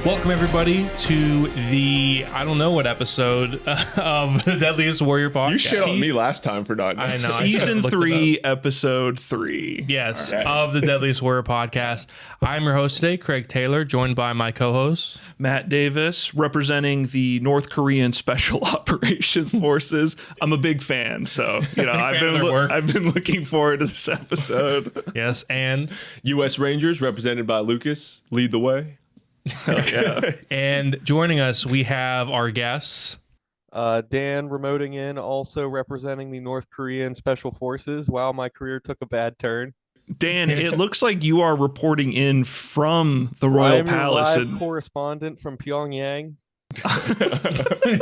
Welcome everybody to the I don't know what episode of the Deadliest Warrior podcast. You shit on me last time for not. I know. Season 3, episode 3. Yes, All right. of the Deadliest Warrior podcast. I'm your host today, Craig Taylor, joined by my co-host Matt Davis, representing the North Korean Special Operations Forces. I'm a big fan, so I've been looking forward to this episode. Yes, and U.S. Rangers, represented by Lucas, lead the way. Yeah. and joining us we have our guests. Dan remoting in, also representing the North Korean Special Forces. Wow, my career took a bad turn. Dan, it looks like you are reporting in from the Royal I'm Palace. your live correspondent from Pyongyang.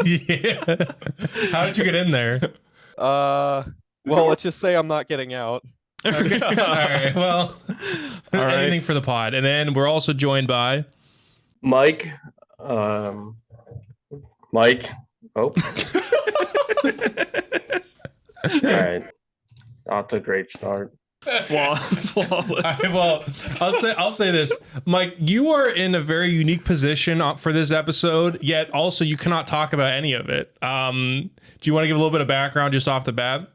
Yeah. How did you get in there? Well, let's just say I'm not getting out. Okay. All right. Well, anything for the pod. And then we're also joined by Mike. Mike. Oh. All right. Not a great start. Flawless. All right, well, I'll say this, Mike. You are in a very unique position for this episode. Yet also you cannot talk about any of it. Do you want to give a little bit of background just off the bat?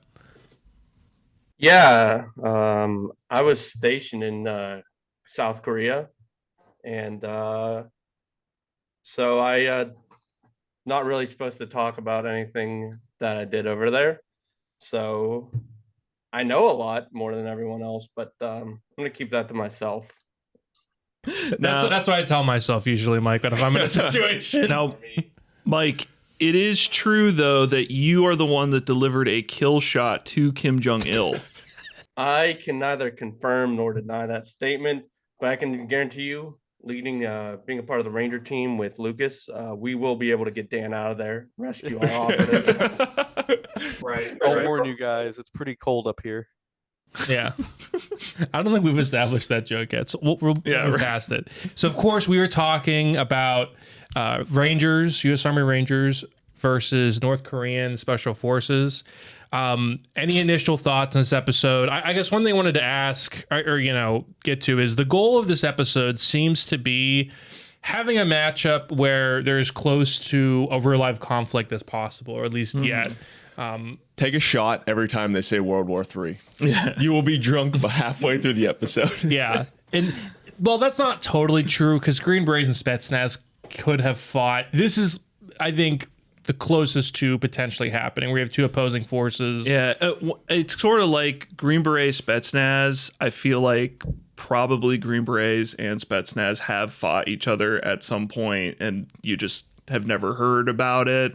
Yeah. I was stationed in South Korea, and so I not really supposed to talk about anything that I did over there. So I know a lot more than everyone else, but I'm gonna keep that to myself. That's what I tell myself usually, Mike, when if I'm in a situation. Now, Mike, it is true, though, that you are the one that delivered a kill shot to Kim Jong-il. I can neither confirm nor deny that statement, but I can guarantee you, being a part of the Ranger team with Lucas, we will be able to get Dan out of there, rescue our operative. Right. I'll warn you guys, it's pretty cold up here. Yeah. I don't think we've established that joke yet. So we'll move past it. So, of course, we were talking about Rangers, U.S. Army Rangers versus North Korean Special Forces. Any initial thoughts on this episode? I guess one thing I wanted to ask or get to is the goal of this episode seems to be having a matchup where there's close to a real life conflict as possible, or at least yet. Take a shot every time they say World War III. Yeah. You will be drunk by halfway through the episode. Yeah. And, well, that's not totally true because Green Berets and Spetsnaz could have fought. This is, I think, the closest to potentially happening. We have two opposing forces. Yeah, it's sort of like Green Beret, Spetsnaz. I feel like probably Green Berets and Spetsnaz have fought each other at some point, and you just have never heard about it,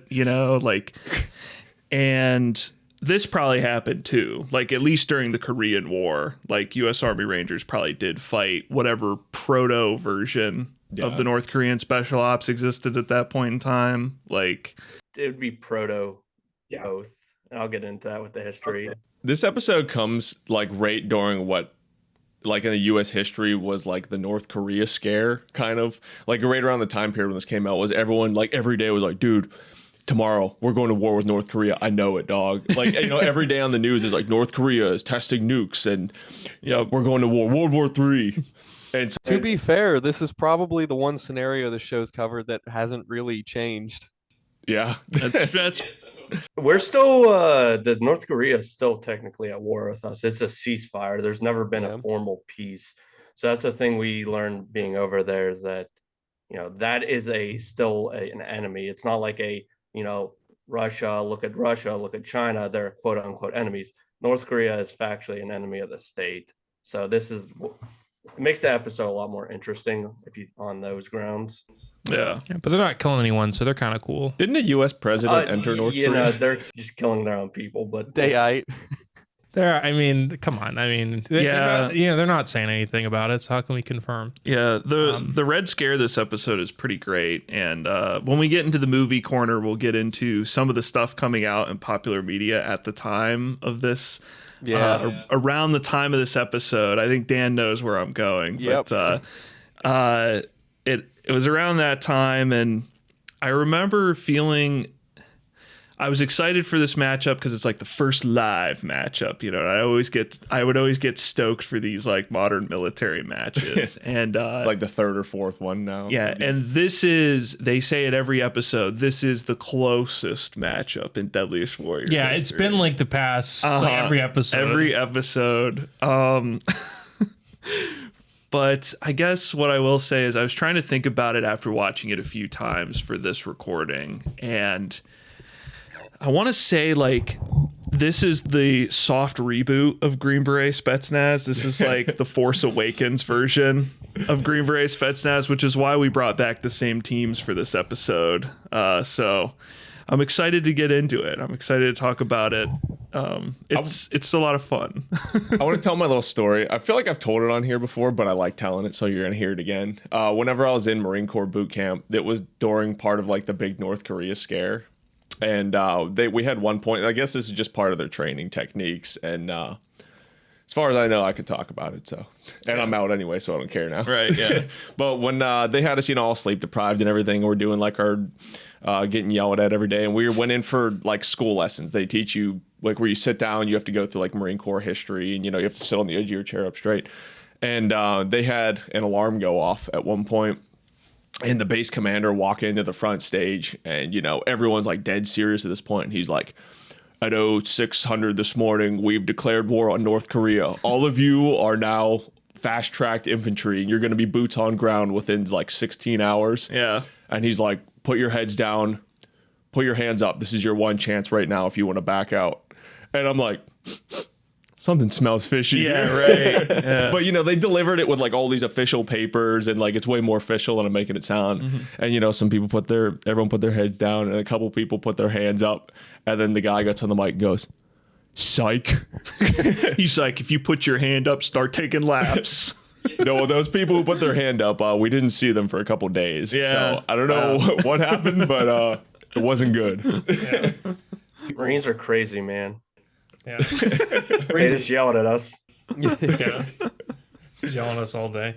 and this probably happened too, at least during the Korean War. U.S. Army Rangers probably did fight whatever proto version of the North Korean Special Ops existed at that point in time. It would be proto both, and I'll get into that with the history. This episode comes right during what in the U.S. history was the North Korea scare, kind of right around the time period when this came out. Was everyone every day was dude, tomorrow we're going to war with North Korea. I know it, dog. Every day on the news is North Korea is testing nukes, and we're going to war, World War III. And so, To be fair, this is probably the one scenario the show's covered that hasn't really changed. yeah, That's We're still the North Korea is still technically at war with us. It's a ceasefire. There's never been a formal peace. So that's the thing we learned being over there, is that that is still an enemy. It's not like Russia, look at China, they're quote unquote enemies. North Korea is factually an enemy of the state. So it makes the episode a lot more interesting if you on those grounds. yeah. But they're not killing anyone, so they're kind of cool. didn't a U.S. president enter North Korea? They're just killing their own people, but Come on. They're not saying anything about it, so how can we confirm? Yeah, the Red Scare this episode is pretty great, and when we get into the movie corner, we'll get into some of the stuff coming out in popular media at the time of this. Around the time of this episode. I think Dan knows where I'm going. Yep. But it was around that time, and I remember feeling I was excited for this matchup because it's like the first live matchup, you know. And I would always get stoked for these like modern military matches, and like the third or fourth one now. Yeah, and they say it every episode, this is the closest matchup in Deadliest Warrior. Yeah, history. it's been like the past like every episode. Every episode. But I guess what I will say is I was trying to think about it after watching it a few times for this recording, and I want to say like this is the soft reboot of Green Beret Spetsnaz. This is like the Force Awakens version of Green Beret Spetsnaz, which is why we brought back the same teams for this episode. So I'm excited to get into it. I'm excited to talk about it. It's a lot of fun. I want to tell my little story. I feel like I've told it on here before, but I like telling it, so you're gonna hear it again. Whenever I was in Marine Corps boot camp, it was during part of like the big North Korea scare, and we had one point. I guess this is just part of their training techniques, and as far as I know, I could talk about it. So, and I'm out anyway, so I don't care now. Right? Yeah. But when they had us, all sleep deprived and everything, we're doing like our getting yelled at every day, and we went in for like school lessons. They teach you like where you sit down, you have to go through like Marine Corps history, and you have to sit on the edge of your chair up straight. And they had an alarm go off at one point, and the base commander walk into the front stage, and everyone's like dead serious at this point, and he's like, at 0600 this morning, we've declared war on North Korea. All of you are now fast-tracked infantry, and you're going to be boots on ground within like 16 hours. Yeah. And he's like, put your heads down, put your hands up. This is your one chance right now if you want to back out. And I'm like, something smells fishy. Yeah, right. Yeah. But they delivered it with like all these official papers, and like it's way more official than I'm making it sound. Mm-hmm. And some people everyone put their heads down, and a couple people put their hands up, and then the guy gets on the mic and goes, "Psych." He's like, if you put your hand up, start taking laps. No, those people who put their hand up, we didn't see them for a couple days. Yeah. So I don't know what happened, but it wasn't good. Yeah. Marines are crazy, man. Yeah. They just yelled at us. Yeah. Just yelling at us all day.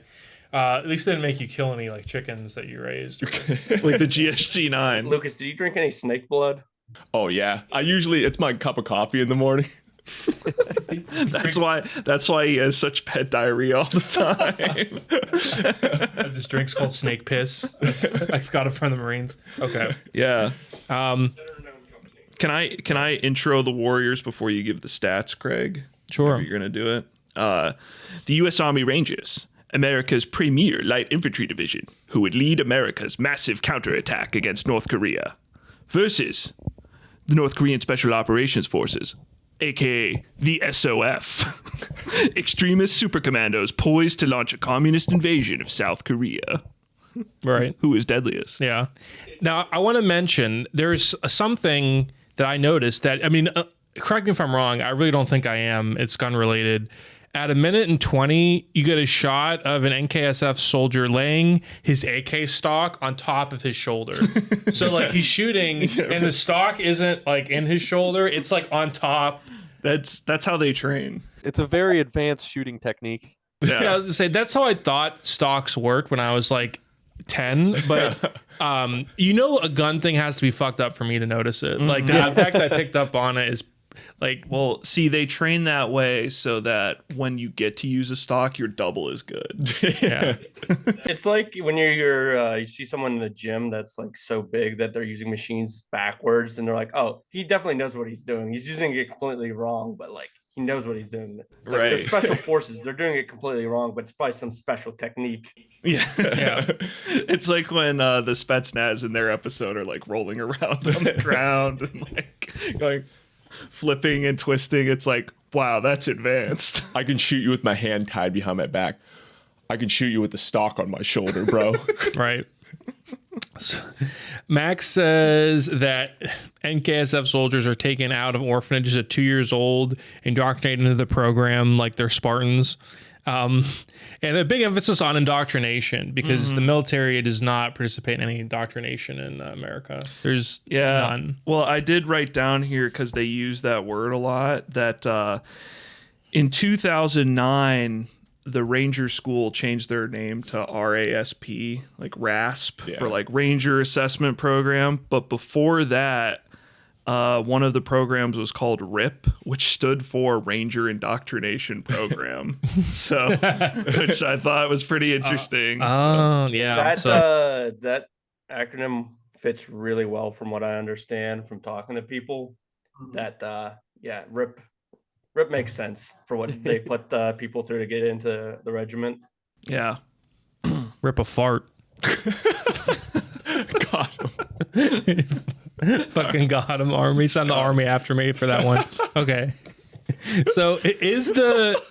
At least they didn't make you kill any like chickens that you raised. Like the GSG-9. Lucas, did you drink any snake blood? Oh yeah. It's my cup of coffee in the morning. That's why he has such pet diarrhea all the time. This drink's called snake piss. I got it from the Marines. Okay. Yeah. Can I intro the Warriors before you give the stats, Craig? Sure. Maybe you're gonna do it. The U.S. Army Rangers, America's premier light infantry division, who would lead America's massive counterattack against North Korea, versus the North Korean Special Operations Forces, aka the SOF, extremist super commandos poised to launch a communist invasion of South Korea. Right. Who is deadliest? Yeah. Now, I want to mention there's something that I noticed that, correct me if I'm wrong, I really don't think I am. It's gun related. At 1:20, you get a shot of an NKSF soldier laying his AK stock on top of his shoulder. So like he's shooting and the stock isn't like in his shoulder, it's like on top. That's how they train. It's a very advanced shooting technique. Yeah, I was gonna say that's how I thought stocks worked when I was like 10, but a gun thing has to be fucked up for me to notice it. Like the fact that I picked up on it is like, well, see, they train that way so that when you get to use a stock, you're double as good. Yeah. It's like when you see someone in the gym that's like so big that they're using machines backwards, and they're like, oh, he definitely knows what he's doing. He's using it completely wrong, but like he knows what he's doing. It's like right. They're special forces. They're doing it completely wrong, but it's probably some special technique. Yeah. Yeah. It's like when the Spetsnaz in their episode are like rolling around on the ground and like going flipping and twisting. It's like, wow, that's advanced. I can shoot you with my hand tied behind my back. I can shoot you with the stock on my shoulder, bro. Right. So, Max says that NKSF soldiers are taken out of orphanages at 2 years old, indoctrinated into the program like they're Spartans. And a big emphasis on indoctrination because the military does not participate in any indoctrination in America. There's none. Well, I did write down here because they use that word a lot that in 2009, the Ranger School changed their name to RASP, like RASP, for like Ranger Assessment Program. But before that, one of the programs was called RIP, which stood for Ranger Indoctrination Program. So, which I thought was pretty interesting. Yeah. That acronym fits really well from what I understand from talking to people. That RIP makes sense for what they put people through to get into the regiment. Yeah. Rip a fart. Got him. Fucking got him. Army. Send the army after me for that one. Okay. So is the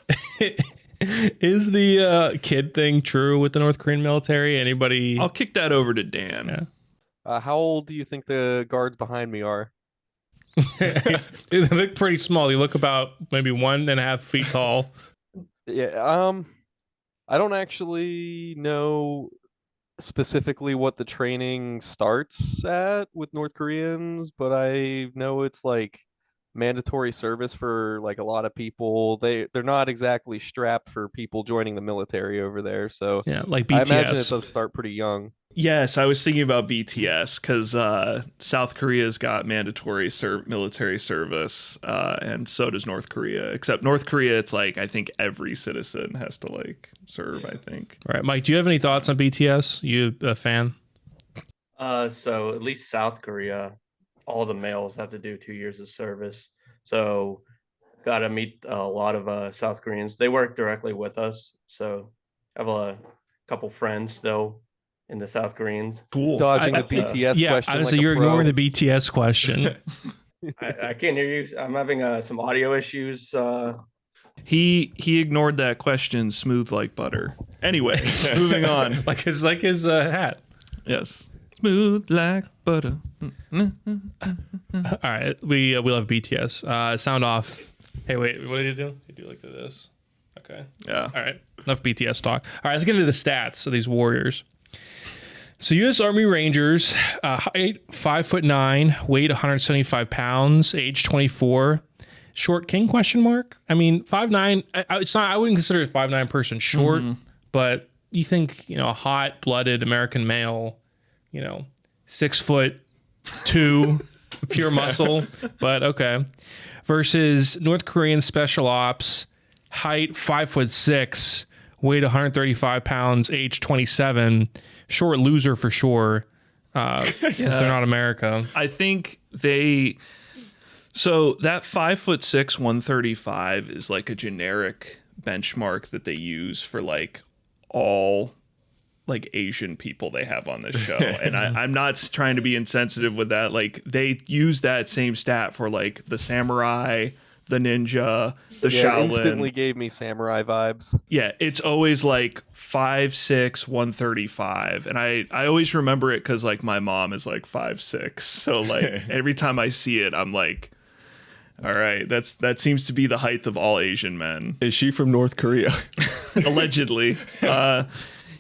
kid thing true with the North Korean military? Anybody? I'll kick that over to Dan. Yeah. How old do you think the guards behind me are? They look pretty small. They look about maybe 1.5 feet tall. Yeah. I don't actually know specifically what the training starts at with North Koreans, but I know it's like mandatory service for like a lot of people. They're not exactly strapped for people joining the military over there, so Yeah, like BTS. I imagine it does start pretty young. Yes, I was thinking about BTS because South Korea's got mandatory military service, and so does North Korea. Except North Korea, it's like I think every citizen has to like serve. I think. All right, Mike. Do you have any thoughts on BTS? You a fan? So at least South Korea, all the males have to do 2 years of service. So got to meet a lot of South Koreans. They work directly with us, so I have a couple friends still in the South Koreans. Cool. Dodging the BTS Yeah, question. honestly, like you're a pro. ignoring the BTS question. I can't hear you. I'm having some audio issues. He ignored that question smooth like butter. Anyway, moving on. like his hat. Yes. Smooth like butter. All right, we love BTS. Sound off. Hey, wait, what do you do? You do like this. Okay. Yeah. All right. Enough BTS talk. All right, let's get into the stats of these warriors. So, U.S. Army Rangers, height 5'9", weight 175 pounds, age 24. Short king? Question mark. I mean, 5'9". It's not. I wouldn't consider a 5'9" person short, but you think a hot-blooded American male, 6'2", pure muscle. But okay. Versus North Korean special ops, height 5'6", weight 135 pounds, age 27. Short loser for sure. Because they're not America. I think so that 5'6", 135 is like a generic benchmark that they use for like all like Asian people they have on this show. And I'm not trying to be insensitive with that. Like they use that same stat for like the samurai, the ninja, the Shaolin. Instantly gave me samurai vibes. Yeah, it's always like 5'6", 135. And I always remember it because like my mom is like 5'6". So like every time I see it, I'm like, all right, that seems to be the height of all Asian men. Is she from North Korea? Allegedly.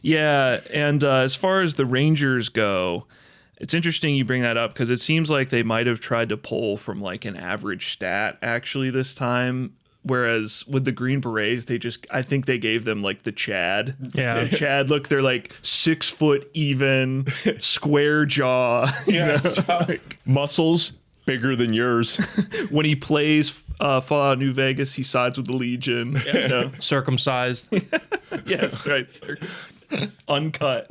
Yeah, and as far as the Rangers go, it's interesting you bring that up because it seems like they might have tried to pull from like an average stat actually this time. Whereas with the Green Berets, I think they gave them like the Chad. Yeah. The Chad, look, they're like 6 foot even, square jaw. Yeah, like, muscles bigger than yours. When he plays Fallout New Vegas, he sides with the Legion. Yeah. Circumcised. Yes, right. Uncut.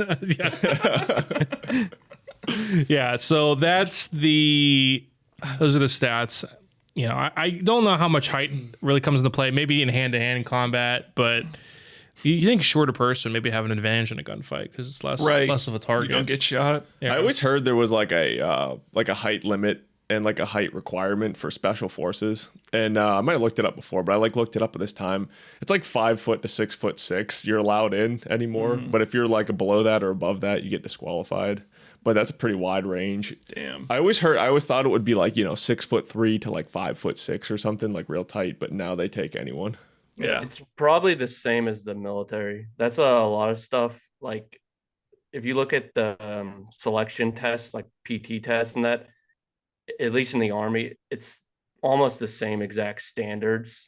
Yeah, so those are the stats. I don't know how much height really comes into play. Maybe in hand-to-hand combat, but you think shorter person maybe have an advantage in a gunfight because it's less of a target. You don't get shot. Yeah. I always heard there was like a height limit and like a height requirement for special forces. And I might have looked it up before, but I looked it up at this time. It's like 5 foot to 6'6" you're allowed in anymore. But if you're like below that or above that, you get disqualified. But that's a pretty wide range. Damn. I always thought it would be like 6'3" to like 5'6" or something, like real tight. But now they take anyone. Yeah. It's probably the same as the military. That's a lot of stuff. Like if you look at the selection tests, like PT tests and that, at least in the Army, it's almost the same exact standards.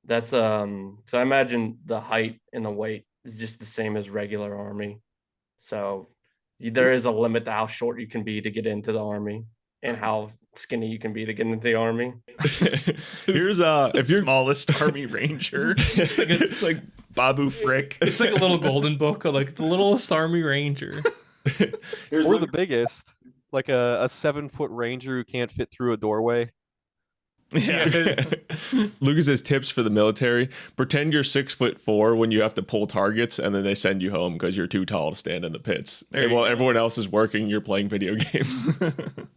That's so I imagine the height and the weight is just the same as regular Army. So there is a limit to how short you can be to get into the Army. and how skinny you can be to get into the army. Here's if you're smallest army ranger, it's like Babu Frick. It's like a little golden book, of like the littlest army ranger. Or the biggest, like a 7-foot ranger who can't fit through a doorway. Yeah. Lucas says tips for the military: pretend you're 6'4" when you have to pull targets, and then they send you home because you're too tall to stand in the pits. And while everyone else is working, you're playing video games.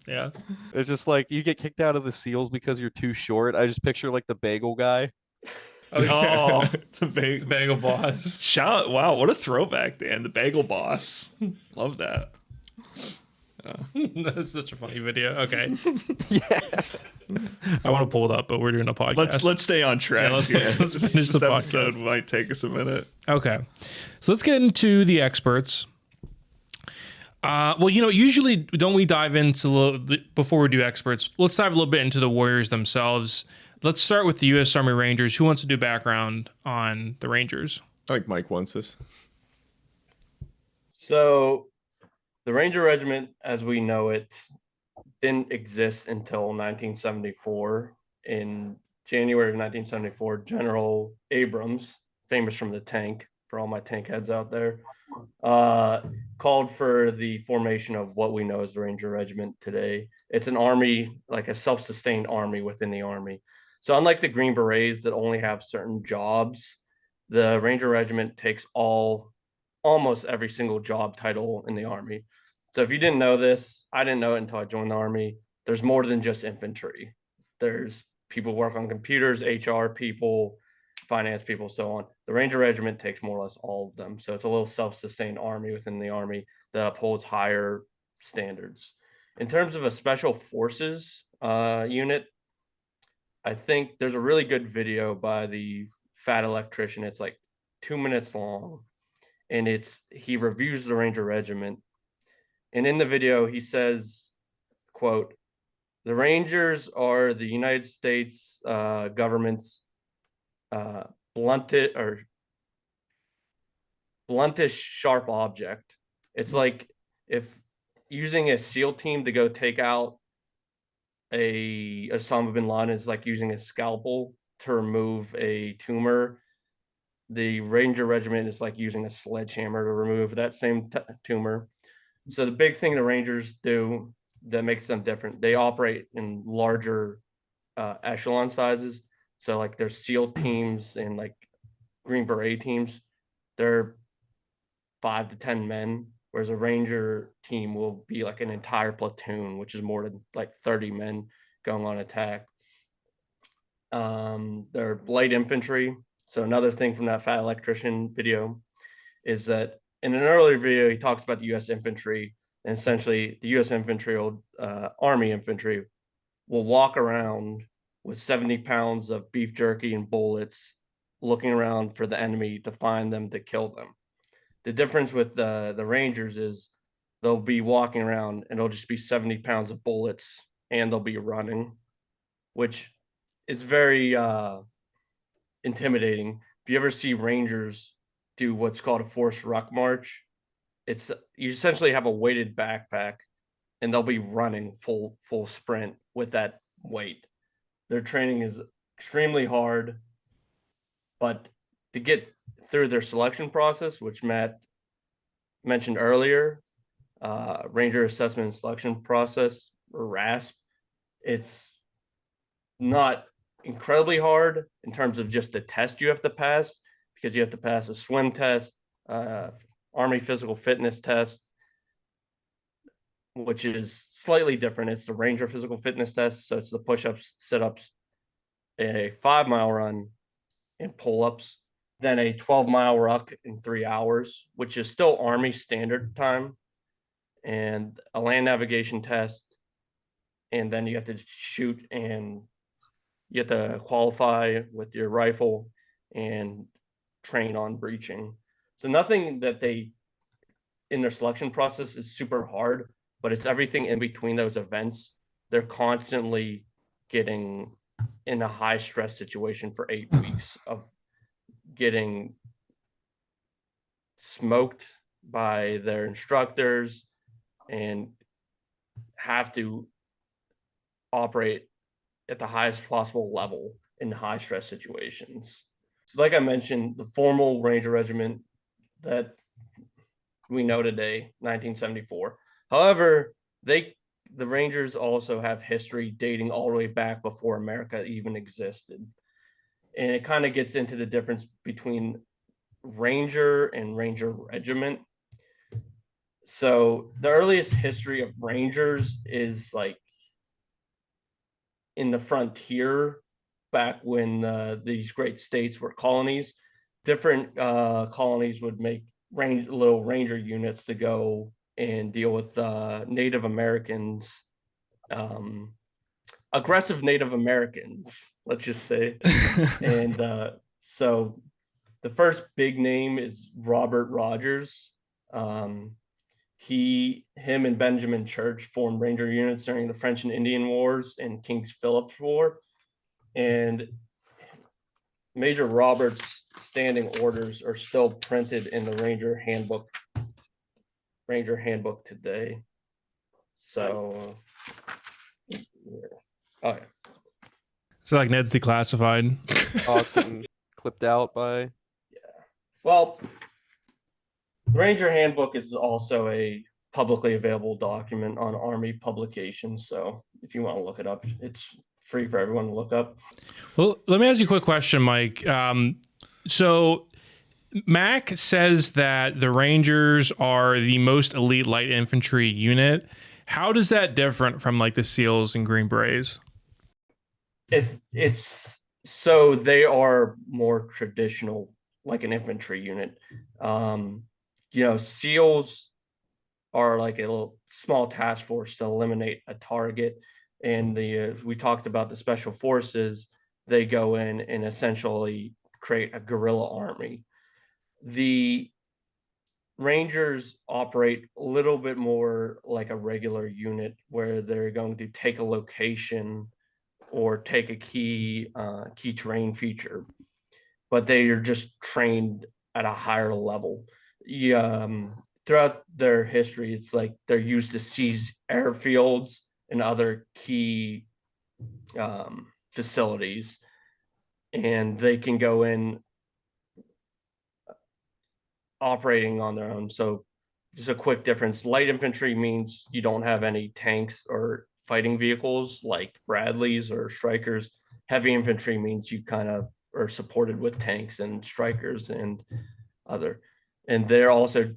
Yeah, it's just like you get kicked out of the SEALs because you're too short. I just picture like the bagel guy. Oh, the bagel boss. Shout! Wow, what a throwback, Dan. The bagel boss. Love that. That's such a funny video. Okay. Yeah. I want to pull it up, but we're doing a podcast. Let's stay on track. Yeah, let's finish the episode podcast. Might take us a minute. Okay. So let's get into the experts. Well, usually don't we dive into before we do experts? Let's dive a little bit into the Warriors themselves. Let's start with the U.S. Army Rangers. Who wants to do background on the Rangers? I think Mike wants this. So the Ranger Regiment, as we know it, didn't exist until 1974. In January of 1974, General Abrams, famous from the tank, for all my tank heads out there, called for the formation of what we know as the Ranger Regiment today. It's an army, like a self-sustained army within the army. So unlike the Green Berets that only have certain jobs, the Ranger Regiment takes almost every single job title in the army. So if you didn't know this, I didn't know it until I joined the army. There's more than just infantry. There's people who work on computers, HR people, finance people, so on. The Ranger Regiment takes more or less all of them. So it's a little self-sustained army within the army that upholds higher standards. In terms of a special forces unit, I think there's a really good video by the Fat Electrician. It's like 2 minutes long, and he reviews the Ranger Regiment. And in the video, he says, quote, "The Rangers are the United States government's blunted or bluntish sharp object." It's like if using a SEAL team to go take out a Osama bin Laden is like using a scalpel to remove a tumor. The Ranger Regiment is like using a sledgehammer to remove that same tumor. So the big thing the Rangers do that makes them different, they operate in larger echelon sizes. So like their SEAL teams and like Green Beret teams, they're 5 to 10 men, whereas a Ranger team will be like an entire platoon, which is more than like 30 men going on attack. They're light infantry. So another thing from that Fat Electrician video is that in an earlier video, he talks about the U.S. infantry, and essentially the U.S. infantry, Army infantry, will walk around with 70 pounds of beef jerky and bullets, looking around for the enemy to find them to kill them. The difference with the Rangers is they'll be walking around and it'll just be 70 pounds of bullets and they'll be running, which is very intimidating. If you ever see Rangers do what's called a forced ruck march, you essentially have a weighted backpack and they'll be running full sprint with that weight. Their training is extremely hard, but to get through their selection process, which Matt mentioned earlier, Ranger Assessment and Selection Process, or RASP, it's not incredibly hard in terms of just the test you have to pass, because you have to pass a swim test, Army physical fitness test, which is slightly different. It's the Ranger physical fitness test. So it's the push-ups, sit-ups, a 5-mile run, and pull-ups, then a 12-mile ruck in 3 hours, which is still Army standard time, and a land navigation test. And then you have to shoot, and you have to qualify with your rifle and train on breaching. So nothing that they in their selection process is super hard, but it's everything in between those events. They're constantly getting in a high stress situation for 8 weeks of getting smoked by their instructors and have to operate at the highest possible level in high stress situations. So like I mentioned, the formal Ranger Regiment that we know today, 1974. However, the Rangers also have history dating all the way back before America even existed. And it kind of gets into the difference between Ranger and Ranger Regiment. So the earliest history of Rangers is like in the frontier, back when these great states were colonies. Different colonies would make little ranger units to go and deal with Native Americans, aggressive Native Americans, let's just say. And so the first big name is Robert Rogers. Him and Benjamin Church formed ranger units during the French and Indian Wars and King Philip's War. And Major Roberts' standing orders are still printed in the Ranger Handbook today. So, oh yeah. So like Ned's declassified. Oh, it's getting clipped out by. Yeah. Well, the Ranger Handbook is also a publicly available document on Army publications. So if you want to look it up, it's free for everyone to look up. Well, let me ask you a quick question, Mike. So Mac says that the Rangers are the most elite light infantry unit. How does that different from like the SEALs and Green Berets? It's so they are more traditional, like an infantry unit. SEALs are like a little small task force to eliminate a target, and we talked about the special forces. They go in and essentially create a guerrilla army. The Rangers operate a little bit more like a regular unit, where they're going to take a location or take a key terrain feature, but they are just trained at a higher level. Throughout their history, it's like they're used to seize airfields and other key facilities, and they can go in operating on their own. So just a quick difference. Light infantry means you don't have any tanks or fighting vehicles like Bradleys or Strykers. Heavy infantry means you kind of are supported with tanks and Strykers and other. And they're also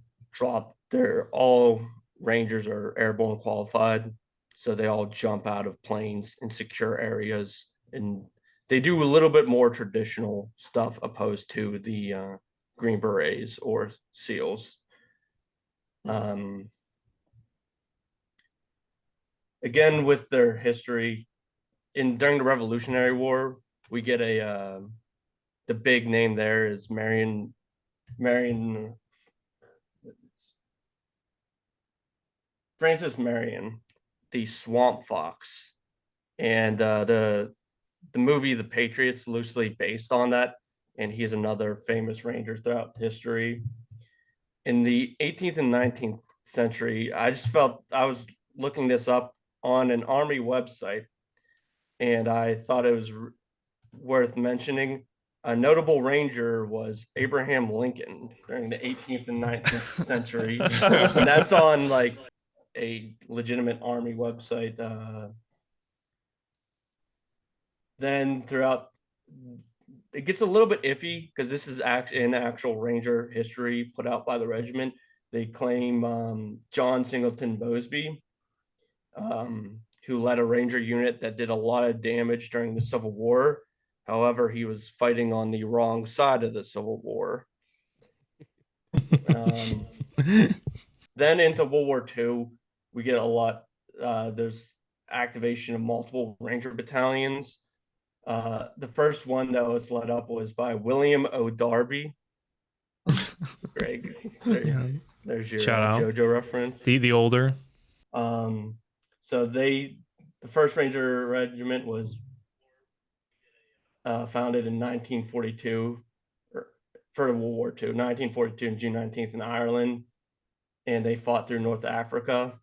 all Rangers are airborne qualified. So they all jump out of planes in secure areas. And they do a little bit more traditional stuff opposed to the Green Berets or SEALs. Again, with their history, during the Revolutionary War, we get the big name there is Marion Francis Marion, the Swamp Fox, and the movie The Patriots loosely based on that, and he's another famous ranger throughout history. In the 18th and 19th century, I just felt I was looking this up on an Army website, and I thought it was worth mentioning. A notable ranger was Abraham Lincoln during the 18th and 19th century. And that's on like a legitimate Army website. Then throughout, it gets a little bit iffy because this is an actual ranger history put out by the regiment. They claim John Singleton Mosby, who led a ranger unit that did a lot of damage during the Civil War. However, he was fighting on the wrong side of the Civil War. Then into World War II, we get a lot. There's activation of multiple ranger battalions. The first one that was led up was by William O. Darby. Greg, there's your JoJo reference. The older. So the first Ranger Regiment was founded in 1942 for World War II, 1942 on June 19th in Ireland, and they fought through North Africa.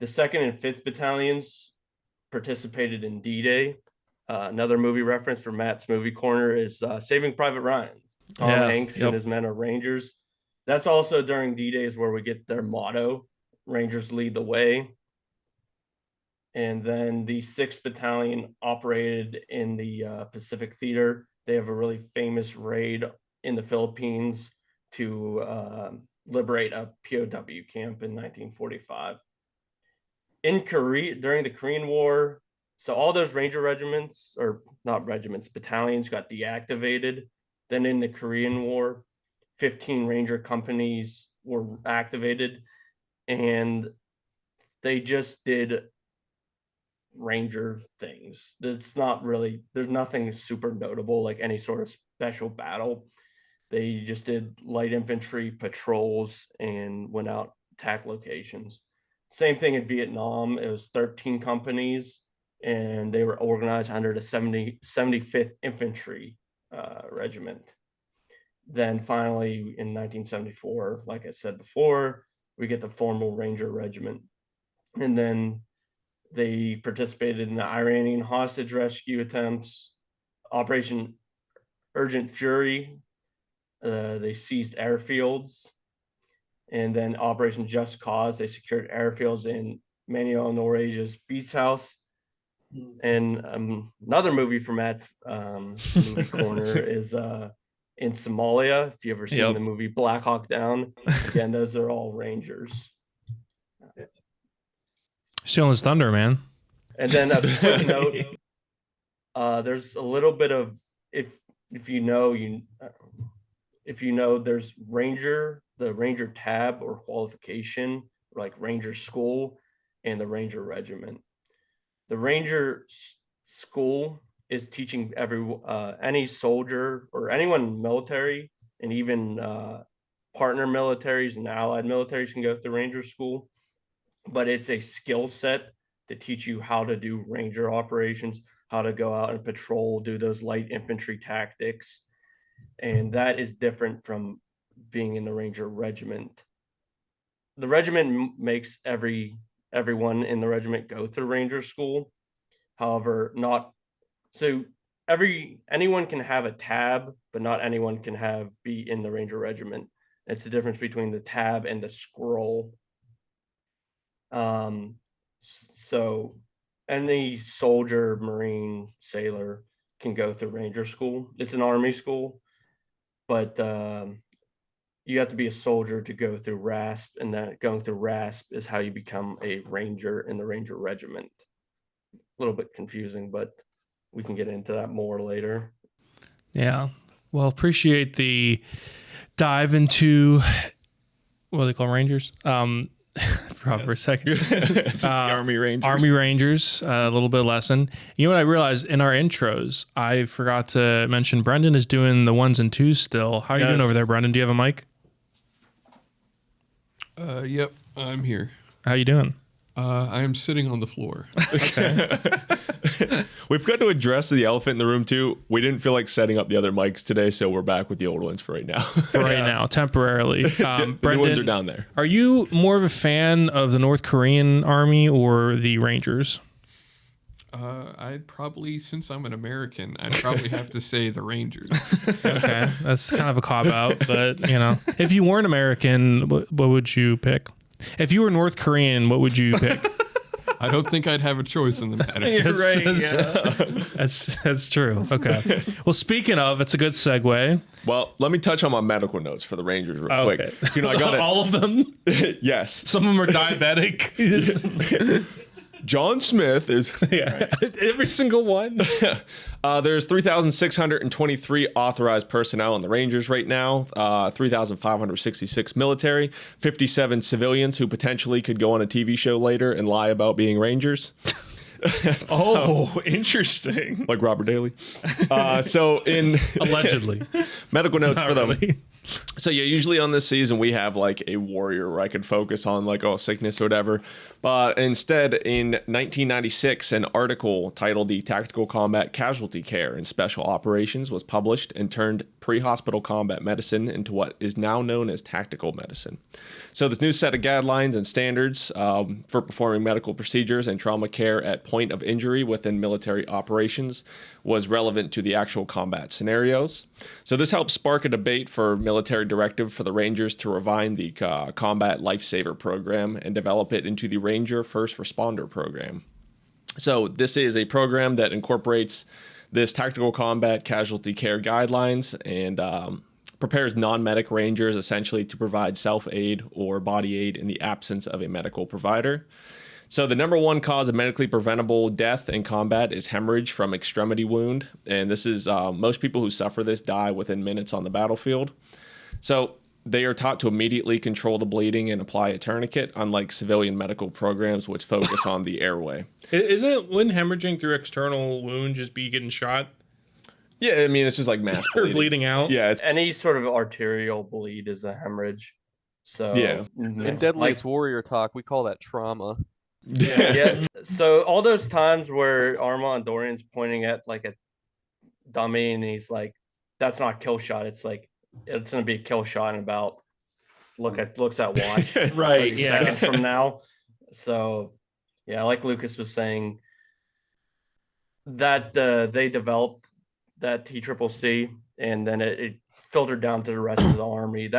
The 2nd and 5th battalions participated in D-Day. Another movie reference for Matt's Movie Corner is Saving Private Ryan. Tom Hanks and his men are Rangers. That's also during D-Days where we get their motto, Rangers lead the way. And then the 6th Battalion operated in the Pacific Theater. They have a really famous raid in the Philippines to liberate a POW camp in 1945. In Korea, during the Korean War, so all those Ranger regiments, or not regiments, battalions got deactivated. Then in the Korean War, 15 Ranger companies were activated, and they just did Ranger things. It's not really, there's nothing super notable like any sort of special battle. They just did light infantry patrols and went out, attack locations. Same thing in Vietnam. It was 13 companies, and they were organized under the 75th Infantry Regiment. Then finally, in 1974, like I said before, we get the formal Ranger Regiment. And then they participated in the Iranian hostage rescue attempts, Operation Urgent Fury. They seized airfields. And then Operation Just Cause, they secured airfields in Manuel Noriega's Beats House. And another movie from Matt's movie corner is in Somalia. If you ever seen the movie Black Hawk Down, again, those are all Rangers. Stealing his thunder, man. And then a quick note, there's a little bit of, if you know, there's the Ranger tab or qualification, like Ranger School and the Ranger Regiment. The Ranger School is teaching any soldier or anyone military, and even partner militaries and allied militaries can go to the Ranger School, but it's a skill set to teach you how to do Ranger operations, how to go out and patrol, do those light infantry tactics. And that is different from being in the Ranger Regiment. The regiment makes everyone in the regiment go through Ranger School. However, anyone can have a tab, but not anyone can be in the Ranger Regiment. It's the difference between the tab and the scroll. So any soldier, Marine, sailor can go through Ranger School. It's an Army school, but you have to be a soldier to go through RASP, and that going through RASP is how you become a Ranger in the Ranger Regiment. A little bit confusing, but we can get into that more later. Yeah. Well, appreciate the dive into what do they call Rangers? For a second. Army Rangers. Army Rangers, a little bit of lesson. You know what I realized in our intros, I forgot to mention Brendan is doing the 1s and 2s still. How are you doing over there, Brendan? Do you have a mic? Yep, I'm here. How you doing? I am sitting on the floor. Okay. We've got to address the elephant in the room too. We didn't feel like setting up the other mics today, so we're back with the old ones for right now. Now, temporarily. The Brendan, new ones are down there. Are you more of a fan of the North Korean Army or the Rangers? I'd probably, since I'm an American, I'd probably have to say the Rangers. Okay, that's kind of a cop-out, but, if you weren't American, what would you pick? If you were North Korean, what would you pick? I don't think I'd have a choice in the matter. You're right. That's true. Okay. Well, speaking of, it's a good segue. Well, let me touch on my medical notes for the Rangers real quick. I got all of them. Yes. Some of them are diabetic. John Smith is every single one. There's 3,623 authorized personnel in the Rangers right now, 3,566 military, 57 civilians who potentially could go on a TV show later and lie about being Rangers. Interesting. Like Robert Daly. So in allegedly medical notes Not for them. really. So yeah, usually on this season we have like a warrior where I could focus on like sickness or whatever. But instead, in 1996, an article titled "The Tactical Combat Casualty Care in Special Operations" was published and turned pre-hospital combat medicine into what is now known as tactical medicine. So this new set of guidelines and standards for performing medical procedures and trauma care at point of injury within military operations was relevant to the actual combat scenarios. So this helped spark a debate for military directive for the Rangers to refine the Combat Lifesaver program and develop it into the Ranger First Responder program. So this is a program that incorporates this tactical combat casualty care guidelines and prepares non-medic rangers essentially to provide self-aid or body aid in the absence of a medical provider. So the number one cause of medically preventable death in combat is hemorrhage from extremity wound. And this is most people who suffer this die within minutes on the battlefield. So they are taught to immediately control the bleeding and apply a tourniquet, unlike civilian medical programs, which focus on the airway. Isn't when hemorrhaging through external wound just be getting shot? Yeah, I mean, it's just like mass or bleeding out. Yeah. Any sort of arterial bleed is a hemorrhage. So yeah. In Deadliest Warrior talk, we call that trauma. Yeah. So all those times where Armand Dorian's pointing at like a dummy and he's like, "That's not kill shot." It's like it's gonna be a kill shot in about looks at watch right. 30 Yeah. seconds from now. So yeah, like Lucas was saying, that they developed that TCCC and then it filtered down to the rest of the army.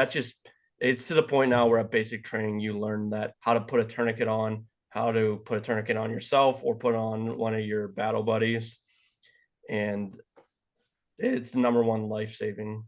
It's to the point now where at basic training you learn that how to put a tourniquet on, how to put a tourniquet on yourself or put on one of your battle buddies. And it's the number one life-saving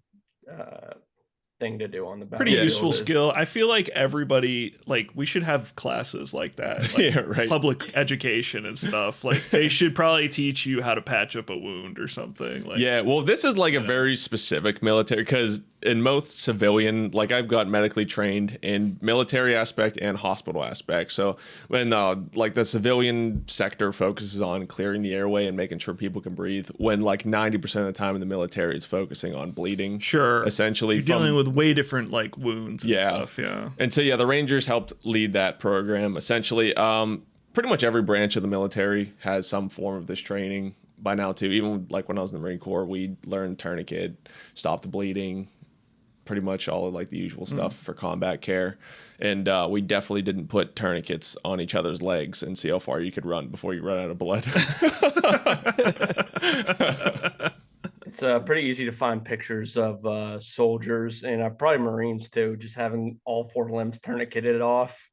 thing to do on the battlefield. Pretty useful skill. I feel like everybody, like, we should have classes like that, like yeah, right. public education and stuff. Like, they should probably teach you how to patch up a wound or something. Like, yeah, well, this is like a very specific military, because in most civilian, like I've got medically trained in military aspect and hospital aspect. So when like the civilian sector focuses on clearing the airway and making sure people can breathe, when like 90% of the time in the military is focusing on bleeding. sure, Essentially, you're dealing with way different like wounds. And Yeah. stuff. Yeah. And so, yeah, the Rangers helped lead that program. Essentially, pretty much every branch of the military has some form of this training by now, too. Even like when I was in the Marine Corps, we learned tourniquet, stop the bleeding, pretty much all of like the usual stuff for combat care. And we definitely didn't put tourniquets on each other's legs and see how far you could run before you run out of blood. It's pretty easy to find pictures of soldiers and probably Marines too, just having all four limbs tourniqueted off.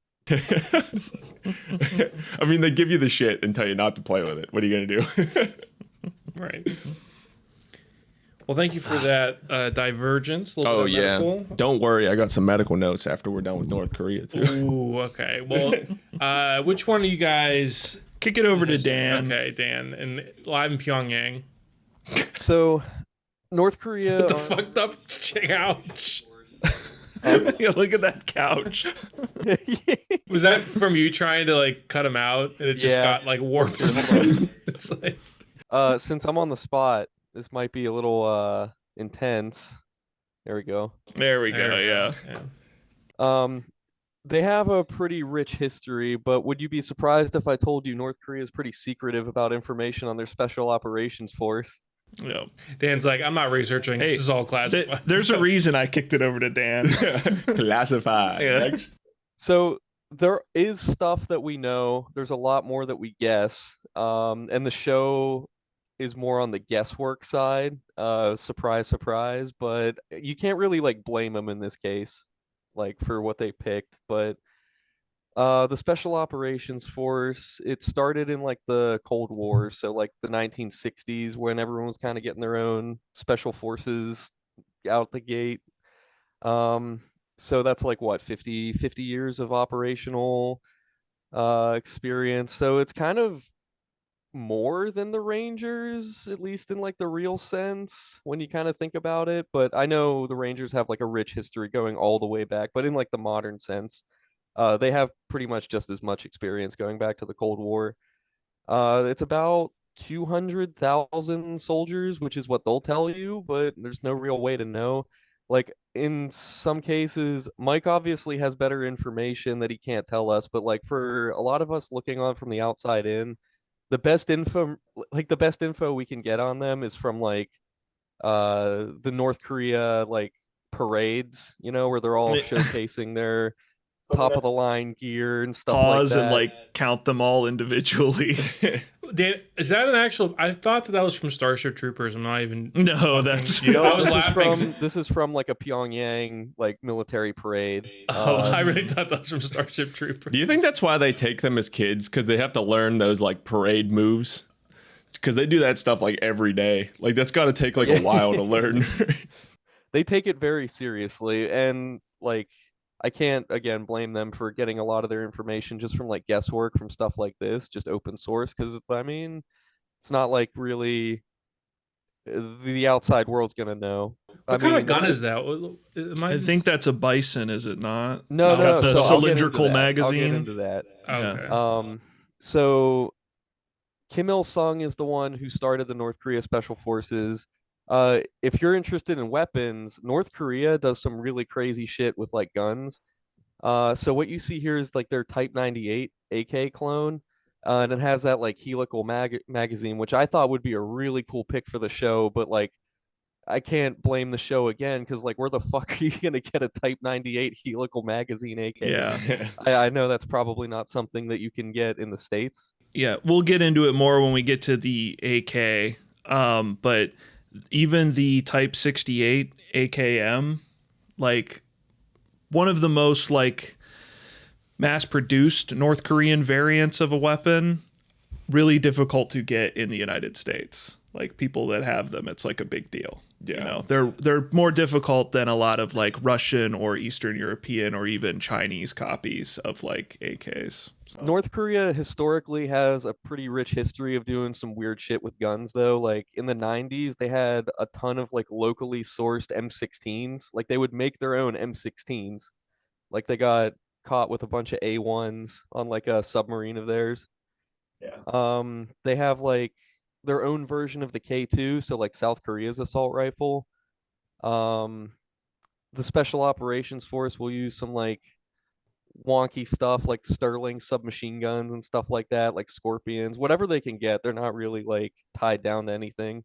I mean, they give you the shit and tell you not to play with it. What are you going to do? Right. Well, thank you for that divergence. A little Oh, bit yeah. medical. Don't worry. I got some medical notes after we're done with North Korea, too. Ooh, okay. Well, which one of you guys... Kick it over to Dan. Okay, Dan. And live in Pyongyang. So, North Korea... The fucked up couch. Yeah, look at that couch. Was that from you trying to, like, cut him out? And it just Yeah. got, like, warped? It's like... Since I'm on the spot, this might be a little intense. There we go. There we go. Yeah. They have a pretty rich history, but would you be surprised if I told you North Korea is pretty secretive about information on their special operations force? Yeah. Dan's like, I'm not researching. Hey, this is all classified. There's a reason I kicked it over to Dan. Classified. Yeah. Next. So there is stuff that we know. There's a lot more that we guess. And the show is more on the guesswork side. Surprise, surprise. But you can't really like blame them in this case, like for what they picked. But the Special Operations Force, it started in like the Cold War, so like the 1960s when everyone was kind of getting their own special forces out the gate. So that's like what, 50 years of operational experience. So it's kind of more than the Rangers, at least in like the real sense when you kind of think about it. But I know the Rangers have like a rich history going all the way back, but in like the modern sense, they have pretty much just as much experience going back to the Cold War. It's about 200,000 soldiers, which is what they'll tell you, but there's no real way to know. Like in some cases, Mike obviously has better information that he can't tell us, but like for a lot of us looking on from the outside in, the best info we can get on them is from like the North Korea like parades, where they're all showcasing their top of the line gear and stuff like that. And like count them all individually. Dan, is that an actual? I thought that was from Starship Troopers. I'm not even. No, that's. I was laughing. This is from like a Pyongyang like military parade. I really thought that was from Starship Troopers. Do you think that's why they take them as kids? Because they have to learn those like parade moves? Because they do that stuff like every day. Like that's got to take like a while to learn. They take it very seriously, and like I can't again blame them for getting a lot of their information just from like guesswork from stuff like this, just open source. Because I mean, it's not like really the outside world's gonna know. What kind of gun is that? I think that's a Bison, is it not? No, it's got the cylindrical magazine. I'll get into that. Okay. So Kim Il-sung is the one who started the North Korea Special Forces. If you're interested in weapons, North Korea does some really crazy shit with like guns. So what you see here is like their Type 98 AK clone, and it has that like helical magazine, which I thought would be a really cool pick for the show, but like I can't blame the show again because like where the fuck are you gonna get a Type 98 helical magazine AK? Yeah, I know that's probably not something that you can get in the States. Yeah, we'll get into it more when we get to the AK. But even the Type 68 AKM, like one of the most like mass-produced North Korean variants of a weapon, really difficult to get in the United States. Like people that have them, it's like a big deal. Yeah. They're more difficult than a lot of like Russian or Eastern European or even Chinese copies of like AKs. So. North Korea historically has a pretty rich history of doing some weird shit with guns though. Like in the 90s, they had a ton of like locally sourced M16s. Like they would make their own M16s. Like they got caught with a bunch of A1s on like a submarine of theirs. Yeah. They have like their own version of the K2, so like South Korea's assault rifle. The Special Operations Force will use some like wonky stuff like Sterling submachine guns and stuff like that, like Scorpions, whatever they can get. They're not really like tied down to anything.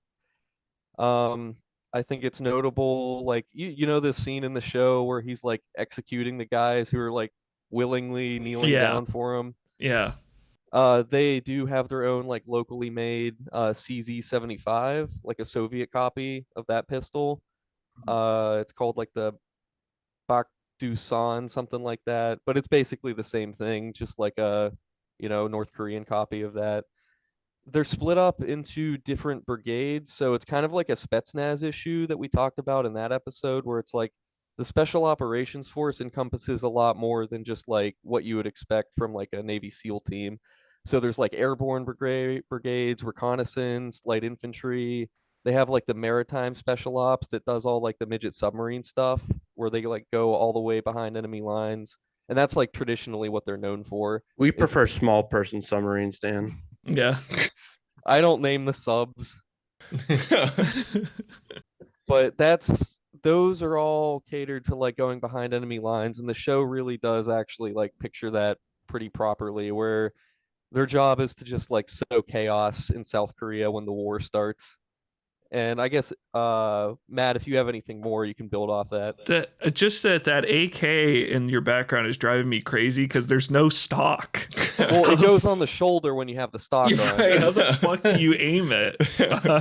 I think it's notable, like you know this scene in the show where he's like executing the guys who are like willingly kneeling down for him. Yeah. They do have their own like locally made CZ-75, like a Soviet copy of that pistol. It's called like the Bakdusan, something like that, but it's basically the same thing, just like a North Korean copy of that. They're split up into different brigades, so it's kind of like a Spetsnaz issue that we talked about in that episode, where it's like the Special Operations Force encompasses a lot more than just like what you would expect from like a Navy SEAL team. So there's like airborne brigades, reconnaissance, light infantry. They have like the maritime special ops that does all like the midget submarine stuff, where they like go all the way behind enemy lines. And that's like traditionally what they're known for. We prefer small person submarines, Dan. Yeah. I don't name the subs. But those are all catered to like going behind enemy lines, and the show really does actually like picture that pretty properly, where their job is to just like sow chaos in South Korea when the war starts. And I guess, Matt, if you have anything more, you can build off that. That AK in your background is driving me crazy because there's no stock. Well, it goes on the shoulder when you have the stock on. Right. How the fuck do you aim it?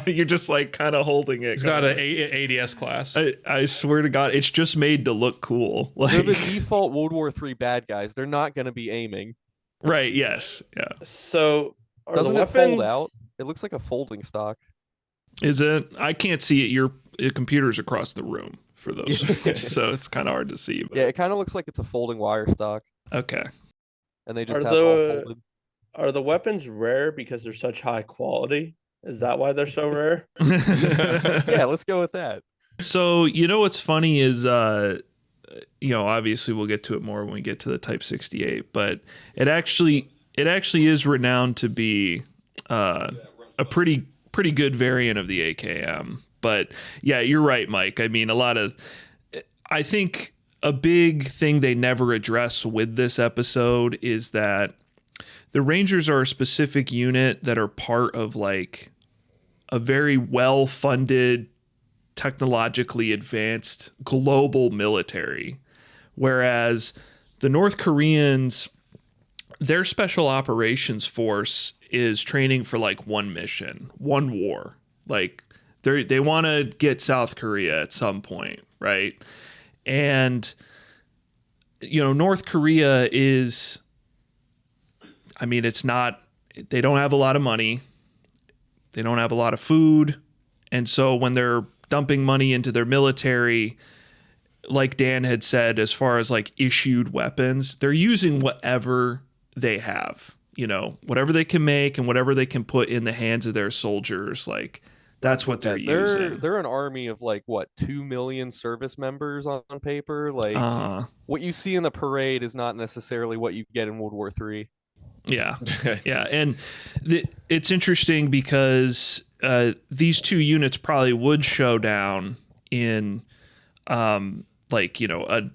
You're just like kind of holding it. It's got an ADS class. I swear to God, it's just made to look cool. Like, they're the default World War III bad guys. They're not going to be aiming. Right. Yes. Yeah. So doesn't it fold out? It looks like a folding stock. Is it? I can't see it. Your computer's across the room for those, so it's kind of hard to see. But... Yeah, it kind of looks like it's a folding wire stock. Okay. And they just have it all folded. Are the weapons rare because they're such high quality? Is that why they're so rare? Yeah, let's go with that. So what's funny is obviously we'll get to it more when we get to the Type 68, but it actually is renowned to be a pretty good variant of the AKM. But yeah, you're right, Mike. I mean, I think a big thing they never address with this episode is that the Rangers are a specific unit that are part of like a very well-funded technologically advanced global military, whereas the North Koreans, their special operations force is training for like one mission, one war. Like they want to get South Korea at some point, right? And North Korea is, I mean, it's not, they don't have a lot of money. They don't have a lot of food. And so when they're dumping money into their military, like Dan had said, as far as like issued weapons, they're using whatever they have, whatever they can make and whatever they can put in the hands of their soldiers. Like that's what they're using. They're an army of like what, 2 million service members on paper. Like what you see in the parade is not necessarily what you get in World War III. Yeah. Yeah. And it's interesting because these two units probably would show down in a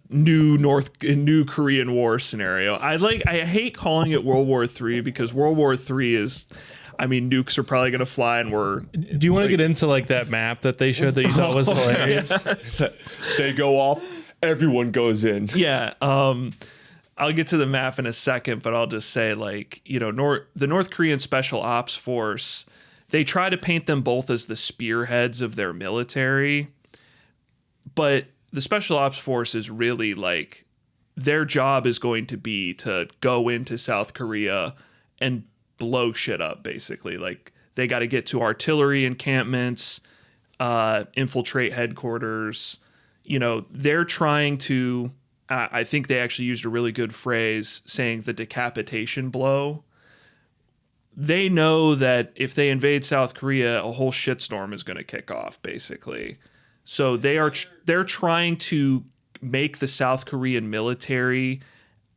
new Korean War scenario. I hate calling it World War III because World War III is, I mean, nukes are probably going to fly and Do you want to get into like that map that they showed that you thought was hilarious? They go off, everyone goes in. Yeah. I'll get to the map in a second, but I'll just say the North Korean Special Ops Force, they try to paint them both as the spearheads of their military, but the Special Ops Force is really like their job is going to be to go into South Korea and blow shit up, basically. Like they got to get to artillery encampments, infiltrate headquarters. They're trying to, I think they actually used a really good phrase saying the decapitation blow. They know that if they invade South Korea, a whole shitstorm is going to kick off, basically. So they're trying to make the South Korean military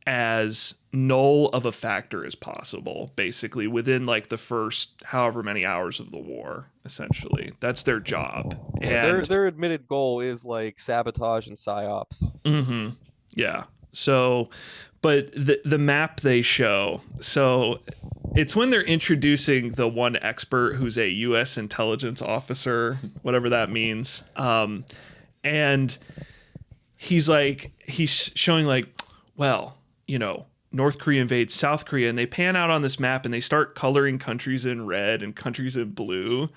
as null of a factor as possible, basically, within like the first however many hours of the war, essentially. That's their job. And their admitted goal is like sabotage and psyops. Mm-hmm. Yeah. So, but the map they show, so it's when they're introducing the one expert who's a U.S. intelligence officer, whatever that means. And he's showing like, well, North Korea invades South Korea, and they pan out on this map and they start coloring countries in red and countries in blue.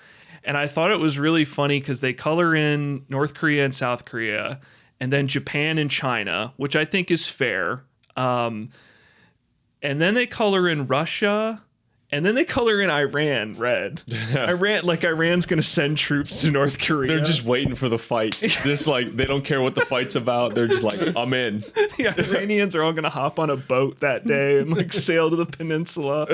And I thought it was really funny because they color in North Korea and South Korea, and then Japan and China, which I think is fair. And then they color in Russia, and then they color in Iran red. Iran's going to send troops to North Korea. They're just waiting for the fight. Just like they don't care what the fight's about. They're just like, I'm in. The Iranians are all going to hop on a boat that day and like sail to the peninsula.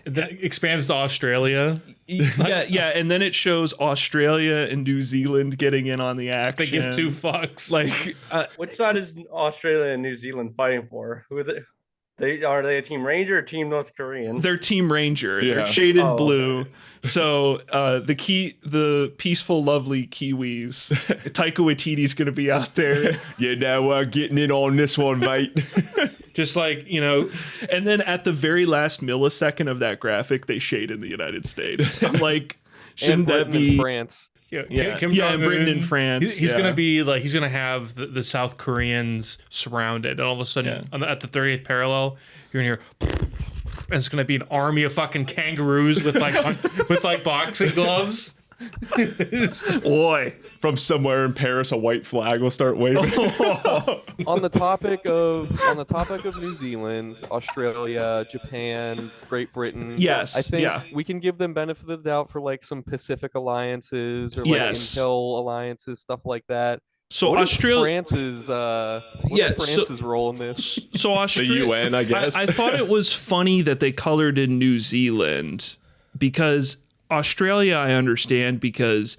That expands to Australia. Yeah, and then it shows Australia and New Zealand getting in on the action. They give two fucks. Like, which side is Australia and New Zealand fighting for? Who are they? Are they a Team Ranger or Team North Korean? They're Team Ranger. Yeah. They're shaded blue. Okay. So the peaceful, lovely Kiwis. Taika Waititi's gonna be out there. Yeah, now we're getting in on this one, mate. Just like, and then at the very last millisecond of that graphic, they shade in the United States. I'm like, shouldn't that be France? Yeah, Britain and France. He's gonna be like, he's gonna have the South Koreans surrounded, and all of a sudden, at the 30th parallel, you're gonna hear, and it's gonna be an army of fucking kangaroos with like boxing gloves. Boy, from somewhere in Paris, a white flag will start waving. On the topic of New Zealand, Australia, Japan, Great Britain. Yes, I think we can give them benefit of the doubt for like some Pacific alliances or like intel alliances, stuff like that. So Australia, France's role in this? So Australia, the UN, I guess. I thought it was funny that they colored in New Zealand because Australia, I understand, because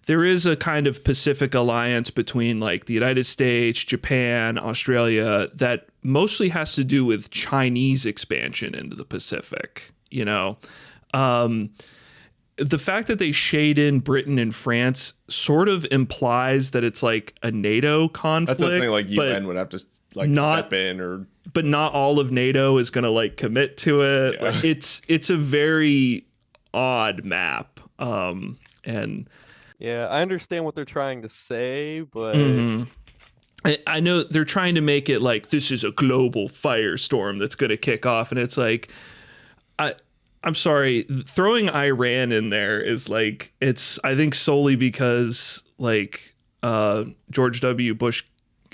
there is a kind of Pacific alliance between like the United States, Japan, Australia that mostly has to do with Chinese expansion into the Pacific. The fact that they shade in Britain and France sort of implies that it's like a NATO conflict. That's the thing, like UN would have to like step in, but not all of NATO is going to like commit to it. Yeah. Like, it's a very odd map, and Yeah, I understand what they're trying to say, but I know they're trying to make it like this is a global firestorm that's going to kick off, and it's like, I'm sorry, throwing Iran in there is like, it's, I think solely because like George W. Bush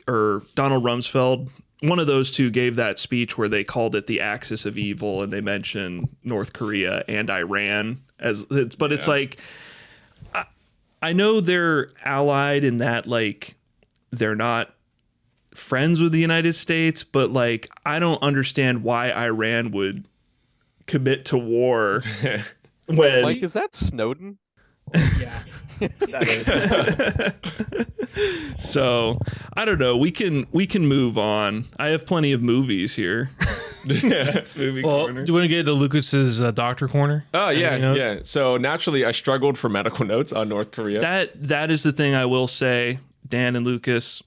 or Donald Rumsfeld, one of those two gave that speech where they called it the axis of evil, and they mentioned North Korea and Iran as it's, but it's like, I know they're allied in that, like, they're not friends with the United States, but like, I don't understand why Iran would commit to war when Mike, is that Snowden? Yeah, that is. So I don't know. We can move on. I have plenty of movies here. It's movie corner. Do you want to get to Lucas's doctor corner? Oh yeah. So naturally, I struggled for medical notes on North Korea. That is the thing I will say, Dan and Lucas.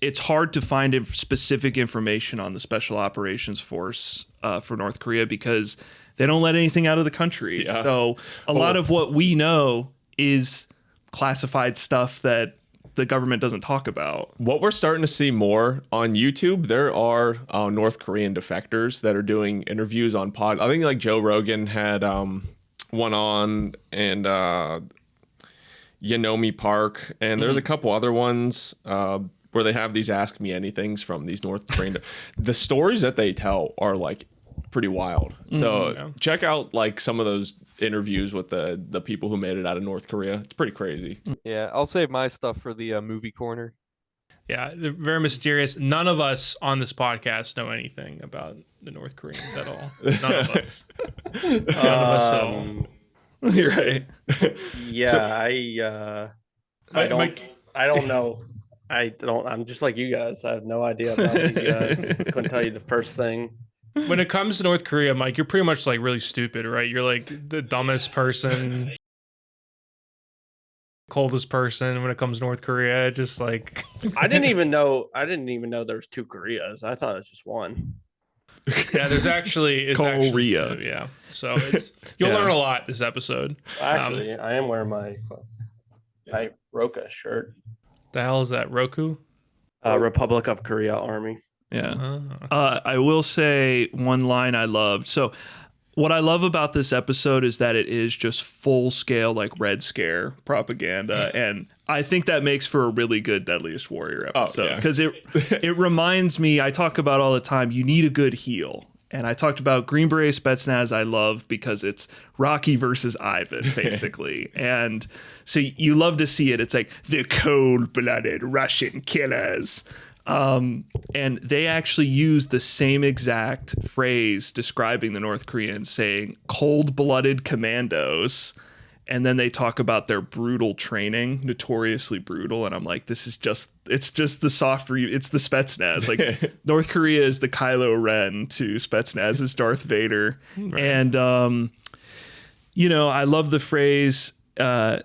It's hard to find specific information on the Special Operations Force for North Korea because they don't let anything out of the country. Yeah. So a lot of what we know is classified stuff that the government doesn't talk about. What we're starting to see more on YouTube, there are North Korean defectors that are doing interviews on pod. I think like Joe Rogan had one on, and Yeonmi Park, and there's a couple other ones where they have these Ask Me Anythings from these North Korean. The stories that they tell are like pretty wild. So check out like some of those interviews with the people who made it out of North Korea. It's pretty crazy. Yeah, I'll save my stuff for the movie corner. Yeah, they're very mysterious. None of us on this podcast know anything about the North Koreans at all. None of us. None of us at all. You're right. Yeah, I don't know. I'm just like you guys. I have no idea about you guys. Couldn't tell you the first thing. When it comes to North Korea, Mike, you're pretty much like really stupid, right? You're like the dumbest person, coldest person when it comes to North Korea. Just like I didn't even know there was two Koreas. I thought it was just one. Yeah, there's actually Korea. Yeah, so you'll learn a lot this episode. Actually, I am wearing my Roka shirt. The hell is that? Roku? Republic of Korea Army. Yeah. I will say one line I loved. So what I love about this episode is that it is just full scale, like Red Scare propaganda. And I think that makes for a really good Deadliest Warrior episode. Because it reminds me, I talk about all the time, you need a good heel. And I talked about Green Beret Spetsnaz I love because it's Rocky versus Ivan, basically. And so you love to see it. It's like the cold-blooded Russian killers. And they actually use the same exact phrase describing the North Koreans, saying cold-blooded commandos. And then they talk about their brutal training, notoriously brutal. And I'm like, it's just the it's the Spetsnaz. Like North Korea is the Kylo Ren to Spetsnaz's Darth Vader. Right. And, I love the phrase, an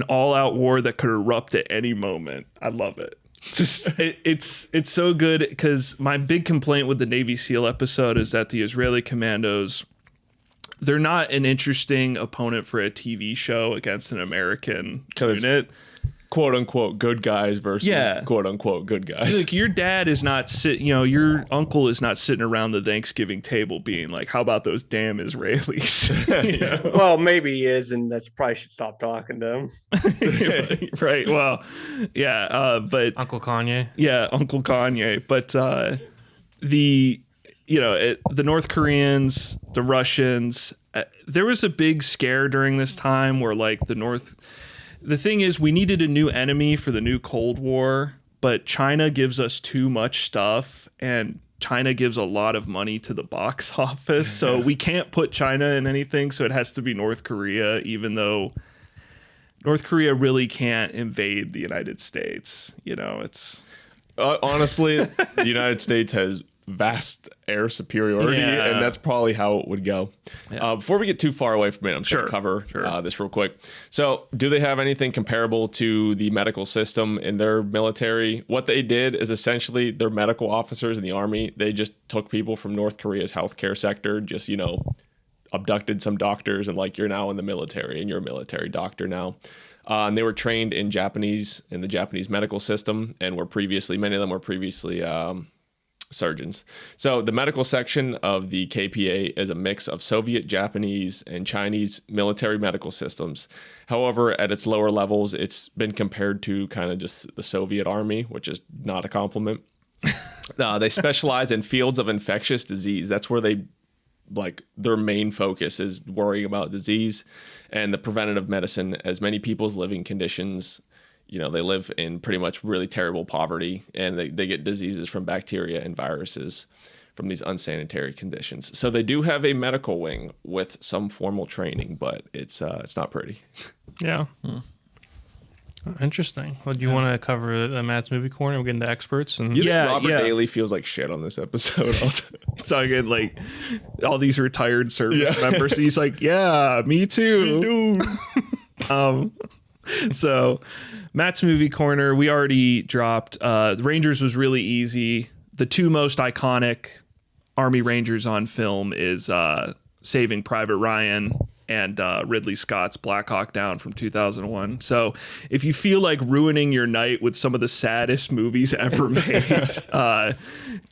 all-out war that could erupt at any moment. I love it. It's so good because my big complaint with the Navy SEAL episode is that the Israeli commandos, they're not an interesting opponent for a TV show against an American unit. Quote unquote good guys versus quote unquote good guys. Like your dad is not your uncle is not sitting around the Thanksgiving table being like, how about those damn Israelis? Well, maybe he is, and that's probably should stop talking to him. Right. Well, yeah. But Uncle Kanye. Yeah, Uncle Kanye. But the North Koreans, the Russians, there was a big scare during this time where like the thing is, we needed a new enemy for the new Cold War, but China gives us too much stuff, and China gives a lot of money to the box office, so we can't put China in anything, so it has to be North Korea, even though North Korea really can't invade the United States. It's... honestly, the United States has vast air superiority, and that's probably how it would go. Before we get too far away from it, I'm going to cover this real quick. So do they have anything comparable to the medical system in their military? What they did is essentially their medical officers in the army, they just took people from North Korea's healthcare sector, just, abducted some doctors, and like, you're now in the military and you're a military doctor now. And they were trained in the Japanese medical system, and many of them were previously surgeons. So the medical section of the KPA is a mix of Soviet, Japanese, and Chinese military medical systems. However, at its lower levels, it's been compared to kind of just the Soviet army, which is not a compliment. They specialize in fields of infectious disease. That's where their main focus is worrying about disease and the preventative medicine, as many people's living conditions, they live in pretty much really terrible poverty, and they get diseases from bacteria and viruses from these unsanitary conditions. So they do have a medical wing with some formal training, but it's not pretty. Yeah. Interesting. Well, do you want to cover the Matt's movie corner? We'll get into experts. And Robert Daly feels like shit on this episode. Also. He's talking like all these retired service members. He's like, yeah, me too. So Matt's movie corner, we already dropped. The Rangers was really easy. The two most iconic Army Rangers on film is Saving Private Ryan and Ridley Scott's Black Hawk Down from 2001. So if you feel like ruining your night with some of the saddest movies ever made,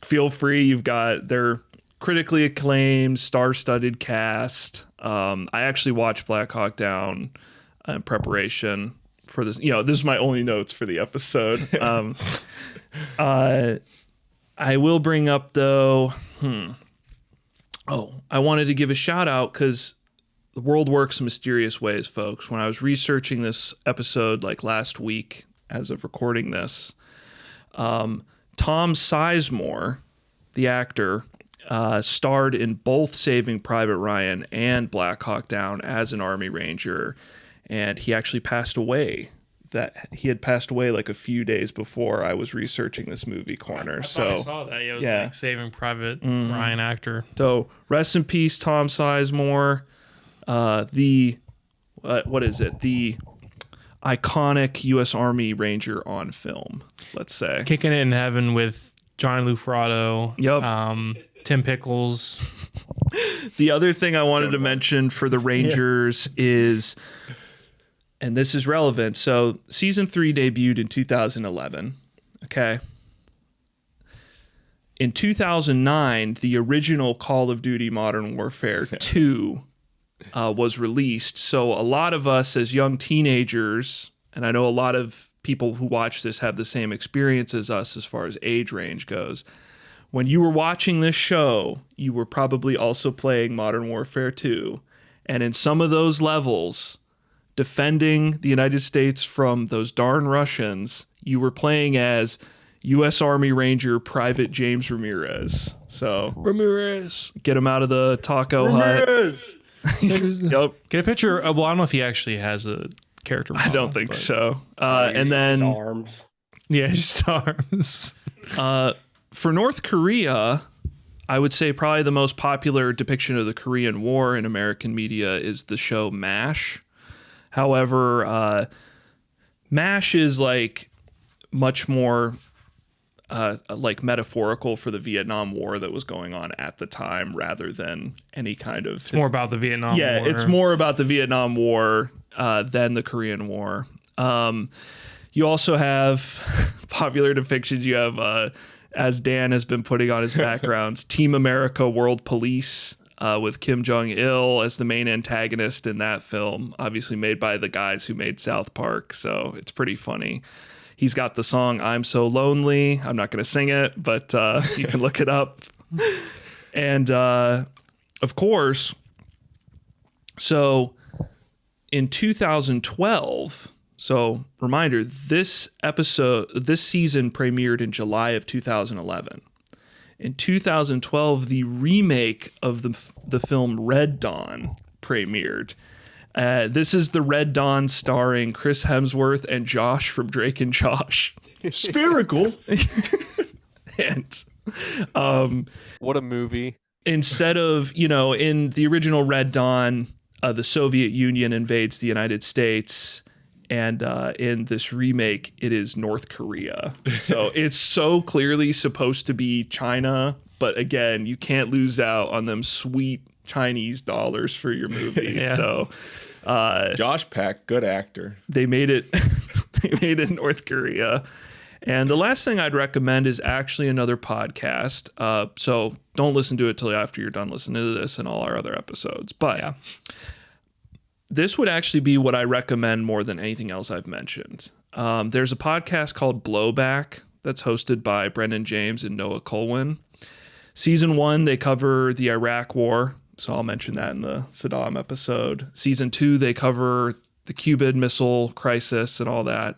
feel free. You've got their critically acclaimed, star-studded cast. I actually watched Black Hawk Down in preparation for this. This is my only notes for the episode. I will bring up though. I wanted to give a shout out because the world works in mysterious ways, folks. When I was researching this episode like last week, as of recording this, Tom Sizemore, the actor, starred in both Saving Private Ryan and Black Hawk Down as an Army Ranger, and he actually passed away. He had passed away like a few days before I was researching this movie corner. I saw that. It was like Saving Private Ryan actor. So rest in peace, Tom Sizemore. What is it? The iconic U.S. Army Ranger on film, let's say. Kicking it in heaven with Johnny Lufrado. Yep. Tim Pickles. The other thing I wanted to mention for the Rangers is, and this is relevant. So season 3 debuted in 2011. Okay. In 2009, the original Call of Duty Modern Warfare 2 was released. So a lot of us as young teenagers, and I know a lot of people who watch this have the same experience as us as far as age range goes. When you were watching this show, you were probably also playing Modern Warfare 2. And in some of those levels, defending the United States from those darn Russians, you were playing as U.S. Army Ranger Private James Ramirez. So Ramirez, get him out of the taco hut. Yep. Get a picture. Well, I don't know if he actually has a character model. I don't think so. And then arms. Yeah, just arms. For North Korea, I would say probably the most popular depiction of the Korean War in American media is the show MASH. However, MASH is like much more like metaphorical for the Vietnam War that was going on at the time, rather than any kind of. It's more about the Vietnam War. Yeah, it's more about the Vietnam War than the Korean War. You also have popular depictions. You have, as Dan has been putting on his backgrounds, Team America World Police with Kim Jong-il as the main antagonist in that film, obviously made by the guys who made South Park. So it's pretty funny. He's got the song I'm So Lonely. I'm not going to sing it, but you can look it up. And of course, so in 2012, so reminder, this season premiered in July of 2011. In 2012, the remake of the film Red Dawn premiered. This is the Red Dawn starring Chris Hemsworth and Josh from Drake and Josh. Spherical. And what a movie. Instead of, in the original Red Dawn, the Soviet Union invades the United States. And in this remake, it is North Korea. So it's so clearly supposed to be China. But again, you can't lose out on them sweet Chinese dollars for your movie. Yeah. So Josh Peck, good actor. they made it they made it in North Korea. And the last thing I'd recommend is actually another podcast. So don't listen to it till after you're done listening to this and all our other episodes. But this would actually be what I recommend more than anything else I've mentioned. There's a podcast called Blowback that's hosted by Brendan James and Noah Colwyn. Season 1, they cover the Iraq War. So I'll mention that in the Saddam episode. Season 2, they cover the Cuban Missile Crisis and all that.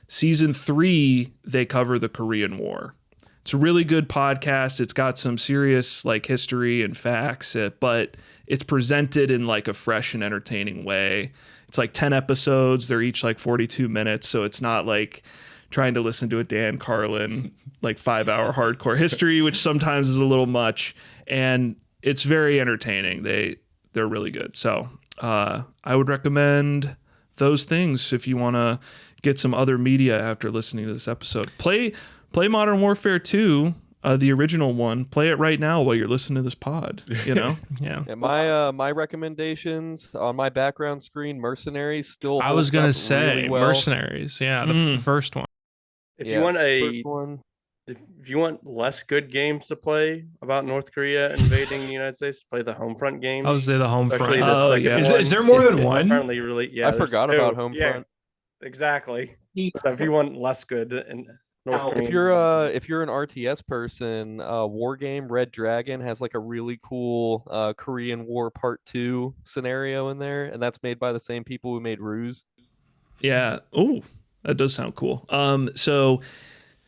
Season 3, they cover the Korean War. It's a really good podcast. It's got some serious like history and facts, but it's presented in like a fresh and entertaining way. It's like 10 episodes. They're each like 42 minutes. So it's not like trying to listen to a Dan Carlin like 5-hour hardcore history, which sometimes is a little much. And it's very entertaining. They're really good. So I would recommend those things if you want to get some other media after listening to this episode. Play Modern Warfare 2, the original one. Play it right now while you're listening to this pod, you know? Yeah. And my recommendations on my background screen, Mercenaries still I was holds gonna up say really well. Mercenaries. Yeah, the first one. If you want first one. if you want less good games to play about North Korea invading the United States, play the Homefront game. I would say the Especially Homefront. the second Is, one. is there more than It's one? Apparently, really, yeah. I there's forgot two. about Homefront. Yeah, exactly. So if you want less good and North Korean, If you're an RTS person, War Game Red Dragon has like a really cool Korean War Part 2 scenario in there, and that's made by the same people who made Ruse. Yeah. Oh, that does sound cool. So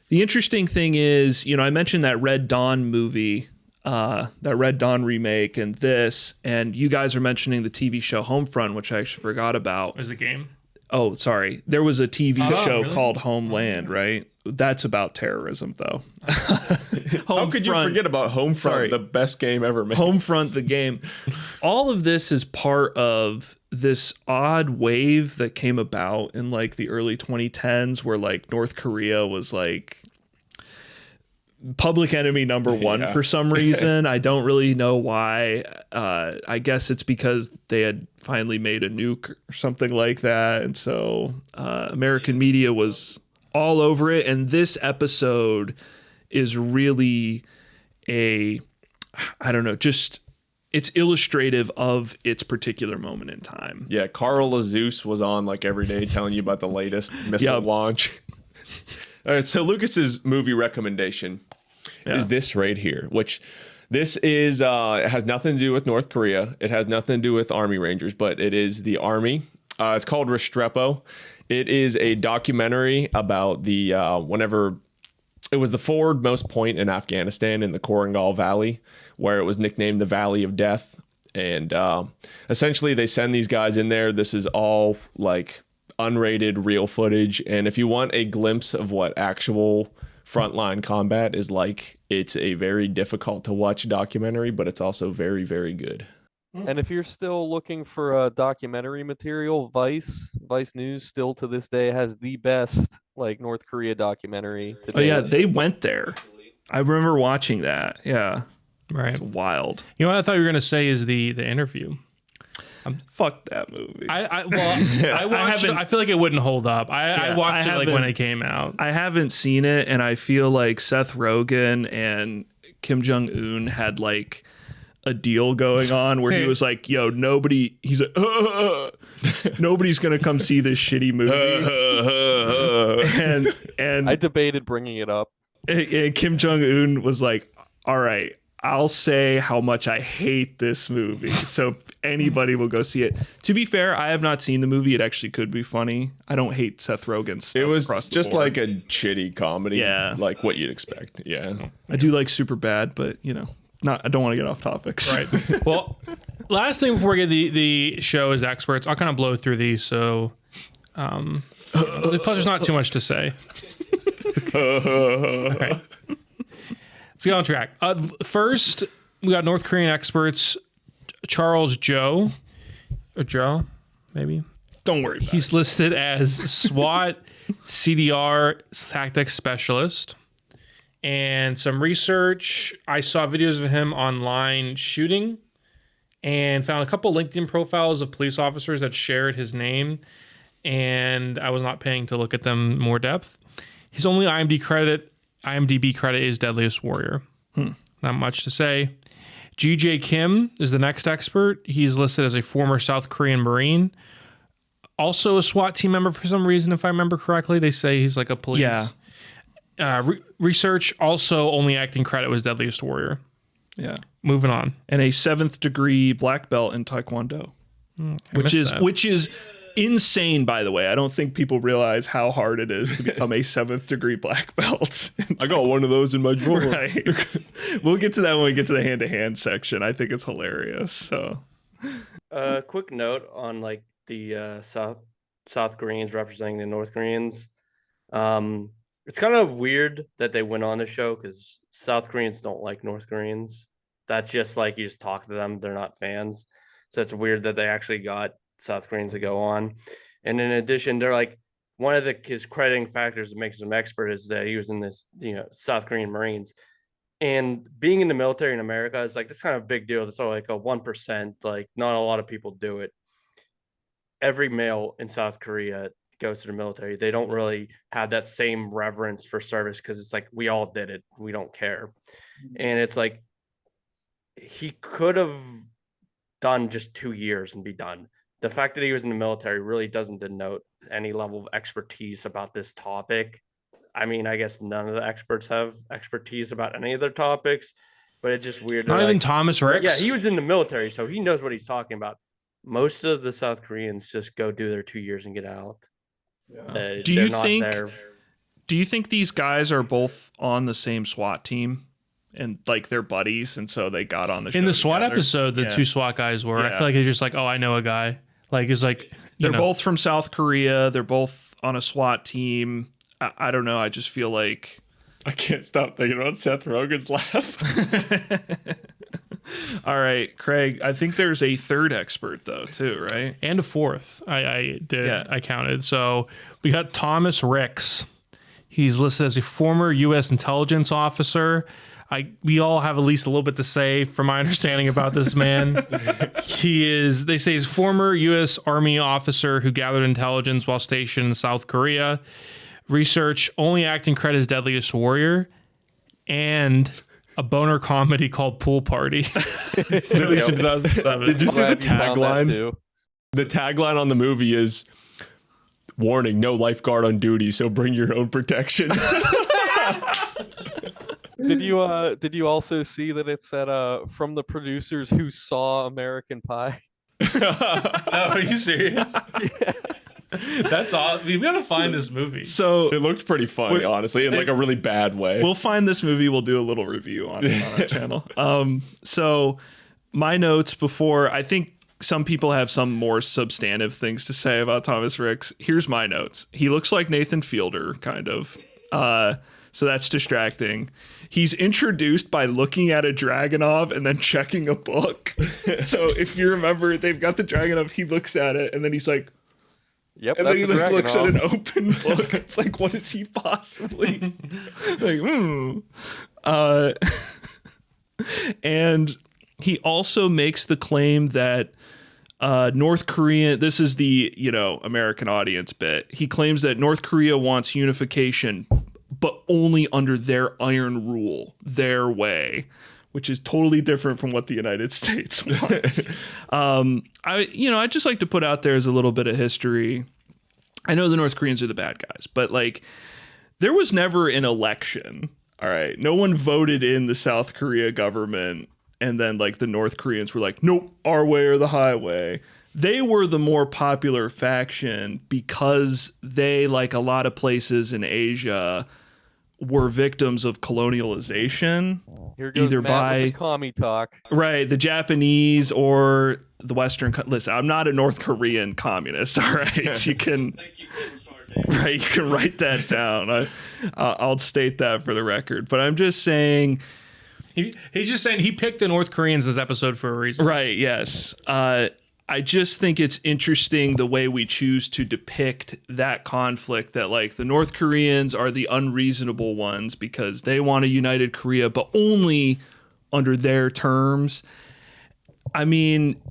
the interesting thing is, I mentioned that Red Dawn movie, that Red Dawn remake and this, and you guys are mentioning the TV show Homefront, which I actually forgot about. Was the game? Oh, sorry. There was a TV show really? called Homeland, right? That's about terrorism, though. How could you forget about Homefront, Sorry. the best game ever made? Homefront, the game. All of this is part of this odd wave that came about in like the early 2010s where like North Korea was like public enemy number one for some reason. I don't really know why. I guess it's because they had finally made a nuke or something like that. And so American media was all over it. And this episode is really it's illustrative of its particular moment in time. Yeah, Carl Azus was on like every day telling you about the latest missile launch. All right, so Lucas's movie recommendation is this right here, which this is it has nothing to do with North Korea. It has nothing to do with Army Rangers, but it is the Army. It's called Restrepo. It is a documentary about the whenever it was the forwardmost point in Afghanistan in the Korangal Valley, where it was nicknamed the Valley of Death. And essentially they send these guys in there. This is all like unrated real footage. And if you want a glimpse of what actual frontline combat is like, it's a very difficult to watch documentary, but it's also very, very good. And if you're still looking for documentary material, Vice News still to this day has the best like North Korea documentary to Oh yeah, they went there. I remember watching that. Yeah. Right. It's wild. You know what I thought you were gonna say is the interview. Fuck that movie. I watched it. I feel like it wouldn't hold up. I watched it like when it came out. I haven't seen it, and I feel like Seth Rogen and Kim Jong-un had like a deal going on where he was like, yo, he's like, nobody's gonna come see this shitty movie. and I debated bringing it up. And Kim Jong-un was like, all right, I'll say how much I hate this movie, so anybody will go see it. To be fair, I have not seen the movie. It actually could be funny. I don't hate Seth Rogen's stuff. It was across the just board. like a shitty comedy, like what you'd expect. Yeah, I do like Superbad, but I don't want to get off topics. Right. Well, last thing before we get the show as experts, I'll kind of blow through these. So, plus there's not too much to say. Okay. Let's get on track. First, we got North Korean experts, Charles Joe, or Joe, maybe. Don't worry. He's listed as SWAT CDR tactics specialist. And some research, I saw videos of him online shooting and found a couple LinkedIn profiles of police officers that shared his name, and I was not paying to look at them more depth. His only IMDb credit is Deadliest Warrior. Not much to say. GJ Kim is the next expert. He's listed as a former South Korean Marine. Also a SWAT team member for some reason, if I remember correctly. They say he's like a police. Yeah. Research, also only acting credit was Deadliest Warrior. Yeah. Moving on. And a 7th degree black belt in Taekwondo. Which is insane, by the way. I don't think people realize how hard it is to become a 7th degree black belt. I got one of those in my drawer. Right. We'll get to that when we get to the hand-to-hand section. I think it's hilarious. So, quick note on like the South Koreans representing the North Koreans. It's kind of weird that they went on the show because South Koreans don't like North Koreans. That's just like you just talk to them; they're not fans. So it's weird that they actually got South Koreans to go on. And in addition, they're like one of his crediting factors that makes him expert is that he was in this, South Korean Marines. And being in the military in America is like, that's kind of a big deal. That's all like a 1%, like not a lot of people do it. Every male in South Korea goes to the military. They don't really have that same reverence for service because it's like, we all did it. We don't care. And it's like, he could have done just 2 years and be done. The fact that he was in the military really doesn't denote any level of expertise about this topic. I mean, I guess none of the experts have expertise about any of their topics, but it's just weird. Not even Thomas Ricks. Yeah, he was in the military, so he knows what he's talking about. Most of the South Koreans just go do their 2 years and get out. Yeah. Do you think these guys are both on the same SWAT team? And like they're buddies, and so they got on the show. In the SWAT together? episode, the two SWAT guys were. I feel like it's just like, oh, I know a guy. Like it's like they're both from South Korea. They're both on a SWAT team. I don't know. I just feel like I can't stop thinking about Seth Rogen's laugh. All right, Craig. I think there's a third expert though, too, right? And a fourth. I did. Yeah. I counted. So we got Thomas Ricks. He's listed as a former U.S. intelligence officer. We all have at least a little bit to say from my understanding about this man. They say he's a former U.S. Army officer who gathered intelligence while stationed in South Korea. Research, only acting credit is Deadliest Warrior, and a boner comedy called Pool Party. Released in 2007. Did you see the tagline? The tagline on the movie is, "Warning, no lifeguard on duty, so bring your own protection." Did you also see that it's from the producers who saw American Pie? Oh, are you serious? Yeah. That's awesome. We gotta find this movie. So it looked pretty funny, honestly, in like a really bad way. We'll find this movie. We'll do a little review on our channel. So my notes before, I think some people have some more substantive things to say about Thomas Ricks. Here's my notes. He looks like Nathan Fielder, kind of. So that's distracting. He's introduced by looking at a Dragunov and then checking a book. So if you remember, they've got the Dragunov, he looks at it, and then he's like, yep, and then he looks at an open book. It's like, what is he possibly? And he also makes the claim that North Korea, this is the, American audience bit. He claims that North Korea wants unification, but only under their iron rule, their way, which is totally different from what the United States wants. I just like to put out there as a little bit of history. I know the North Koreans are the bad guys, but like there was never an election. All right. No one voted in the South Korea government. And then like the North Koreans were like, nope, our way or the highway. They were the more popular faction because they, like a lot of places in Asia, were victims of colonialization. Here goes either Matt by with the commie talk. Right, the Japanese or the Western. Listen, I'm not a North Korean communist. All right, you can. Right, you can write that down. I'll state that for the record. But I'm just saying. He's just saying he picked the North Koreans this episode for a reason. Right. Yes. I just think it's interesting the way we choose to depict that conflict, that like the North Koreans are the unreasonable ones because they want a united Korea, but only under their terms. I mean,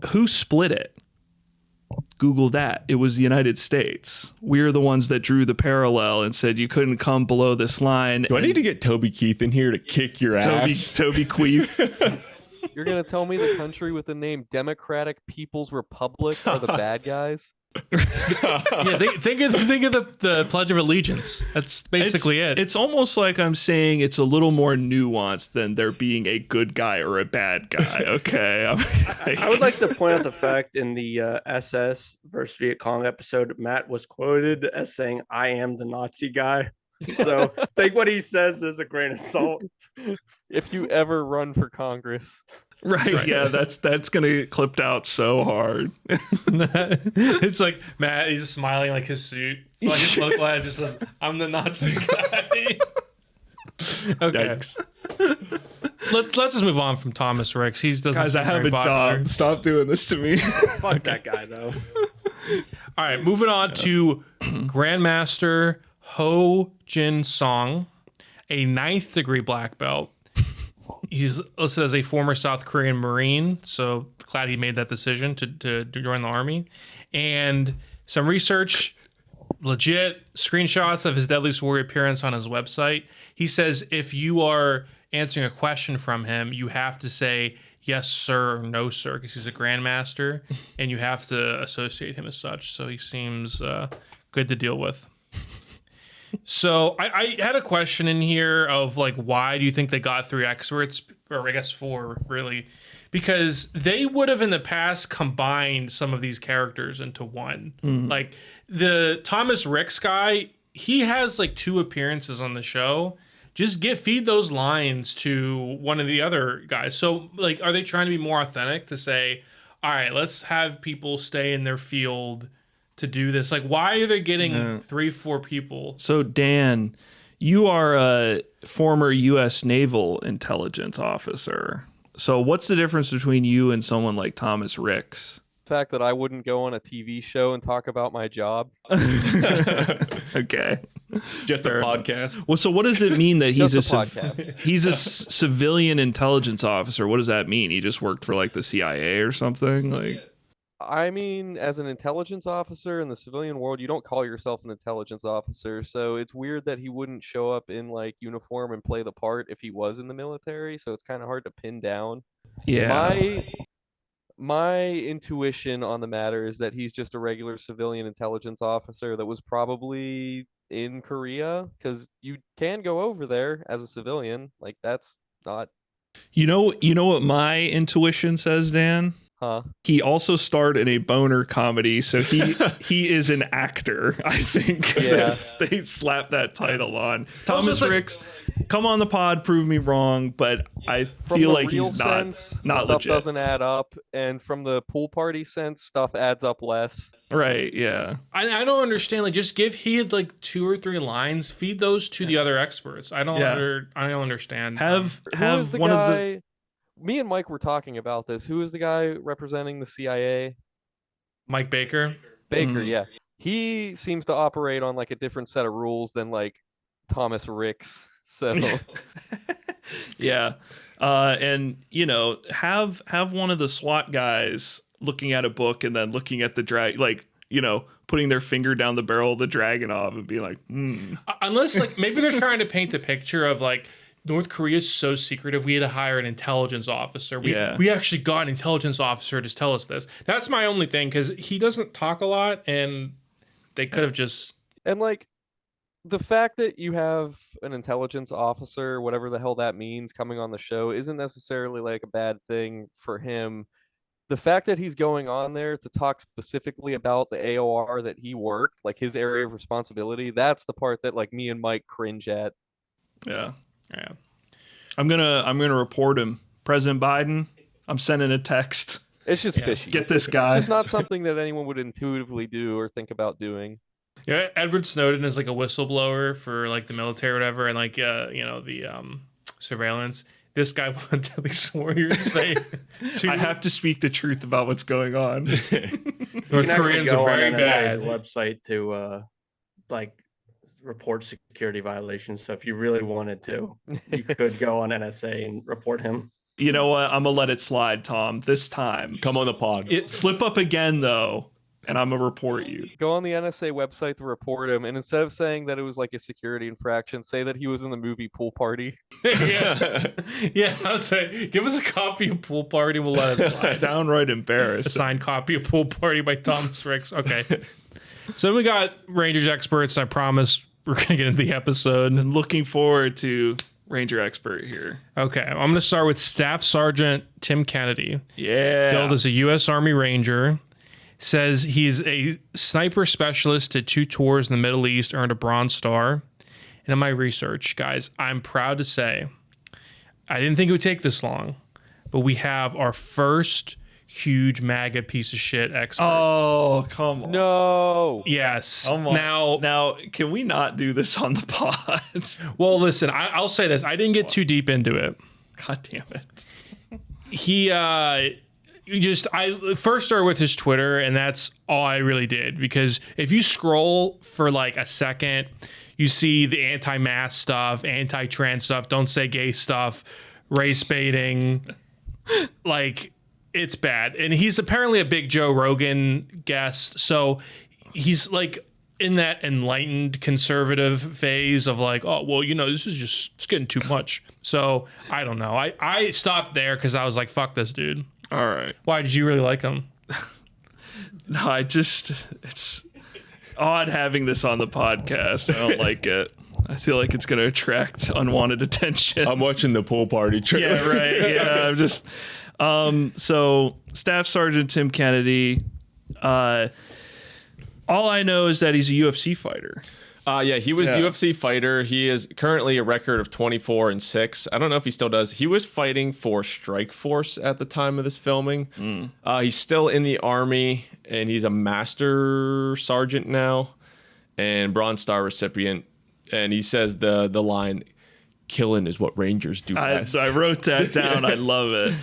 who split it? Google that. It was the United States. We're the ones that drew the parallel and said you couldn't come below this line. Do I need to get Toby Keith in here to kick your ass? Toby Queef. You're gonna tell me the country with the name Democratic People's Republic are the bad guys? Yeah, think of the Pledge of Allegiance. That's basically it. It's almost like I'm saying it's a little more nuanced than there being a good guy or a bad guy. Okay. I would like to point out the fact in the SS versus Viet Cong episode, Matt was quoted as saying, "I am the Nazi guy." So take what he says as a grain of salt. If you ever run for Congress. Right. Yeah, that's gonna get clipped out so hard. It's like Matt, he's just smiling like his suit. Like his look like just says, "I'm the Nazi guy." Okay. Yikes. Let's just move on from Thomas Ricks. He doesn't. Guys, I seem have very a popular. job. Stop doing this to me. Fuck that guy though. All right, moving on to Grandmaster Ho Jin Song, a 9th degree black belt. He's listed as a former South Korean Marine, so glad he made that decision to join the Army. And some research, legit screenshots of his Deadliest Warrior appearance on his website. He says if you are answering a question from him, you have to say yes, sir, or no, sir, because he's a Grandmaster, and you have to associate him as such. So he seems good to deal with. So I had a question in here of like, why do you think they got 3 experts, or I guess 4 really? Because they would have in the past combined some of these characters into one. Mm-hmm. Like the Thomas Ricks guy, he has like 2 appearances on the show. Just feed those lines to one of the other guys. So like, are they trying to be more authentic to say, all right, let's have people stay in their field to do this? Like, why are they getting 3-4 people? So Dan, you are a former U.S. Naval Intelligence officer. So what's the difference between you and someone like Thomas Ricks? The fact that I wouldn't go on a TV show and talk about my job. Okay. Just a podcast. Well, so what does it mean that he's podcast? He's a civilian intelligence officer? What does that mean? He just worked for like the CIA or something? Like, I mean, as an intelligence officer in the civilian world, you don't call yourself an intelligence officer, so it's weird that he wouldn't show up in like uniform and play the part if he was in the military, so it's kind of hard to pin down. yeah. My intuition on the matter is that he's just a regular civilian intelligence officer that was probably in Korea, because you can go over there as a civilian. Like, that's not... You know what my intuition says, Dan? Huh? He also starred in a boner comedy, so he is an actor. I think. Yeah. They slapped that title on. Thomas Ricks, come on the pod, prove me wrong, but I feel like he's not stuff legit. Doesn't add up, and from the pool party sense, stuff adds up less. Right? Yeah. I don't understand. Like, just he had like 2 or 3 lines. Feed those to the other experts. I don't understand. Have the one guy, of the. Me and Mike were talking about this. Who is the guy representing the CIA? Mike Baker. Baker, yeah. He seems to operate on like a different set of rules than like Thomas Ricks. So Yeah. And have one of the SWAT guys looking at a book and then looking at the putting their finger down the barrel of the Dragunov and being like, Unless like maybe they're trying to paint the picture of like, North Korea is so secretive. We had to hire an intelligence officer. We actually got an intelligence officer to tell us this. That's my only thing, because he doesn't talk a lot, and they could have just... And like, the fact that you have an intelligence officer, whatever the hell that means, coming on the show isn't necessarily like a bad thing for him. The fact that he's going on there to talk specifically about the AOR that he worked, like his area of responsibility, that's the part that like me and Mike cringe at. Yeah. Yeah. I'm gonna report him. President Biden, I'm sending a text. It's just fishy. Get this guy. It's not something that anyone would intuitively do or think about doing. Yeah, Edward Snowden is like a whistleblower for like the military or whatever, and like the surveillance. This guy wanted Deadliest Warrior to say, I have to speak the truth about what's going on. North Koreans are very bad. Website to report security violations. So if you really wanted to, you could go on NSA and report him. You know what? I'm gonna let it slide, Tom. This time, Come on the pod. slip up again though, and I'm gonna report you. Go on the NSA website to report him, and instead of saying that it was like a security infraction, say that he was in the movie Pool Party. yeah, I was saying, give us a copy of Pool Party. We'll let it slide. Downright A embarrassed. signed copy of Pool Party by Thomas Ricks. Okay. So we got Rangers experts. I promise we're going to get into the episode. And looking forward to Ranger expert here. Okay. I'm going to start with Staff Sergeant Tim Kennedy. Yeah. Billed as a U.S. Army Ranger. Says he's a sniper specialist, did 2 tours in the Middle East, earned a Bronze Star. And in my research, guys, I'm proud to say, I didn't think it would take this long, but we have our first huge MAGA piece of shit expert. Oh, come on. No. Yes. Come on. Now, can we not do this on the pod? well, listen, I'll say this. I didn't get too deep into it. God damn it. I first started with his Twitter, and that's all I really did. Because if you scroll for like a second, you see the anti-mask stuff, anti-trans stuff, don't say gay stuff, race baiting, like it's bad. And he's apparently a big Joe Rogan guest, so he's like in that enlightened conservative phase of like, oh, well, this is just, it's getting too much. So I don't know. I stopped there because I was like, fuck this dude. All right. Why did you really like him? No, it's odd having this on the podcast. I don't like it. I feel like it's going to attract unwanted attention. I'm watching the Pool Party trailer. Yeah, right. Yeah, I'm just so Staff Sergeant Tim Kennedy, all I know is that he's a UFC fighter. Yeah, he was a UFC fighter. He is currently a record of 24-6. I don't know if he still does. He was fighting for Strike Force at the time of this filming. He's still in the Army, and he's a Master Sergeant now and Bronze Star recipient. And he says the line, "Killing is what Rangers do best." I wrote that down. I love it.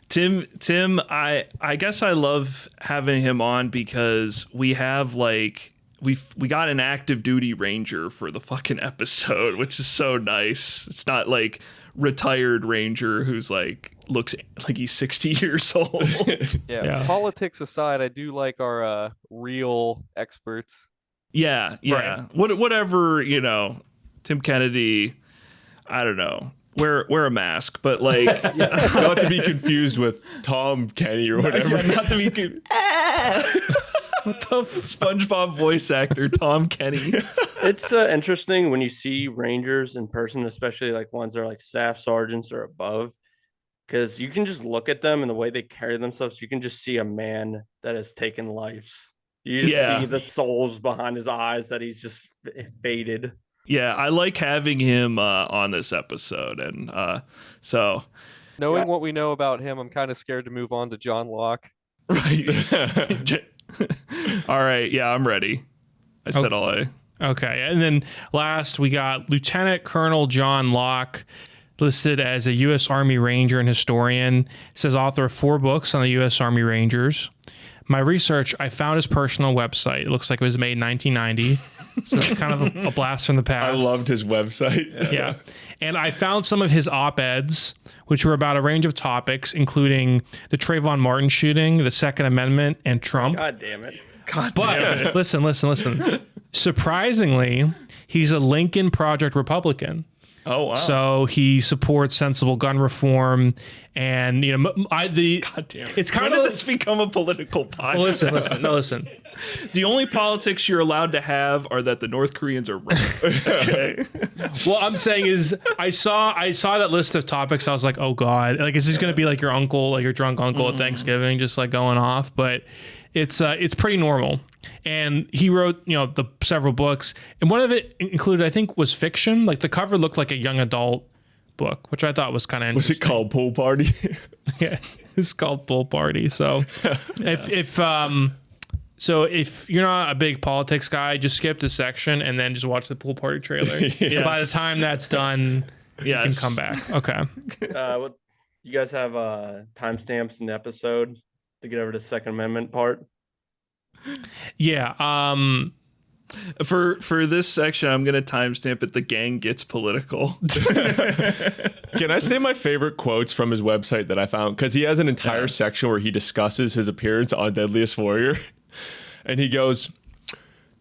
Tim, I guess I love having him on because we have like we got an active duty Ranger for the fucking episode, which is so nice. It's not like retired Ranger who's like looks like he's 60 years old. Yeah. Politics aside, I do like our real experts. Yeah. Right. Whatever, Tim Kennedy, I don't know. Wear a mask, but like not to be confused with Tom Kenny or whatever. Yeah, not to be what the SpongeBob voice actor Tom Kenny. It's interesting when you see Rangers in person, especially like ones that are like staff sergeants or above, because you can just look at them and the way they carry themselves. You can just see a man that has taken lives. You just see the souls behind his eyes that he's just faded. Yeah, I like having him on this episode, and so knowing what we know about him, I'm kind of scared to move on to John Locke. Right. All right. Yeah, I'm ready. I said all I. Okay, and then last we got Lieutenant Colonel John Locke, listed as a U.S. Army Ranger and historian. It says author of 4 books on the U.S. Army Rangers. My research, I found his personal website. It looks like it was made in 1990. So it's kind of a blast from the past. I loved his website. Yeah. And I found some of his op-eds, which were about a range of topics, including the Trayvon Martin shooting, the Second Amendment, and Trump. God damn it. But listen. Surprisingly, he's a Lincoln Project Republican. Oh wow! So he supports sensible gun reform, and God damn it. It's kind when of did this become a political podcast? Listen. The only politics you're allowed to have are that the North Koreans are right. Okay. What I'm saying is, I saw that list of topics. I was like, oh god, like is this going to be like your uncle, like your drunk uncle at Thanksgiving, just like going off? But it's pretty normal. And he wrote, the several books, and one of it included, I think, was fiction. Like the cover looked like a young adult book, which I thought was kind of interesting. Was it called Pool Party? Yeah, it's called Pool Party. So if you're not a big politics guy, just skip this section and then just watch the Pool Party trailer. And by the time that's done, you can come back. Okay. What you guys have timestamps in the episode to get over to the Second Amendment part? Yeah. For this section, I'm gonna timestamp it. The gang gets political. Can I say my favorite quotes from his website that I found? Because he has an entire section where he discusses his appearance on Deadliest Warrior, and he goes,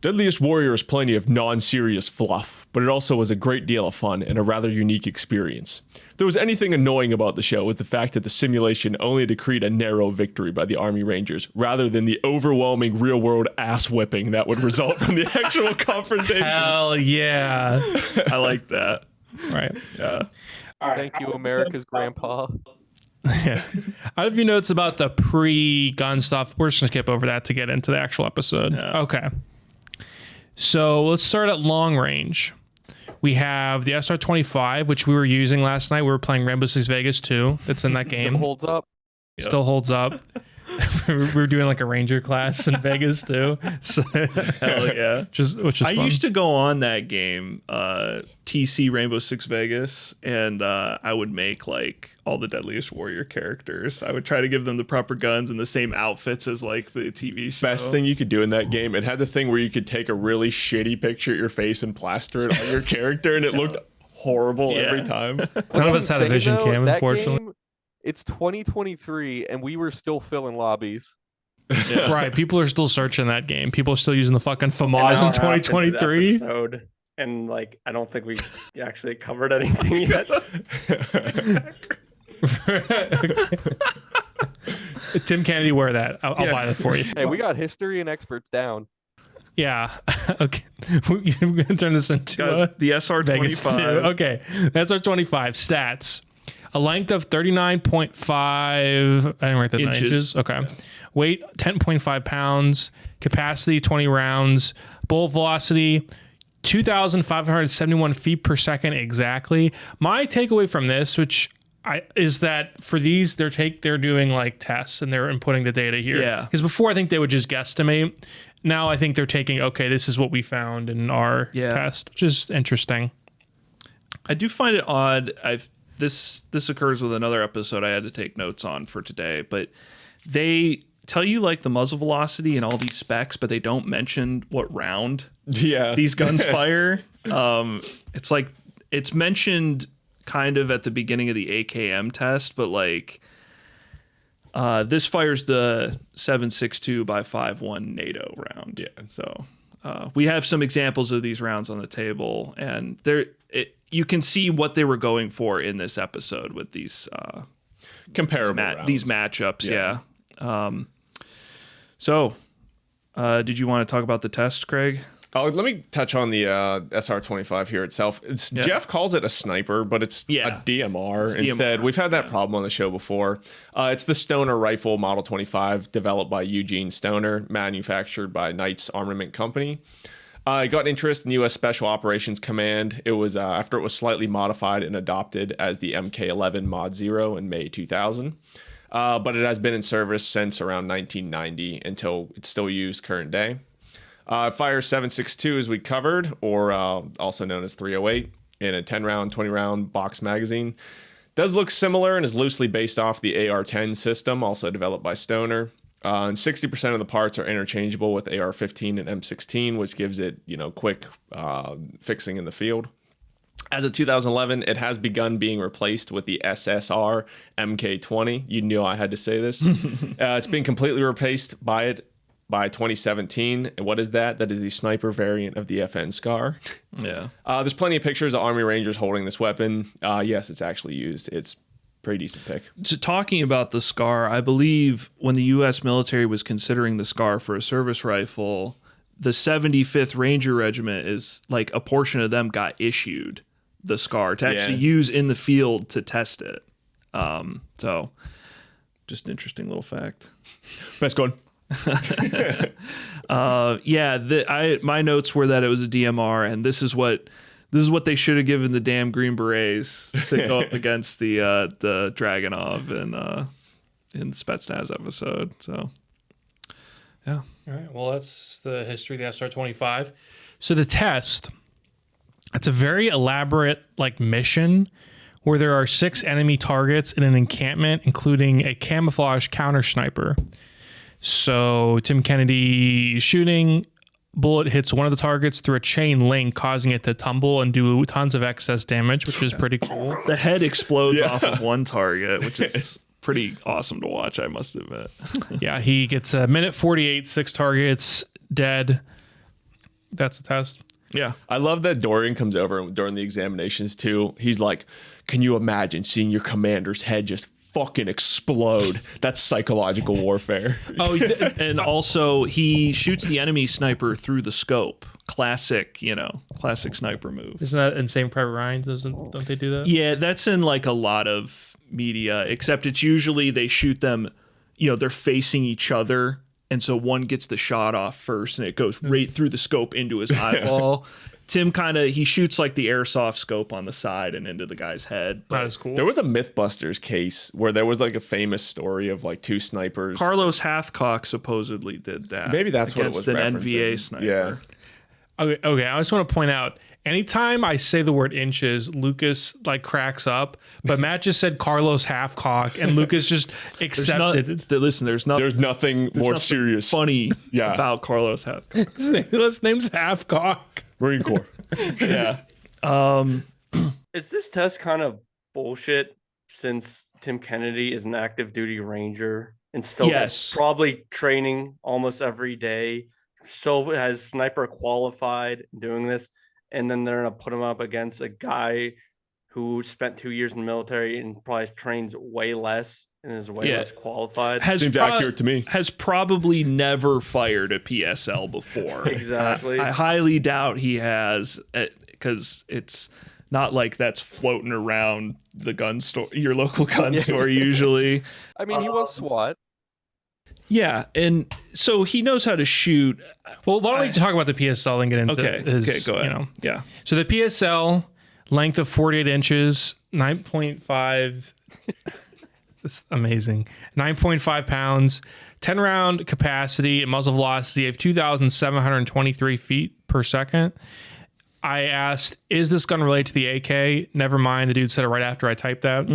"Deadliest Warrior is plenty of non-serious fluff, but it also was a great deal of fun and a rather unique experience. If there was anything annoying about the show was the fact that the simulation only decreed a narrow victory by the Army Rangers, rather than the overwhelming real-world ass-whipping that would result from the actual confrontation." Hell yeah. I like that. Right. Yeah. Thank you, America's grandpa. Yeah. I have a few notes about the pre-gun stuff. We're just going to skip over that to get into the actual episode. Yeah. Okay. So let's start at long range. We have the SR-25, which we were using last night. We were playing Rainbow Six Vegas 2. That's in that game. Still holds up. Still holds up. We were doing like a ranger class in Vegas too. So, Hell yeah. which is I fun. used to go on that game, TC Rainbow Six Vegas, and I would make like all the Deadliest Warrior characters. I would try to give them the proper guns and the same outfits as like the TV show. Best thing you could do in that game, it had the thing where you could take a really shitty picture of your face and plaster it on your character, and it looked horrible every time. None of us had a vision cam, unfortunately. Game, it's 2023, and we were still filling lobbies. Yeah. Right, people are still searching that game. People are still using the fucking FAMAS in 2023. And like, I don't think we actually covered anything yet. Tim Kennedy, wear that. I'll buy that for you. Hey, we got history and experts down. Yeah. Okay. We're gonna turn this into the Vegas 2. SR-25. Okay. SR-25 stats. A length of 39.5. I didn't write that inches. Okay. Weight 10.5 pounds. Capacity 20 rounds. Bullet velocity 2,571 feet per second exactly. My takeaway from this, is that for these they're doing like tests and they're inputting the data here. Yeah. Because before I think they would just guesstimate. Now I think they're taking, okay, this is what we found in our test, which is interesting. I do find it odd. This occurs with another episode I had to take notes on for today, but they tell you like the muzzle velocity and all these specs, but they don't mention what round these guns fire. It's like it's mentioned kind of at the beginning of the AKM test, but like this fires the 7.62 by 5.1 NATO round. Yeah. So we have some examples of these rounds on the table, and you can see what they were going for in this episode with these comparable these matchups. Yeah. So, did you want to talk about the test, Craig? Oh, let me touch on the SR-25 here itself. Jeff calls it a sniper, but it's a DMR instead. We've had that problem on the show before. It's the Stoner rifle Model 25, developed by Eugene Stoner, manufactured by Knight's Armament Company. It got interest in the U.S. Special Operations Command. It was after it was slightly modified and adopted as the MK11 Mod 0 in May 2000. But it has been in service since around 1990 until it's still used current day. Fires 7.62 as we covered, or also known as 308, in a 10-round, 20-round box magazine. Does look similar and is loosely based off the AR-10 system, also developed by Stoner. And 60% of the parts are interchangeable with AR-15 and M16, which gives it, quick fixing in the field. As of 2011, it has begun being replaced with the SSR MK20. You knew I had to say this. It's been completely replaced by 2017. And what is that? That is the sniper variant of the FN SCAR. Yeah. There's plenty of pictures of Army Rangers holding this weapon. Yes, it's actually used. It's pretty decent pick. So talking about the SCAR, I believe when the U.S. military was considering the SCAR for a service rifle, the 75th Ranger Regiment is like a portion of them got issued the SCAR to actually use in the field to test it. So just an interesting little fact. Best gun. My notes were that it was a DMR, and this is what they should have given the damn Green Berets to go up against the Dragunov in the Spetsnaz episode. So yeah. All right. Well, that's the history of the SR-25. So the test, it's a very elaborate mission where there are 6 enemy targets in an encampment, including a camouflage counter sniper. So Tim Kennedy is shooting bullet hits one of the targets through a chain link, causing it to tumble and do tons of excess damage, which is pretty cool. The head explodes off of one target, which is pretty awesome to watch, I must admit. Yeah, he gets a minute 48, 6 targets, dead. That's the test. Yeah. I love that Dorian comes over during the examinations too. He's like, can you imagine seeing your commander's head just fucking explode? That's psychological warfare. Oh, and also he shoots the enemy sniper through the scope. Classic sniper move. Isn't that in Saving Private Ryan? Don't they do that? Yeah, that's in like a lot of media, except it's usually they shoot them, they're facing each other. And so one gets the shot off first and it goes right through the scope into his eyeball. Tim he shoots like the airsoft scope on the side and into the guy's head. That is cool. There was a Mythbusters case where there was like a famous story of like 2 snipers. Carlos Hathcock supposedly did that. Maybe that's what it was against an referencing. NVA sniper. Yeah. Okay. I just want to point out, anytime I say the word inches, Lucas like cracks up. But Matt just said Carlos Halfcock, and Lucas just accepted it. There's nothing more serious funny about Carlos Hathcock. His name's Halfcock. Marine Corps. Yeah. Is this test kind of bullshit since Tim Kennedy is an active duty ranger and still probably training almost every day? So has sniper qualified doing this, and then they're gonna put him up against a guy who spent 2 years in the military and probably trains way less and is way less qualified. Seems accurate to me. Has probably never fired a PSL before. Exactly. I highly doubt he has, because it's not like that's floating around the gun store, your local gun store usually. I mean, he was SWAT. Yeah, and so he knows how to shoot. Well, why don't we talk about the PSL and get into his, go ahead. Yeah. So the PSL, length of 48 inches, 9.5. It's amazing. 9.5 pounds, 10 round capacity, and muzzle velocity of 2,723 feet per second. I asked, is this gun related to the AK? Never mind. The dude said it right after I typed that.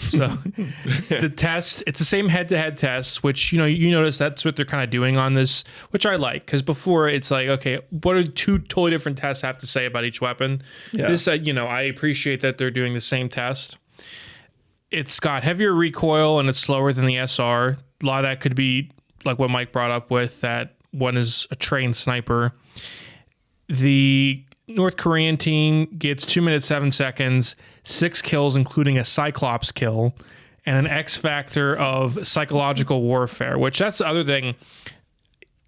So the test, it's the same head-to-head test, which, you notice that's what they're kind of doing on this, which I like, because before it's like, okay, what do 2 totally different tests have to say about each weapon? Yeah. This, I appreciate that they're doing the same test. It's got heavier recoil and it's slower than the SR. A lot of that could be like what Mike brought up with that one is a trained sniper. The North Korean team gets 2 minutes 7 seconds, 6 kills, including a Cyclops kill, and an X factor of psychological warfare, which that's the other thing.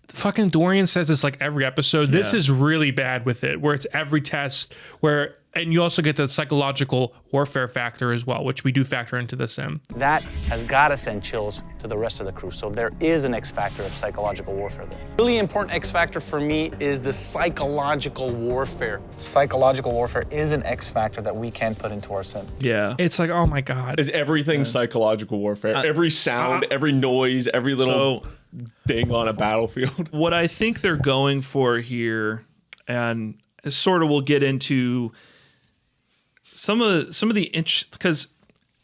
Fucking Dorian says this like every episode. This is really bad with it, where it's every test where, and you also get the psychological warfare factor as well, which we do factor into the sim. That has got to send chills to the rest of the crew. So there is an X factor of psychological warfare there. Really important X factor for me is the psychological warfare. Psychological warfare is an X factor that we can put into our sim. Yeah. It's like, oh my God. Is everything psychological warfare? Every sound, every noise, every little thing on a battlefield. What I think they're going for here, and sort of we'll get into some of the because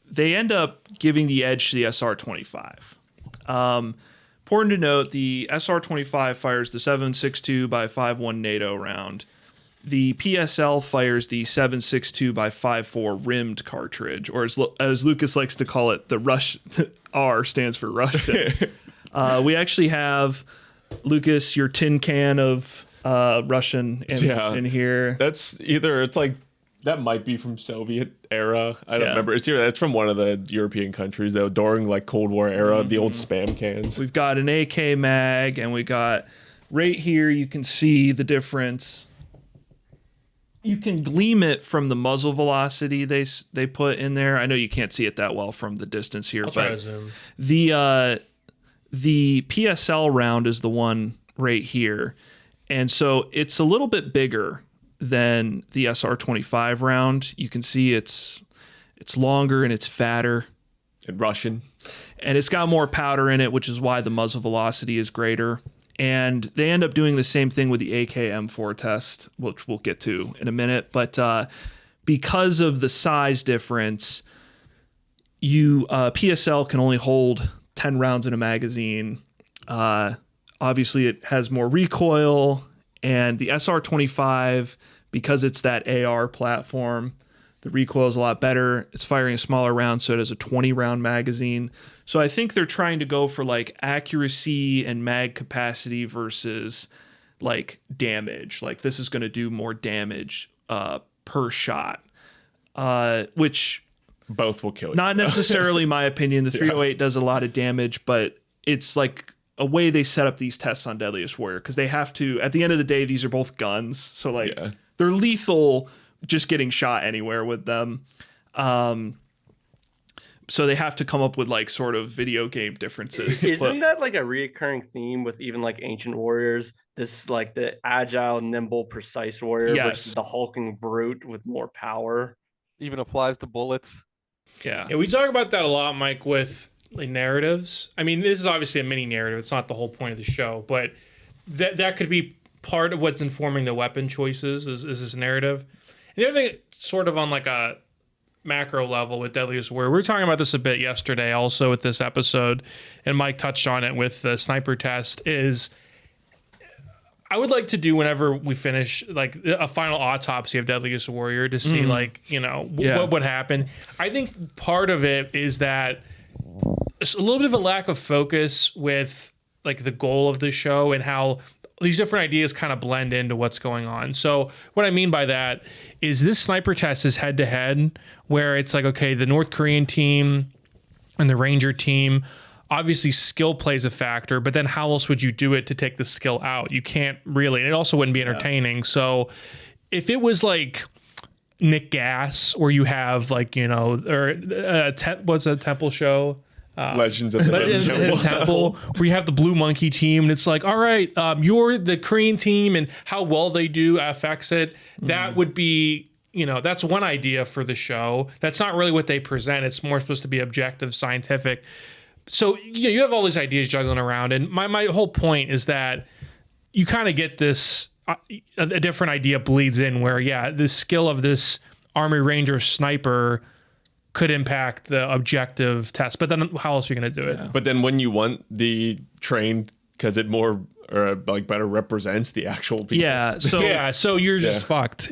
they end up giving the edge to the SR-25. Important to note, the SR-25 fires the 7.62 by 5.1 NATO round. The PSL fires the 7.62 by 5.4 rimmed cartridge, or as Lucas likes to call it, the Rush. R stands for Russian. We actually have, Lucas, your tin can of Russian in here. That's it's like, that might be from Soviet era. I don't remember. It's from one of the European countries though, during like Cold War era, the old spam cans. We've got an AK mag, and we got right here, you can see the difference. You can gleam it from the muzzle velocity they put in there. I know you can't see it that well from the distance here, I'll try to zoom. The PSL round is the one right here. And so it's a little bit bigger than the SR-25 round. You can see it's longer and it's fatter. And Russian. And it's got more powder in it, which is why the muzzle velocity is greater. And they end up doing the same thing with the AK-M4 test, which we'll get to in a minute. But because of the size difference, PSL can only hold 10 rounds in a magazine. Obviously, it has more recoil. And the SR-25, because it's that AR platform, the recoil is a lot better. It's firing a smaller round, so it has a 20-round magazine. So I think they're trying to go for like accuracy and mag capacity versus like damage. Like this is going to do more damage per shot, which both will kill you. Not necessarily my opinion. The 308 does a lot of damage, but it's like a way they set up these tests on Deadliest Warrior, because they have to, at the end of the day, these are both guns. So like they're lethal just getting shot anywhere with them. So they have to come up with like sort of video game differences. Isn't that like a reoccurring theme with even like Ancient Warriors? This like the agile, nimble, precise warrior versus the hulking brute with more power. Even applies to bullets. Yeah, we talk about that a lot, Mike, with like narratives. I mean, this is obviously a mini narrative. It's not the whole point of the show, but that could be part of what's informing the weapon choices is this narrative. And the other thing, sort of on like a macro level with Deadliest Warrior, we were talking about this a bit yesterday also with this episode, and Mike touched on it with the sniper test, is I would like to do whenever we finish like a final autopsy of Deadliest Warrior to see like, you know, what would happen. I think part of it is that it's a little bit of a lack of focus with like the goal of the show and how these different ideas kind of blend into what's going on. So what I mean by that is this sniper test is head to head, where it's like, okay, the North Korean team and the Ranger team, obviously skill plays a factor, but then how else would you do it to take the skill out? You can't really, and it also wouldn't be entertaining. So if it was like Nick Gas, or you have like, you know, or what's a Temple show? Legends of the Temple, where you have the Blue Monkey team, and it's like, all right, you're the Korean team, and how well they do affects it. That would be, you know, that's one idea for the show. That's not really what they present. It's more supposed to be objective, scientific. So you have all these ideas juggling around, and my whole point is that you kind of get this a different idea bleeds in, where the skill of this Army Ranger sniper could impact the objective test, but then how else are you going to do it? But then when you want the trained, because it more or like better represents the actual people. So you're just fucked.